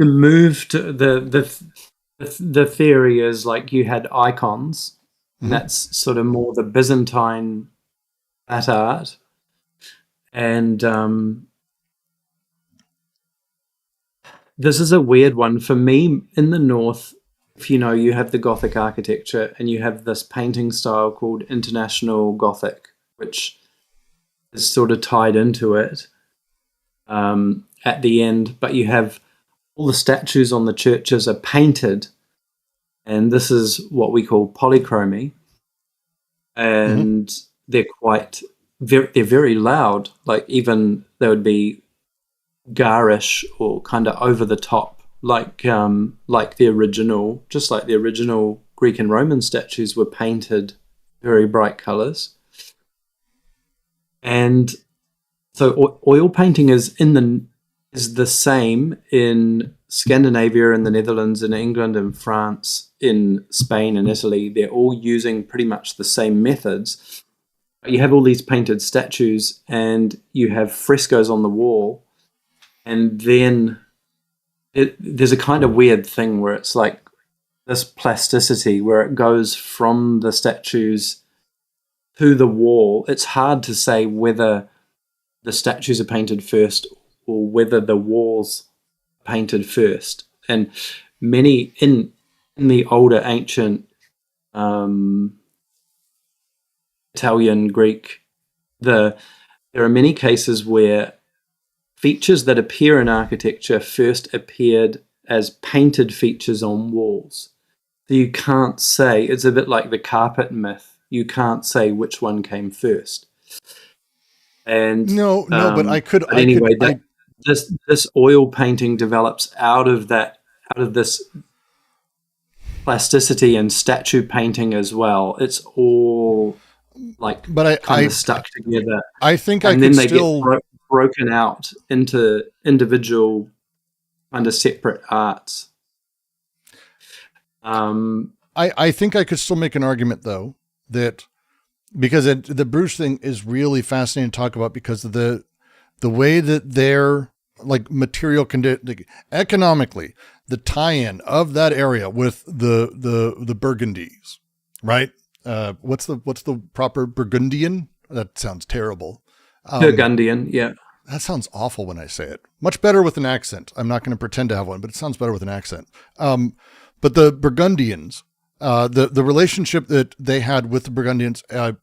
Speaker 8: move to the theory is like you had icons, and that's sort of more the Byzantine flat art, and this is a weird one for me. In the north, if you know, you have the Gothic architecture, and you have this painting style called International Gothic, which is sort of tied into it at the end, but you have all the statues on the churches are painted, and this is what we call polychromy, and they're very loud. Like even they would be garish or kind of over the top, like the original, just like the original Greek and Roman statues were painted very bright colors. And so oil painting is the same in Scandinavia, in the Netherlands, in England, in France, in Spain, and Italy. They're all using pretty much the same methods. You have all these painted statues, and you have frescoes on the wall, and then there's a kind of weird thing where it's like this plasticity where it goes from the statues to the wall. It's hard to say whether the statues are painted first or whether the walls are painted first. And many in the older ancient Italian, Greek, there are many cases where features that appear in architecture first appeared as painted features on walls. So you can't say, it's a bit like the carpet myth. You can't say which one came first. And
Speaker 3: no, but I could.
Speaker 8: But anyway, this oil painting develops out of this plasticity and statue painting as well. It's all like kind of stuck together.
Speaker 3: I think
Speaker 8: and then they get broken out into individual kind of separate arts.
Speaker 3: I think I could still make an argument though that because the Bruges thing is really fascinating to talk about because of the way that their like material economically, the tie-in of that area with the Burgundies, right? What's the proper Burgundian? That sounds terrible.
Speaker 8: Burgundian, yeah.
Speaker 3: That sounds awful when I say it. Much better with an accent. I'm not going to pretend to have one, but it sounds better with an accent. But the Burgundians, the relationship that they had with the Burgundians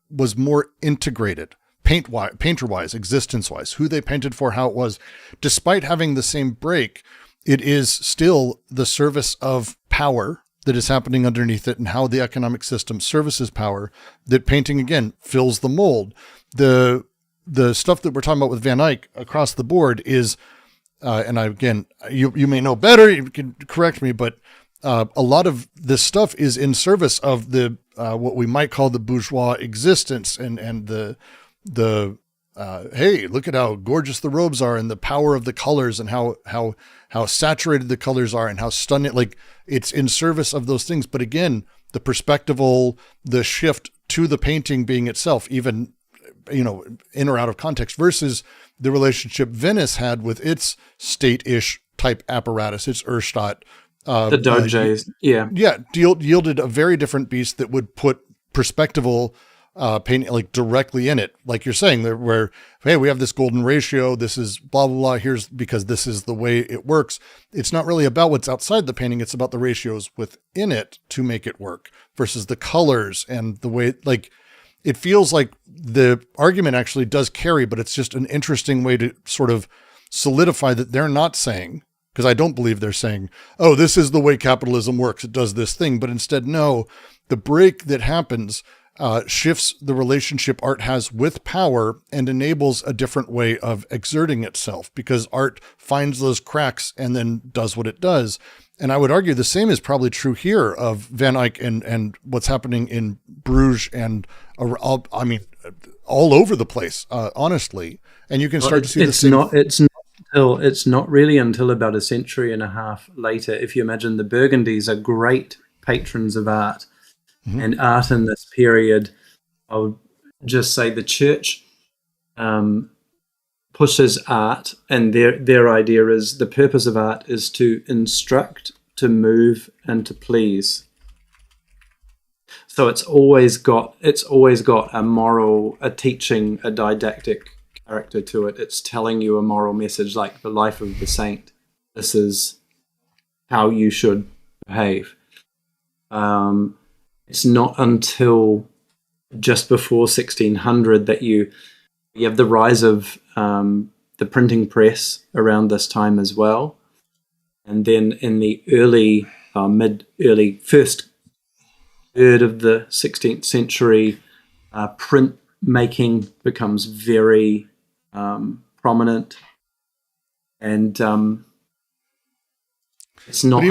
Speaker 3: was more integrated, painter-wise, existence-wise, who they painted for, how it was. Despite having the same break, it is still the service of power that is happening underneath it and how the economic system services power that painting, again, fills the mold. The stuff that we're talking about with Van Eyck across the board is, you may know better, you can correct me, but a lot of this stuff is in service of the what we might call the bourgeois existence and the hey, look at how gorgeous the robes are and the power of the colors and how saturated the colors are and how stunning, like it's in service of those things. But again, the perspectival, the shift to the painting being itself, even, in or out of context versus the relationship Venice had with its state-ish type apparatus, its Erstadt,
Speaker 8: the Doges,
Speaker 3: yielded a very different beast that would put perspectival painting like directly in it, like you're saying there, where hey, we have this golden ratio, this is blah blah blah. Here's because this is the way it works. It's not really about what's outside the painting; it's about the ratios within it to make it work versus the colors and the way. Like it feels like the argument actually does carry, but it's just an interesting way to sort of solidify that they're not saying. Because I don't believe they're saying, oh, this is the way capitalism works. It does this thing. But instead, no, the break that happens shifts the relationship art has with power and enables a different way of exerting itself, because art finds those cracks and then does what it does. And I would argue the same is probably true here of Van Eyck and what's happening in Bruges and all over the place, honestly. And you can start to see the same.
Speaker 8: It's not really until about a century and a half later. If you imagine, the Burgundies are great patrons of art. Mm-hmm. And art in this period, I would just say the church pushes art, and their idea is the purpose of art is to instruct, to move, and to please. So it's always got a moral, a teaching, a didactic character to it. It's telling you a moral message, like the life of the saint. This is how you should behave. It's not until just before 1600 that you have the rise of the printing press around this time as well. And then in the early first third of the 16th century, print making becomes very prominent. And it's not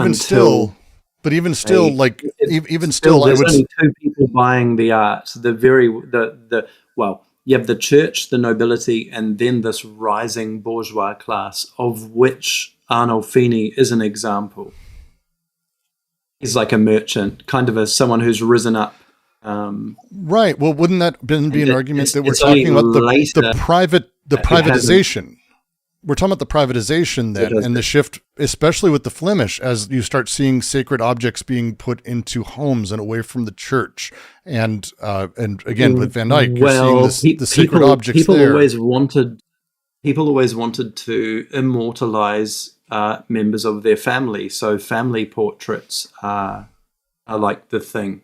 Speaker 3: But even still,
Speaker 8: there's only two people buying the art. You have the church, the nobility, and then this rising bourgeois class, of which Arnolfini is an example. He's like a merchant, kind of someone who's risen up.
Speaker 3: Right. Well, wouldn't that be an argument that we're talking about the privatization? We're talking about the privatization then, and the shift, especially with the Flemish, as you start seeing sacred objects being put into homes and away from the church. And again, with Van Eyck, you're seeing the sacred objects there.
Speaker 8: People always wanted to immortalize members of their family. So family portraits are like the thing.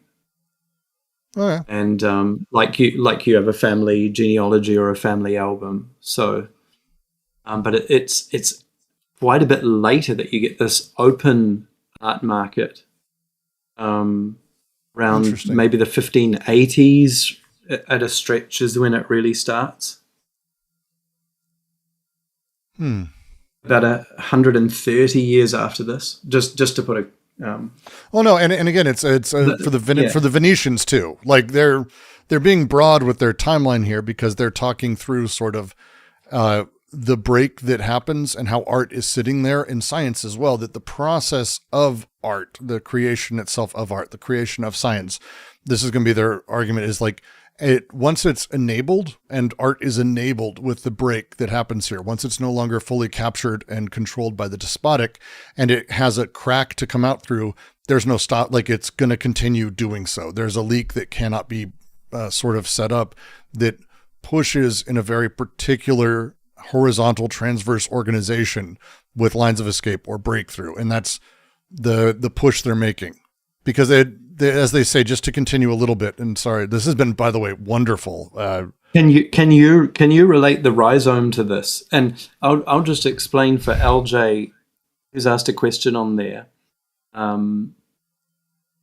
Speaker 3: Oh, yeah.
Speaker 8: And like you have a family genealogy or a family album. So. But it's quite a bit later that you get this open art market, around maybe the 1580s at a stretch is when it really starts. About 130 years after this, just to put a.
Speaker 3: Oh no, and again, it's for the Venetians too. Like they're being broad with their timeline here because they're talking through sort of. The break that happens and how art is sitting there in science as well, that the process of art, the creation itself of art, the creation of science, this is going to be their argument, is like once it's enabled, and art is enabled with the break that happens here, once it's no longer fully captured and controlled by the despotic and it has a crack to come out through, there's no stop, like it's going to continue doing so. There's a leak that cannot be sort of set up that pushes in a very particular horizontal transverse organization with lines of escape or breakthrough. And that's the push they're making, because they, as they say, just to continue a little bit, and sorry, this has been, by the way, wonderful.
Speaker 8: Can you relate the rhizome to this? And I'll just explain for LJ, who's asked a question on there.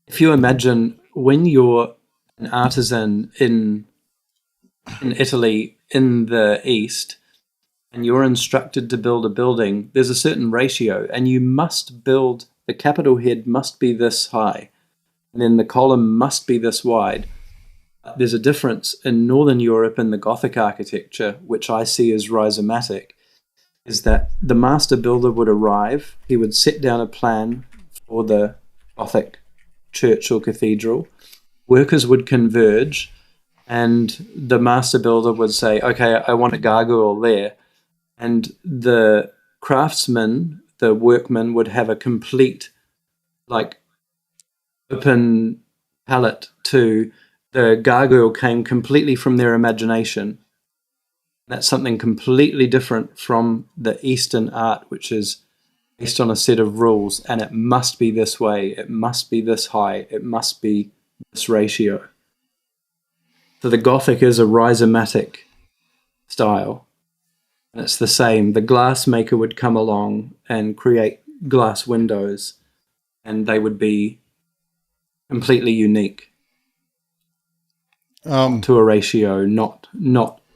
Speaker 8: If you imagine when you're an artisan in Italy, in the East, and you're instructed to build a building, there's a certain ratio, and you must build, the capital head must be this high, and then the column must be this wide. There's a difference in Northern Europe in the Gothic architecture, which I see as rhizomatic, is that the master builder would arrive, he would set down a plan for the Gothic church or cathedral, workers would converge, and the master builder would say, okay, I want a gargoyle there. And the craftsman, the workman, would have a complete, like, open palette to the gargoyle came completely from their imagination. That's something completely different from the Eastern art, which is based on a set of rules, and it must be this way, it must be this high, it must be this ratio. So the Gothic is a rhizomatic style. And it's the same. The glassmaker would come along and create glass windows, and they would be completely unique. to a ratio, not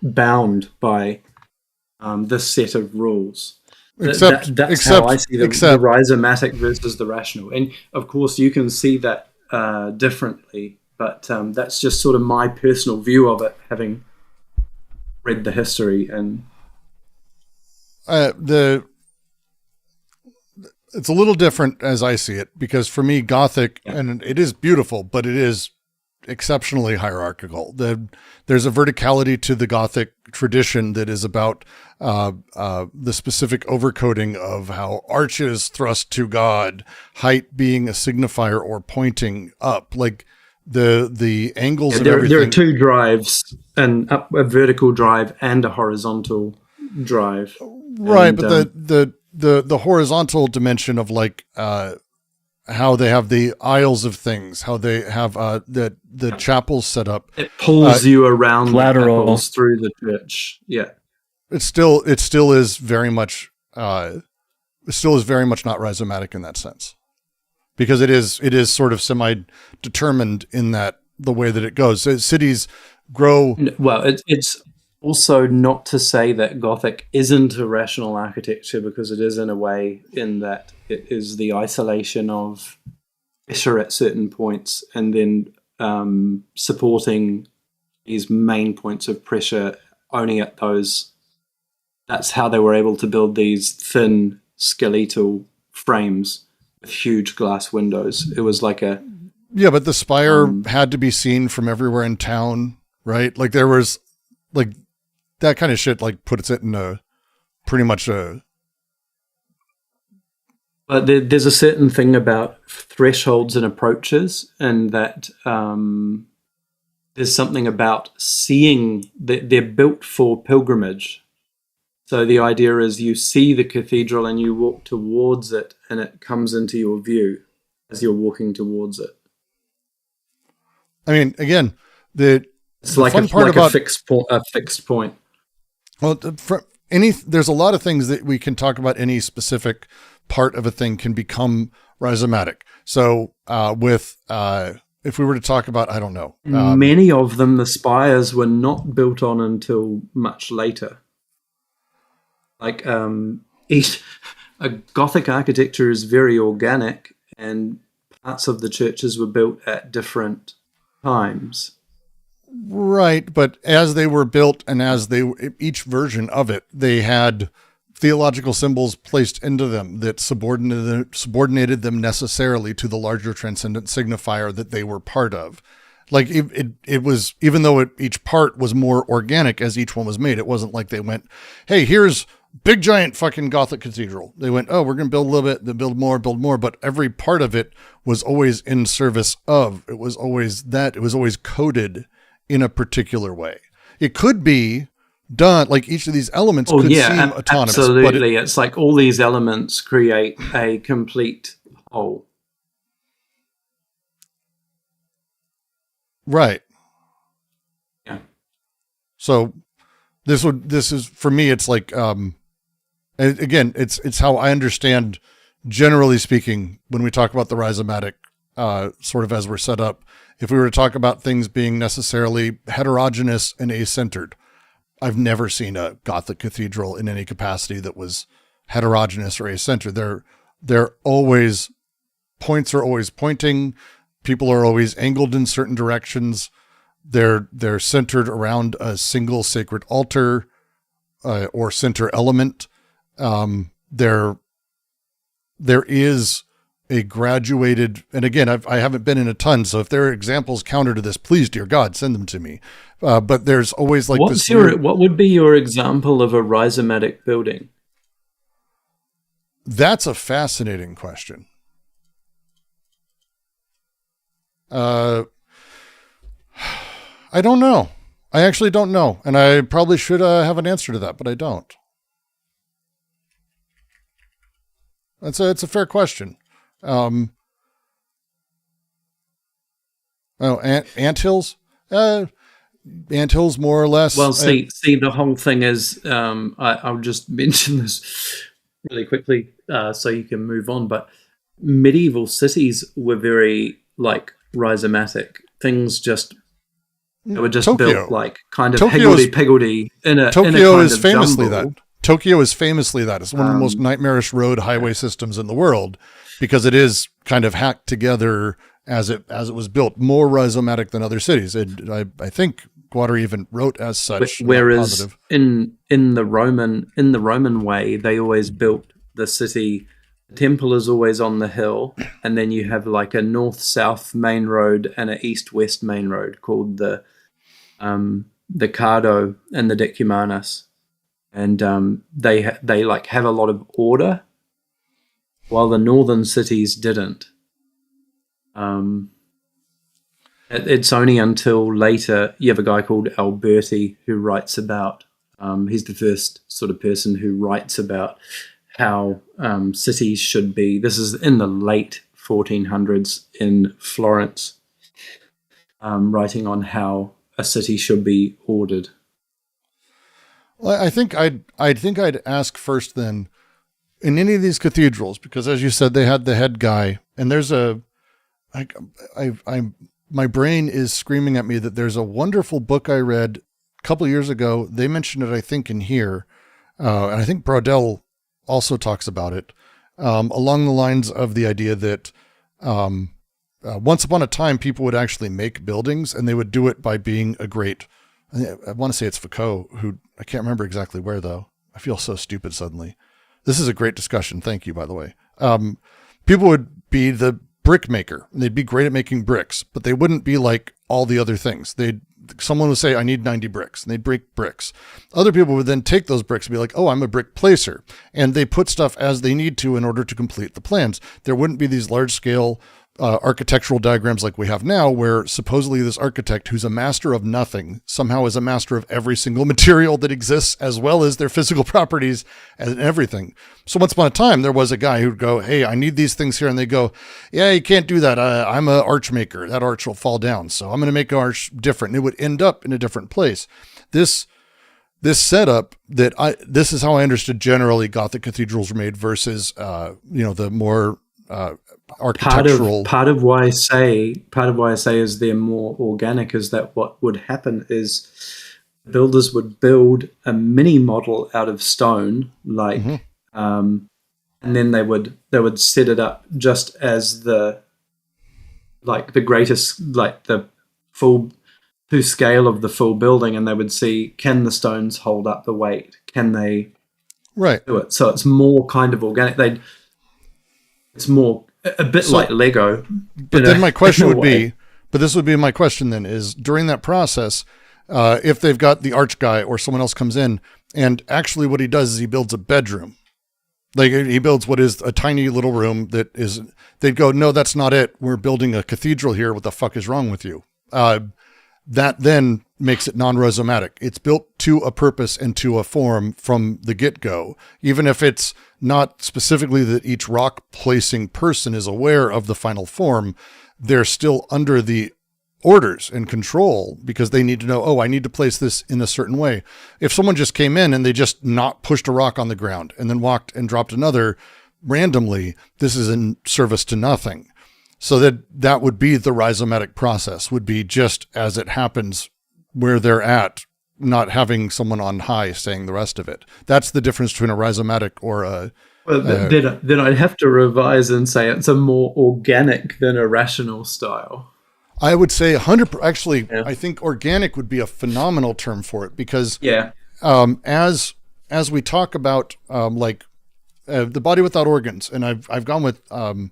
Speaker 8: bound by this set of rules. That's how I see the rhizomatic versus the rational. And of course, you can see that differently, but that's just sort of my personal view of it, having read the history. And
Speaker 3: it's a little different as I see it, because for me, Gothic, and it is beautiful, but it is exceptionally hierarchical. There's a verticality to the Gothic tradition that is about the specific overcoding of how arches thrust to God, height being a signifier or pointing up, like the angles of everything.
Speaker 8: There are two drives, a vertical drive and a horizontal drive.
Speaker 3: Right,
Speaker 8: and,
Speaker 3: but the horizontal dimension of like how they have the aisles of things, how they have the chapels set up.
Speaker 8: It pulls you around
Speaker 6: lateral
Speaker 8: through the church. Yeah,
Speaker 3: it still is very much not rhizomatic in that sense, because it is sort of semi-determined in that the way that it goes. So cities grow.
Speaker 8: Well, it's also not to say that Gothic isn't a rational architecture, because it is in a way, in that it is the isolation of pressure at certain points and then supporting these main points of pressure only at those. That's how they were able to build these thin skeletal frames with huge glass windows. It was like a...
Speaker 3: Yeah, but the spire had to be seen from everywhere in town, right? Like there was like that kind of shit, like puts it in a pretty much a...
Speaker 8: But there's a certain thing about thresholds and approaches, and that there's something about seeing that they're built for pilgrimage. So the idea is you see the cathedral and you walk towards it, and it comes into your view as you're walking towards it.
Speaker 3: I mean, again,
Speaker 8: it's like a fixed point.
Speaker 3: Well, there's a lot of things that we can talk about. Any specific part of a thing can become rhizomatic. So if we were to talk about, I don't know.
Speaker 8: Many of them, the spires were not built on until much later. Like a Gothic architecture is very organic, and parts of the churches were built at different times.
Speaker 3: Right, but as they were built and each version of it, they had theological symbols placed into them that subordinated them necessarily to the larger transcendent signifier that they were part of. Like it was, even though each part was more organic as each one was made, it wasn't like they went, hey, here's big giant fucking Gothic cathedral. They went, oh, we're going to build a little bit, then build more, but every part of it was always in service of, it was always coded in a particular way. It could be done, like each of these elements could seem autonomous.
Speaker 8: Absolutely. It's like all these elements create a complete whole.
Speaker 3: Right.
Speaker 8: Yeah.
Speaker 3: So this is for me, it's like, again, it's how I understand, generally speaking, when we talk about the rhizomatic, sort of as we're set up. If we were to talk about things being necessarily heterogeneous and acentered, I've never seen a Gothic cathedral in any capacity that was heterogeneous or acentered. They're always, points are always pointing. People are always angled in certain directions. They're centered around a single sacred altar or center element. There is a graduated, and again, I haven't been in a ton, so if there are examples counter to this, please, dear God, send them to me. But there's always like
Speaker 8: what would be your example of a rhizomatic building?
Speaker 3: That's a fascinating question. I don't know. I actually don't know, and I probably should have an answer to that, but I don't. It's a fair question. Anthills? Anthills, more or less.
Speaker 8: Well, see, the whole thing is, I'll just mention this really quickly so you can move on, but medieval cities were very, like, rhizomatic. Things just They were just
Speaker 3: Tokyo.
Speaker 8: built like kind of
Speaker 3: Tokyo is-
Speaker 8: higgledy-piggledy in a
Speaker 3: Tokyo
Speaker 8: in a kind
Speaker 3: is
Speaker 8: of
Speaker 3: famously
Speaker 8: jumble.
Speaker 3: that. Tokyo is famously that. It's one of the most nightmarish road highway systems in the world because it is kind of hacked together as it was built, more rhizomatic than other cities. I think Guattari even wrote as such.
Speaker 8: Whereas in the Roman way, they always built the city. The temple is always on the hill, and then you have like a north-south main road and an east-west main road called the Cardo and the Decumanus, and they like have a lot of order, while the northern cities didn't. It's only until later you have a guy called Alberti who writes about. He's the first sort of person who writes about how cities should be. This is in the late 1400s in Florence, writing on how a city should be ordered.
Speaker 3: Well, I think I'd ask first then, in any of these cathedrals, because as you said, they had the head guy, and there's my brain is screaming at me that there's a wonderful book I read a couple of years ago. They mentioned it, I think, in here, and I think Braudel also talks about it, along the lines of the idea that once upon a time, people would actually make buildings, and they would do it by being a great, I want to say it's Foucault, who I can't remember exactly where, though. I feel so stupid suddenly. This is a great discussion. Thank you, by the way. People would be the brick maker, and they'd be great at making bricks, but they wouldn't be like all the other things. Someone would say, I need 90 bricks, and they'd break bricks. Other people would then take those bricks and be like, oh, I'm a brick placer. And they put stuff as they need to in order to complete the plans. There wouldn't be these large scale architectural diagrams like we have now, where supposedly this architect who's a master of nothing somehow is a master of every single material that exists, as well as their physical properties and everything. So once upon a time, there was a guy who'd go, hey, I need these things here. And they go, yeah, you can't do that. I'm an arch maker. That arch will fall down. So I'm going to make an arch different. And it would end up in a different place. This setup this is how I understood generally Gothic cathedrals were made versus, the more, architectural
Speaker 8: part of why I say is they're more organic is that what would happen is builders would build a mini model out of stone, like, and then they would set it up just as the greatest, like the full to scale of the full building, and they would see, can the stones hold up the weight? Can they do it? So it's more kind of organic. It's more a bit like Lego.
Speaker 3: But then my question would be, but this would be my question then, is during that process, if they've got the arch guy or someone else comes in, and actually what he does is he builds a bedroom. Like he builds what is a tiny little room they'd go, no, that's not it. We're building a cathedral here. What the fuck is wrong with you? That then makes it non-rhizomatic. It's built to a purpose and to a form from the get-go, even if it's not specifically that each rock placing person is aware of the final form. They're still under the orders and control because they need to know, oh, I need to place this in a certain way. If someone just came in and they just not pushed a rock on the ground and then walked and dropped another randomly, this is in service to nothing. So that would be the rhizomatic process, would be just as it happens where they're at, not having someone on high saying the rest of it. That's the difference between a rhizomatic or a...
Speaker 8: Well, then I'd have to revise and say it's a more organic than a rational style.
Speaker 3: I would say 100%. Actually, yeah. I think organic would be a phenomenal term for it because as we talk about the body without organs, and I've gone with Dan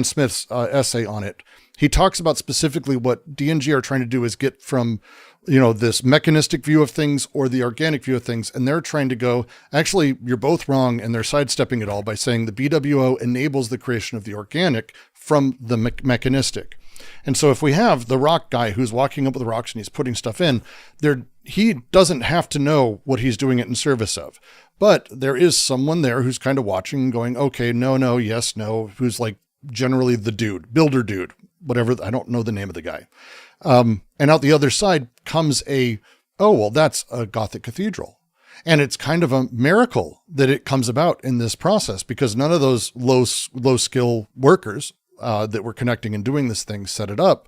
Speaker 3: Smith's essay on it. He talks about specifically what DNG are trying to do is get from, this mechanistic view of things or the organic view of things. And they're trying to go, actually, you're both wrong. And they're sidestepping it all by saying the BWO enables the creation of the organic from the mechanistic. And so if we have the rock guy who's walking up with the rocks and he's putting stuff in there, he doesn't have to know what he's doing it in service of. But there is someone there who's kind of watching and going, okay, no, yes, no, who's like generally the dude, builder dude, whatever. I don't know the name of the guy. And out the other side comes that's a Gothic cathedral. And it's kind of a miracle that it comes about in this process because none of those low skill workers that were connecting and doing this thing set it up.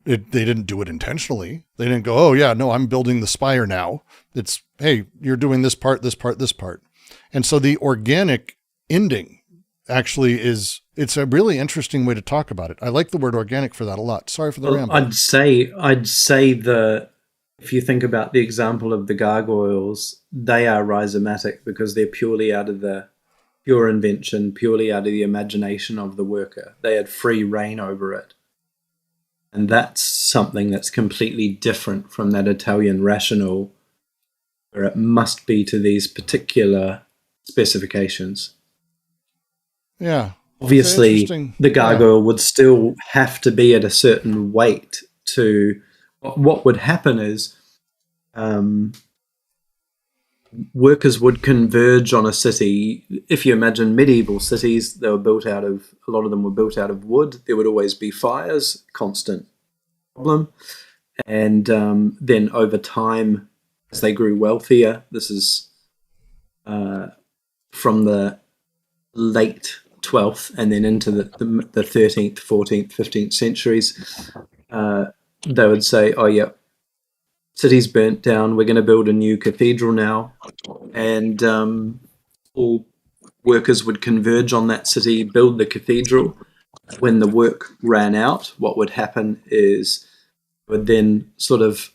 Speaker 3: They didn't do it intentionally. They didn't go, oh yeah, no, I'm building the spire now. It's, hey, you're doing this part, this part, this part. And so the organic ending actually it's a really interesting way to talk about it. I like the word organic for that a lot. Sorry for the ramble.
Speaker 8: I'd say if you think about the example of the gargoyles, they are rhizomatic because they're purely out of the pure invention, purely out of the imagination of the worker. They had free reign over it. And that's something that's completely different from that Italian rational, where it must be to these particular specifications.
Speaker 3: Yeah.
Speaker 8: Obviously, the gargoyle would still have to be at a certain weight to... What would happen is workers would converge on a city. If you imagine medieval cities, a lot of them were built out of wood. There would always be fires, constant problem. And then over time, as they grew wealthier, this is from the late 12th and then into the 13th, 14th, 15th centuries, they would say, oh yeah, city's burnt down, we're going to build a new cathedral now. And all workers would converge on that city, build the cathedral. When the work ran out, what would happen is would then sort of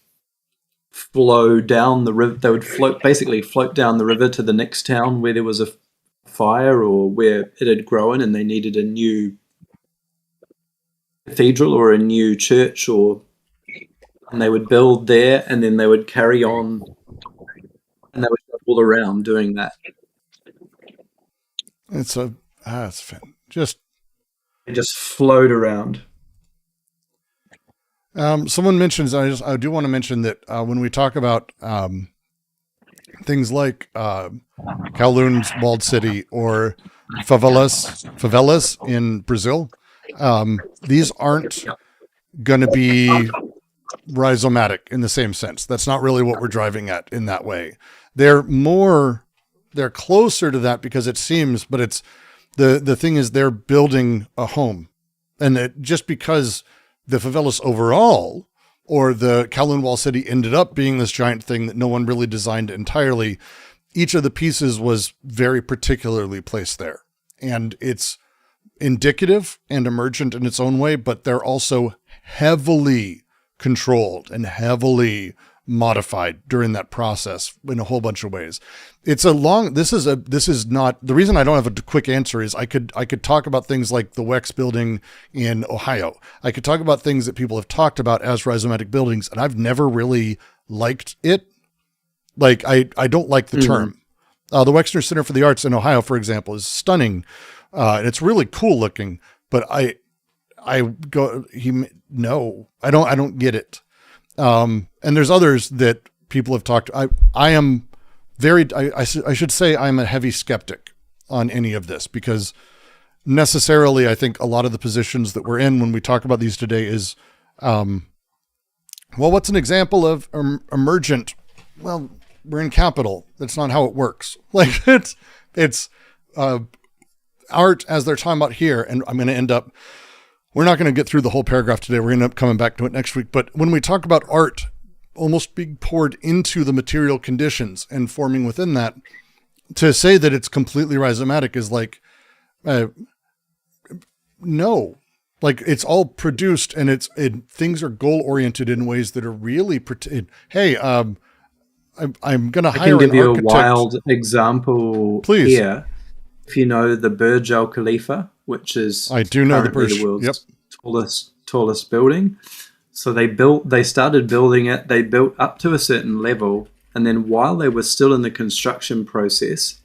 Speaker 8: flow down the river. They would basically float down the river to the next town where there was a fire or where it had grown and they needed a new cathedral or a new church, and they would build there, and then they would carry on, and they would go all around doing that.
Speaker 3: It's just
Speaker 8: They just float around.
Speaker 3: Someone mentions, I do want to mention that when we talk about things like Kowloon's walled city or favelas in Brazil, these aren't going to be rhizomatic in the same sense. That's not really what we're driving at in that way. They're closer to that because it seems, but it's the thing is they're building a home, and just because the favelas overall or the Kowloon Wall City ended up being this giant thing that no one really designed entirely, each of the pieces was very particularly placed there. And it's indicative and emergent in its own way, but they're also heavily controlled and heavily modified during that process in a whole bunch of ways. This is not, the reason I don't have a quick answer is I could talk about things like the Wex building in Ohio. I could talk about things that people have talked about as rhizomatic buildings, and I've never really liked it. Like, I don't like the term. The Wexner Center for the Arts in Ohio, for example, is stunning. And it's really cool looking, but I don't get it. And there's others that people have talked. I should say I'm a heavy skeptic on any of this, because necessarily I think a lot of the positions that we're in when we talk about these today is, what's an example of emergent? Well, we're in capital. That's not how it works. Like it's art as they're talking about here. And I'm going to end up, we're not going to get through the whole paragraph today. We're going to end up coming back to it next week. But when we talk about art almost being poured into the material conditions and forming within that, to say that it's completely rhizomatic is like, no, like it's all produced and things are goal oriented in ways that are really, hey, I'm going to hire an architect. I can give you a wild
Speaker 8: example here. If you know the Burj Al Khalifa, which is
Speaker 3: I do know the
Speaker 8: world's tallest building. So they started building it. They built up to a certain level, and then while they were still in the construction process,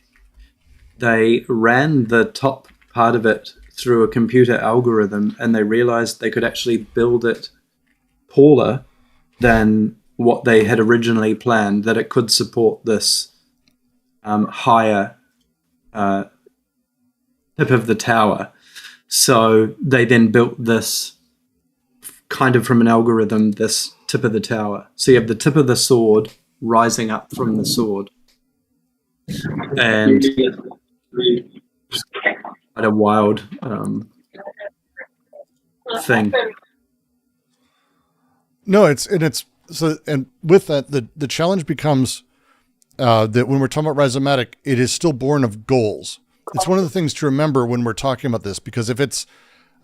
Speaker 8: they ran the top part of it through a computer algorithm, and they realized they could actually build it taller than what they had originally planned, that it could support this higher tip of the tower. So they then built this kind of from an algorithm, this tip of the tower. So you have the tip of the sword rising up from the sword. And quite a wild thing.
Speaker 3: No, it's so, and with that, the challenge becomes that when we're talking about rhizomatic, it is still born of goals. It's one of the things to remember when we're talking about this, because if it's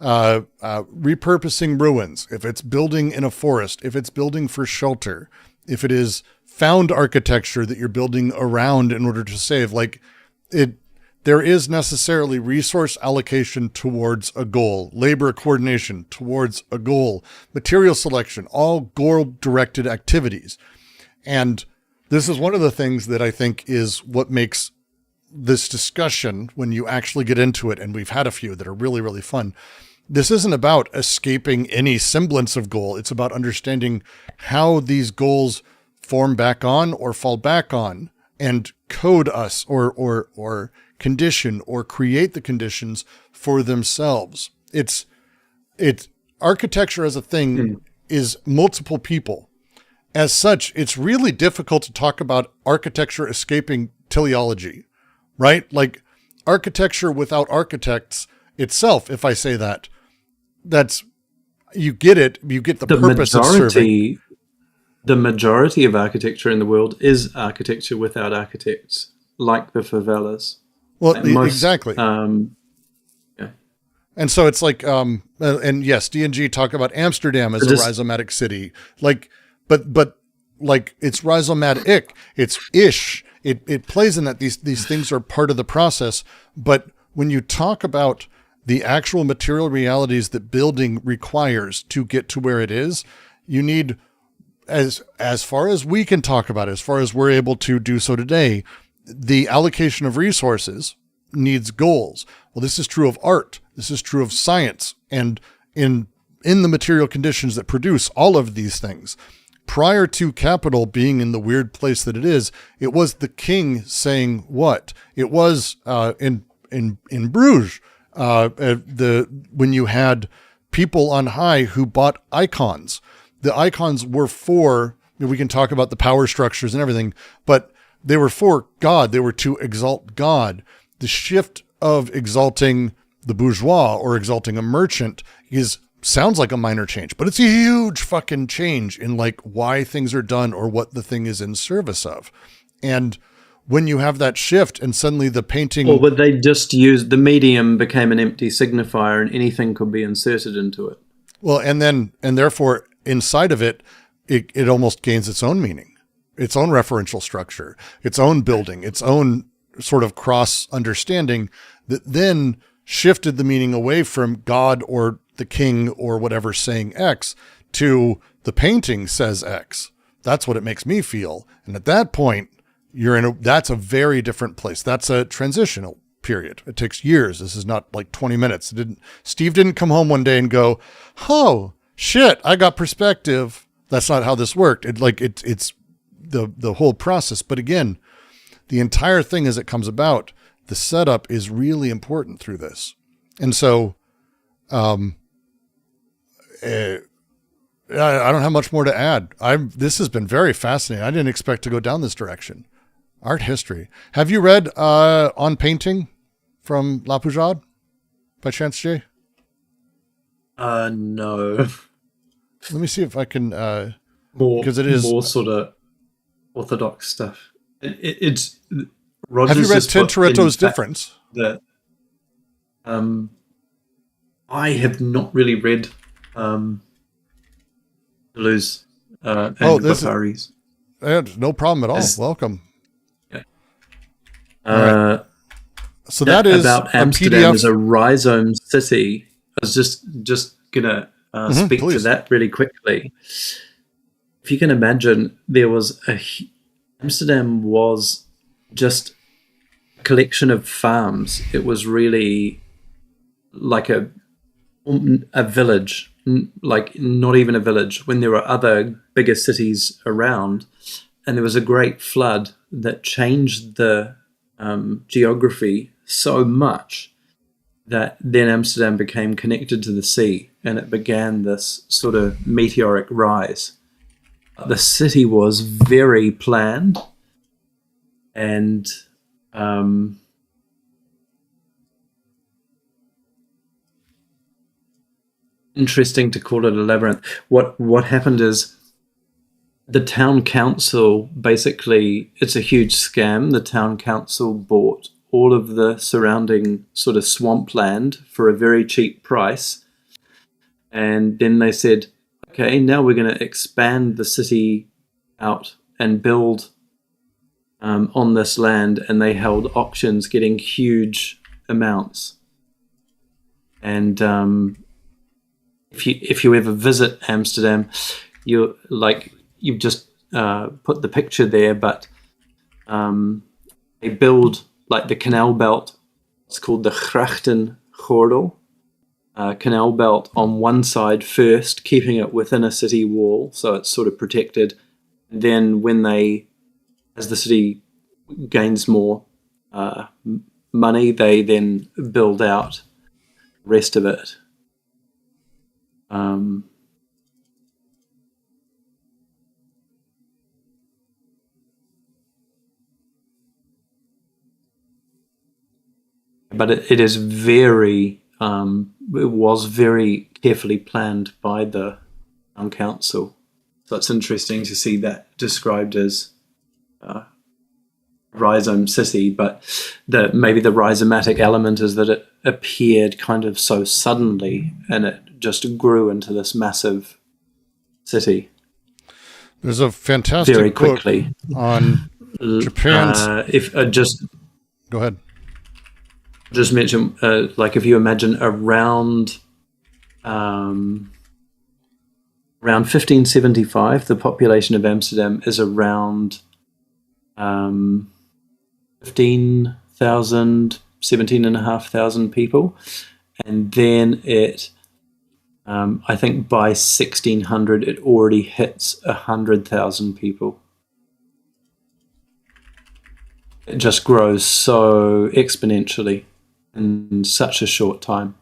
Speaker 3: repurposing ruins, if it's building in a forest, if it's building for shelter, if it is found architecture that you're building around in order to save, there is necessarily resource allocation towards a goal, labor coordination towards a goal, material selection, all goal-directed activities. And this is one of the things that I think is what makes this discussion, when you actually get into it, and we've had a few that are really, really fun. This isn't about escaping any semblance of goal. It's about understanding how these goals form back on or fall back on and code us or condition or create the conditions for themselves. It's architecture as a thing is multiple people. As such, it's really difficult to talk about architecture escaping teleology, right? Like architecture without architects itself, if I say that, you get it. You get the purpose of serving.
Speaker 8: The majority of architecture in the world is architecture without architects, like the favelas.
Speaker 3: Well, exactly.
Speaker 8: Yeah.
Speaker 3: And so it's like, and yes, D&G talk about Amsterdam as a rhizomatic city. Like, but like it's rhizomatic, it's ish. It plays in that these things are part of the process. But when you talk about the actual material realities that building requires to get to where it is, you need, as far as we can talk about, as far as we're able to do so today, the allocation of resources needs goals. Well, this is true of art. This is true of science. And in the material conditions that produce all of these things, prior to capital being in the weird place that it was the king saying what? It was in Bruges, when you had people on high who bought icons. The icons were for, we can talk about the power structures and everything, but they were for God. They were to exalt God. The shift of exalting the bourgeois or exalting a merchant sounds like a minor change, but it's a huge fucking change in like why things are done or what the thing is in service of. And when you have that shift and suddenly the painting...
Speaker 8: Or would they just use the medium became an empty signifier and anything could be inserted into it?
Speaker 3: Well, and therefore inside of it, it almost gains its own meaning, its own referential structure, its own building, its own sort of cross understanding that then shifted the meaning away from God or the king or whatever saying X to the painting says X. That's what it makes me feel. And at that point, that's a very different place. That's a transitional period. It takes years. This is not like 20 minutes. Steve didn't come home one day and go, oh shit, I got perspective. That's not how this worked. It's the whole process. But again, the entire thing as it comes about, the setup is really important through this. And so, I don't have much more to add. This has been very fascinating. I didn't expect to go down this direction. Art history. Have you read On Painting from La Poujade by chance, Jay?
Speaker 8: No.
Speaker 3: Let me see if I can.
Speaker 8: Because it is more sort of orthodox stuff. It's. Rogers
Speaker 3: have you read Tintoretto's Difference?
Speaker 8: That I have not really read Deleuze and Guattari's.
Speaker 3: No problem at all. Welcome.
Speaker 8: Yeah.
Speaker 3: Right. So that is
Speaker 8: about Amsterdam as a rhizome city. I was just gonna speak to that really quickly. If you can imagine, Amsterdam was just a collection of farms. It was really like a village, like not even a village, when there were other bigger cities around. And there was a great flood that changed the geography so much that then Amsterdam became connected to the sea, and it began this sort of meteoric rise. The city was very planned, and interesting to call it a labyrinth. What happened is the town council, basically, it's a huge scam. The town council bought all of the surrounding sort of swampland for a very cheap price. And then they said, okay, now we're going to expand the city out and build on this land. And they held auctions getting huge amounts. And if you ever visit Amsterdam, you've just put the picture there, but they build like the canal belt. It's called the Grachtengordel. Canal belt on one side first, keeping it within a city wall, so it's sort of protected. And then as the city gains more money, they then build out the rest of it. But it is very, it was very carefully planned by the town council. So it's interesting to see that described as rhizome city, but maybe the rhizomatic element is that it appeared kind of so suddenly and it just grew into this massive city.
Speaker 3: There's a fantastic
Speaker 8: very
Speaker 3: book
Speaker 8: quickly
Speaker 3: on Japan's. Go ahead.
Speaker 8: Just mention, like if you imagine around 1575, the population of Amsterdam is around 15,000, 17,500 people. And then I think by 1600, it already hits 100,000 people. It just grows so exponentially in such a short time.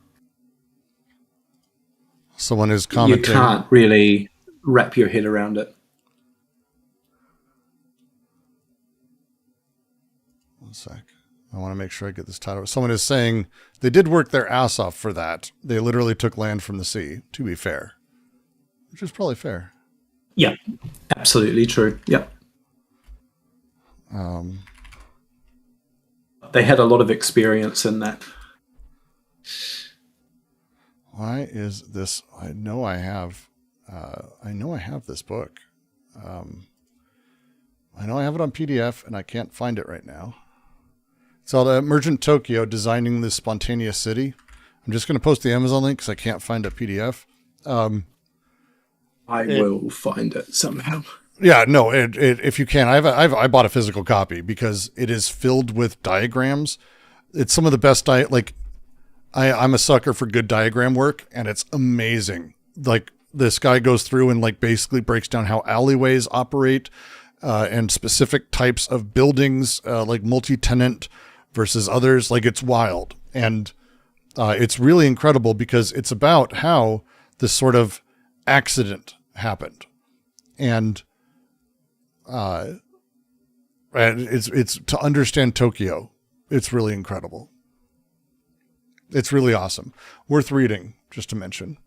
Speaker 3: Someone is commenting.
Speaker 8: You can't really wrap your head around it.
Speaker 3: One sec. I want to make sure I get this title. Someone is saying they did work their ass off for that. They literally took land from the sea, to be fair. Which is probably fair.
Speaker 8: Yeah, absolutely true. Yeah. They had a lot of experience in that.
Speaker 3: Why is this? I know I have this book. I know I have it on PDF and I can't find it right now. It's called Emergent Tokyo, Designing the Spontaneous City. I'm just going to post the Amazon link because I can't find a PDF.
Speaker 8: I will find it somehow.
Speaker 3: Yeah, no, if you can, I bought a physical copy because it is filled with diagrams. It's some of the best I'm a sucker for good diagram work, and it's amazing. Like this guy goes through and like basically breaks down how alleyways operate, and specific types of buildings, like multi-tenant versus others. Like it's wild, and it's really incredible because it's about how this sort of accident happened, and it's to understand Tokyo. It's really incredible. It's really awesome. Worth reading, just to mention.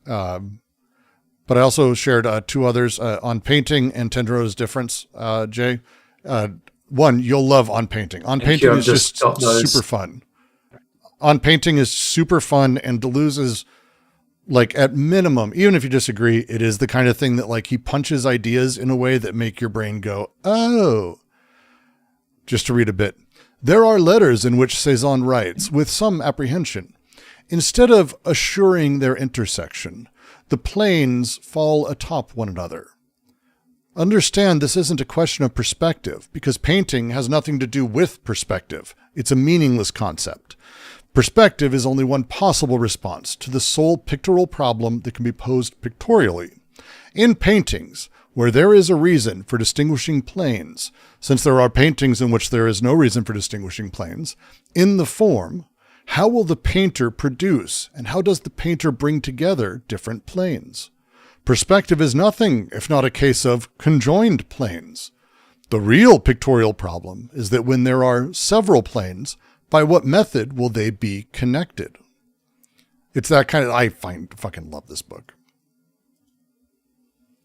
Speaker 3: But I also shared two others on painting and Tendero's difference, Jay. One, you'll love On Painting. On Painting is just super fun. On Painting is super fun, and Deleuze is, like, at minimum, even if you disagree, it is the kind of thing that, like, he punches ideas in a way that make your brain go, oh. Just to read a bit. There are letters in which Cezanne writes, with some apprehension, instead of assuring their intersection, the planes fall atop one another. Understand this isn't a question of perspective, because painting has nothing to do with perspective. It's a meaningless concept. Perspective is only one possible response to the sole pictorial problem that can be posed pictorially. In paintings, where there is a reason for distinguishing planes, since there are paintings in which there is no reason for distinguishing planes, in the form, how will the painter produce, and how does the painter bring together different planes? Perspective is nothing if not a case of conjoined planes. The real pictorial problem is that when there are several planes, by what method will they be connected? It's that kind of, I fucking love this book.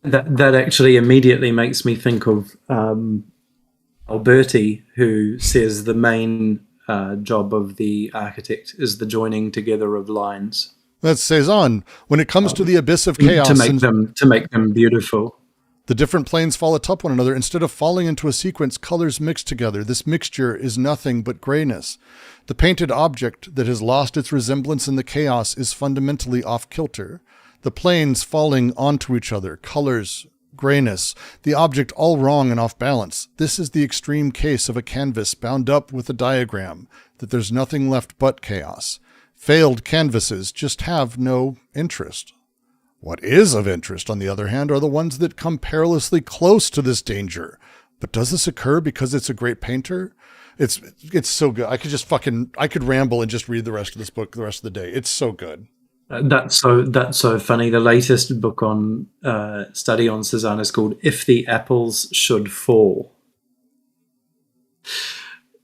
Speaker 8: That actually immediately makes me think of Alberti, who says the main job of the architect is the joining together of lines.
Speaker 3: That's Cezanne. When it comes to the abyss of chaos,
Speaker 8: to make them beautiful.
Speaker 3: The different planes fall atop one another. Instead of falling into a sequence, colors mix together. This mixture is nothing but grayness. The painted object that has lost its resemblance in the chaos is fundamentally off-kilter. The planes falling onto each other, colors, grayness, the object all wrong and off balance. This is the extreme case of a canvas bound up with a diagram, that there's nothing left but chaos. Failed canvases just have no interest. What is of interest, on the other hand, are the ones that come perilously close to this danger. But does this occur because it's a great painter? It's so good. I could ramble and just read the rest of this book the rest of the day. It's so good.
Speaker 8: That's so funny. The latest book on study on Cezanne is called "If the Apples Should Fall."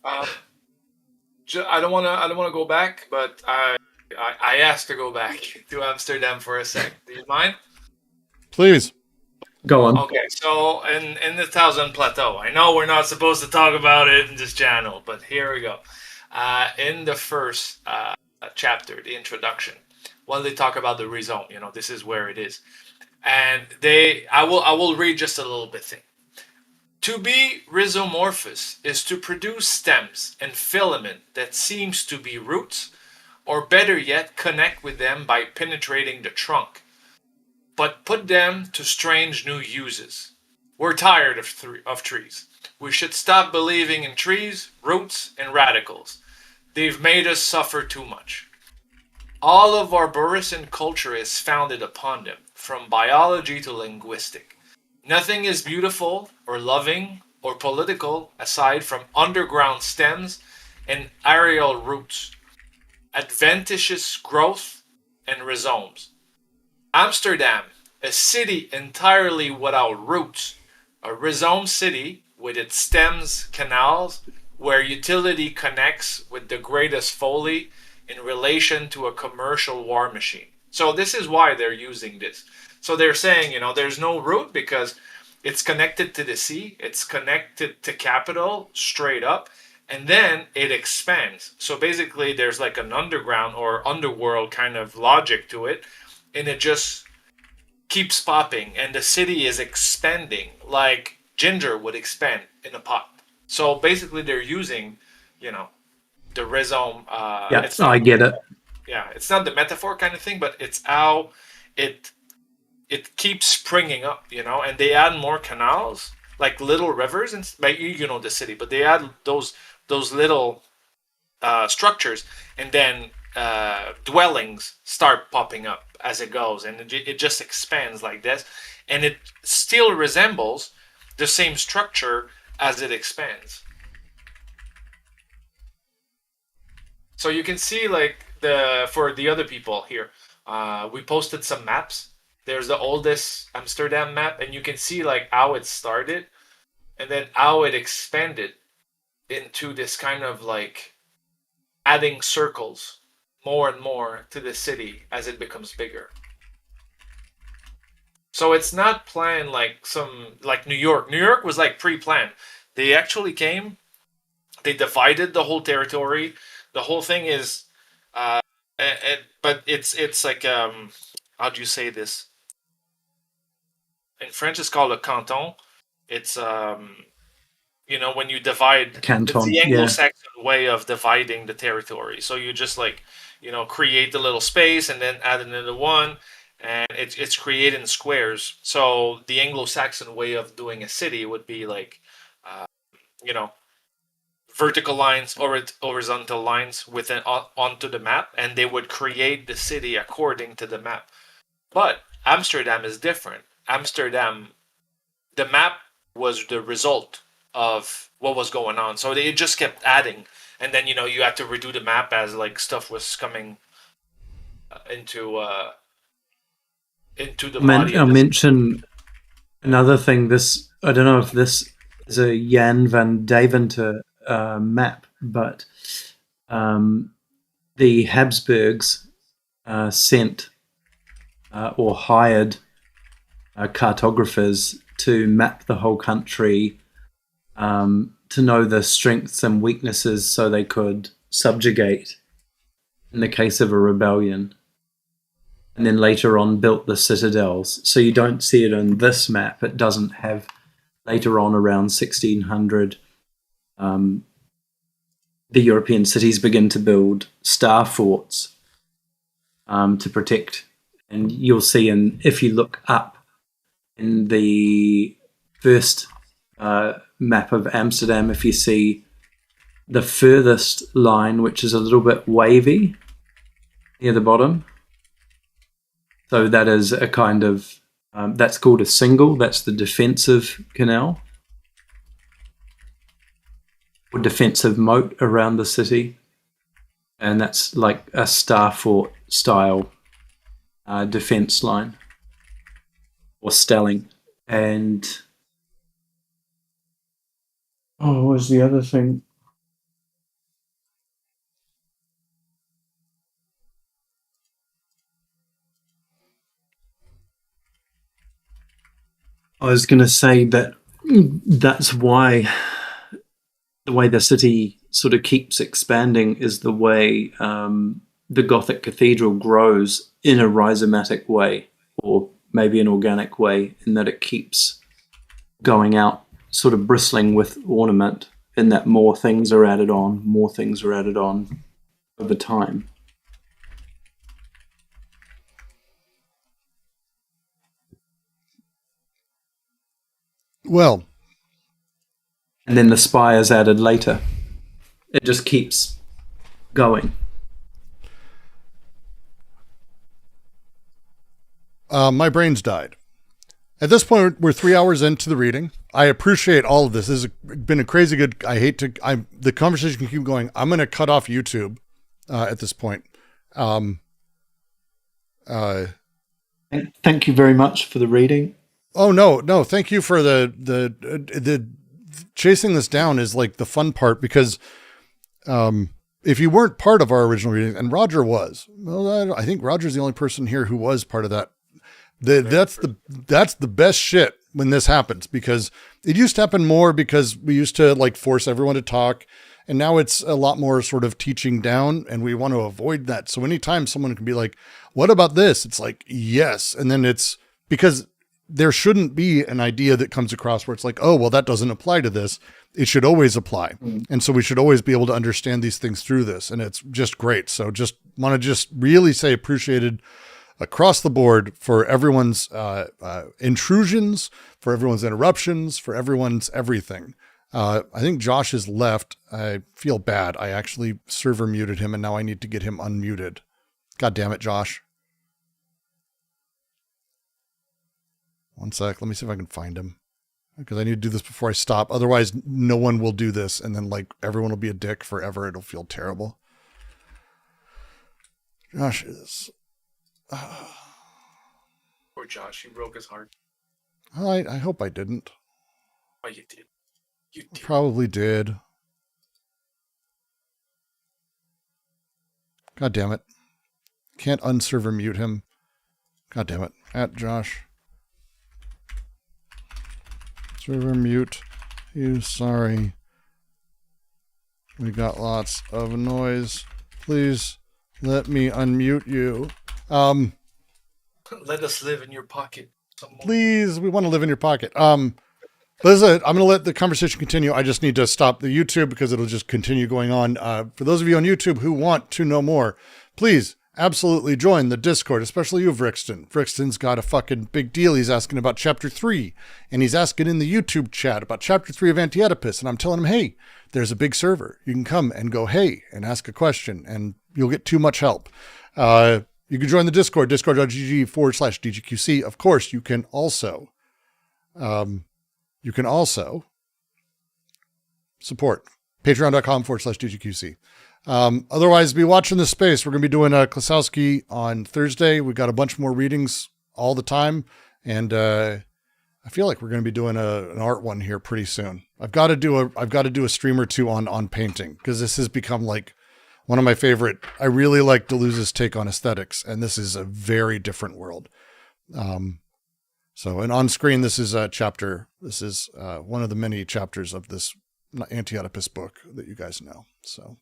Speaker 5: I don't want to go back, but I asked to go back to Amsterdam for a sec. Do you mind?
Speaker 3: Please.
Speaker 8: Go on.
Speaker 5: Okay, so in the Thousand Plateau, I know we're not supposed to talk about it in this channel, but here we go. In the first chapter, the introduction, when they talk about the rhizome, this is where it is, and I will read just a little bit thing. To be rhizomorphous is to produce stems and filament that seems to be roots, or better yet, connect with them by penetrating the trunk, but put them to strange new uses. We're tired of trees. We should stop believing in trees, roots, and radicals. They've made us suffer too much. All of arborescent culture is founded upon them, from biology to linguistic. Nothing is beautiful or loving or political aside from underground stems and aerial roots, adventitious growth, and rhizomes. Amsterdam, a city entirely without roots, a rhizome city with its stems, canals, where utility connects with the greatest folly in relation to a commercial war machine. So this is why they're using this. So they're saying, there's no root because it's connected to the sea, it's connected to capital straight up, and then it expands. So basically there's like an underground or underworld kind of logic to it, and it just keeps popping, and the city is expanding like ginger would expand in a pot. So basically they're using, the rhizome.
Speaker 8: I get it.
Speaker 5: Yeah, it's not the metaphor kind of thing, but it's how it keeps springing up, and they add more canals, like little rivers, and like the city, but they add those little structures, and then dwellings start popping up as it goes, and it just expands like this, and it still resembles the same structure as it expands. So you can see, like, for the other people here, we posted some maps. There's the oldest Amsterdam map, and you can see like how it started and then how it expanded into this kind of like adding circles more and more to the city as it becomes bigger. So it's not planned like New York. New York was like pre-planned. They actually came, they divided the whole territory. The whole thing is, but it's like, how do you say this? In French, it's called a canton. It's, when you divide,
Speaker 8: canton,
Speaker 5: it's the Anglo-Saxon way of dividing the territory. So you just like, create the little space and then add another one, and it's creating squares. So the Anglo-Saxon way of doing a city would be like, vertical lines or horizontal lines onto the map, and they would create the city according to the map. But Amsterdam is different. Amsterdam, the map was the result of what was going on. So they just kept adding, and then you had to redo the map as like stuff was coming into the body.
Speaker 8: I'll mention another thing. This, I don't know if this is a Jan van Deventer map, but the Habsburgs sent or hired cartographers to map the whole country, to know the strengths and weaknesses so they could subjugate in the case of a rebellion. And then later on built the citadels. So you don't see it in this map. It doesn't have, later on around 1600, the European cities begin to build star forts to protect. And you'll see, if you look up in the first map of Amsterdam, if you see the furthest line, which is a little bit wavy near the bottom. So that is a kind of, that's called a single, that's the defensive canal, or defensive moat around the city. And that's like a star fort style defense line, or stelling. And what was the other thing? I was going to say that that's why the way the city sort of keeps expanding is the way the Gothic cathedral grows in a rhizomatic way, or maybe an organic way, in that it keeps going out, sort of bristling with ornament, in that more things are added on over time.
Speaker 3: Well,
Speaker 8: and then the spires added later. It just keeps going.
Speaker 3: My brain's died. At this point, we're 3 hours into the reading. I appreciate all of this. This has been a crazy good. The conversation can keep going. I'm going to cut off YouTube at this point.
Speaker 8: Thank you very much for the reading.
Speaker 3: Oh, no. Thank you for the chasing this down is like the fun part, because if you weren't part of our original reading, and Roger was, well, I think Roger's the only person here who was part of that. That's the best shit when this happens, because it used to happen more because we used to like force everyone to talk, and now it's a lot more sort of teaching down, and we want to avoid that. So anytime someone can be like, what about this? It's like, yes. And then it's because there shouldn't be an idea that comes across where it's like, oh, well, that doesn't apply to this. It should always apply. And so we should always be able to understand these things through this. And it's just great. So just want to just really say appreciated across the board for everyone's intrusions, for everyone's interruptions, for everyone's everything. I think Josh has left. I feel bad. I actually server muted him, and now I need to get him unmuted. God damn it, Josh. One sec. Let me see if I can find him, because I need to do this before I stop. Otherwise, no one will do this. And then like everyone will be a dick forever. It'll feel terrible. Josh is.
Speaker 5: Poor Josh, you broke his heart.
Speaker 3: I hope I didn't.
Speaker 5: Oh, you did. You did.
Speaker 3: Probably did. God damn it. Can't unserver mute him. God damn it. At Josh. Server mute you. Sorry. We got lots of noise. Please let me unmute you.
Speaker 5: Let us live in your pocket.
Speaker 3: Please, we want to live in your pocket. Listen, I'm going to let the conversation continue. I just need to stop the YouTube because it'll just continue going on. For those of you on YouTube who want to know more, please absolutely join the Discord, especially you, Vrixton. Vrixton's got a fucking big deal. He's asking about Chapter 3, and he's asking in the YouTube chat about Chapter 3 of Anti-Oedipus, and I'm telling him, hey, there's a big server. You can come and go, hey, and ask a question, and you'll get too much help. You can join the Discord, discord.gg/DGQC. Of course, you can also support patreon.com/DGQC. Otherwise, be watching this space. We're going to be doing a Klosowski on Thursday. We've got a bunch more readings all the time. And I feel like we're going to be doing an art one here pretty soon. I've got to do a stream or two on painting, because this has become like One of my favorite, I really like Deleuze's take on aesthetics, and this is a very different world. And on screen, this is a chapter. This is one of the many chapters of this Anti-Oedipus book that you guys know. So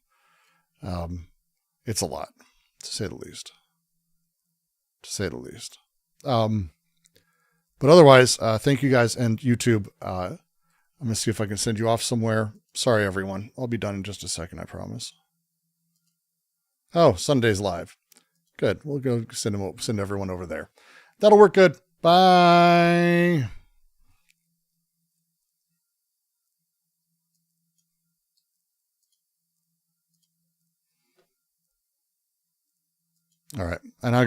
Speaker 3: it's a lot, to say the least. But otherwise, thank you guys, and YouTube. I'm going to see if I can send you off somewhere. Sorry, everyone. I'll be done in just a second, I promise. Oh, Sunday's live. Good. We'll go send everyone over there. That'll work good. Bye. All right. And I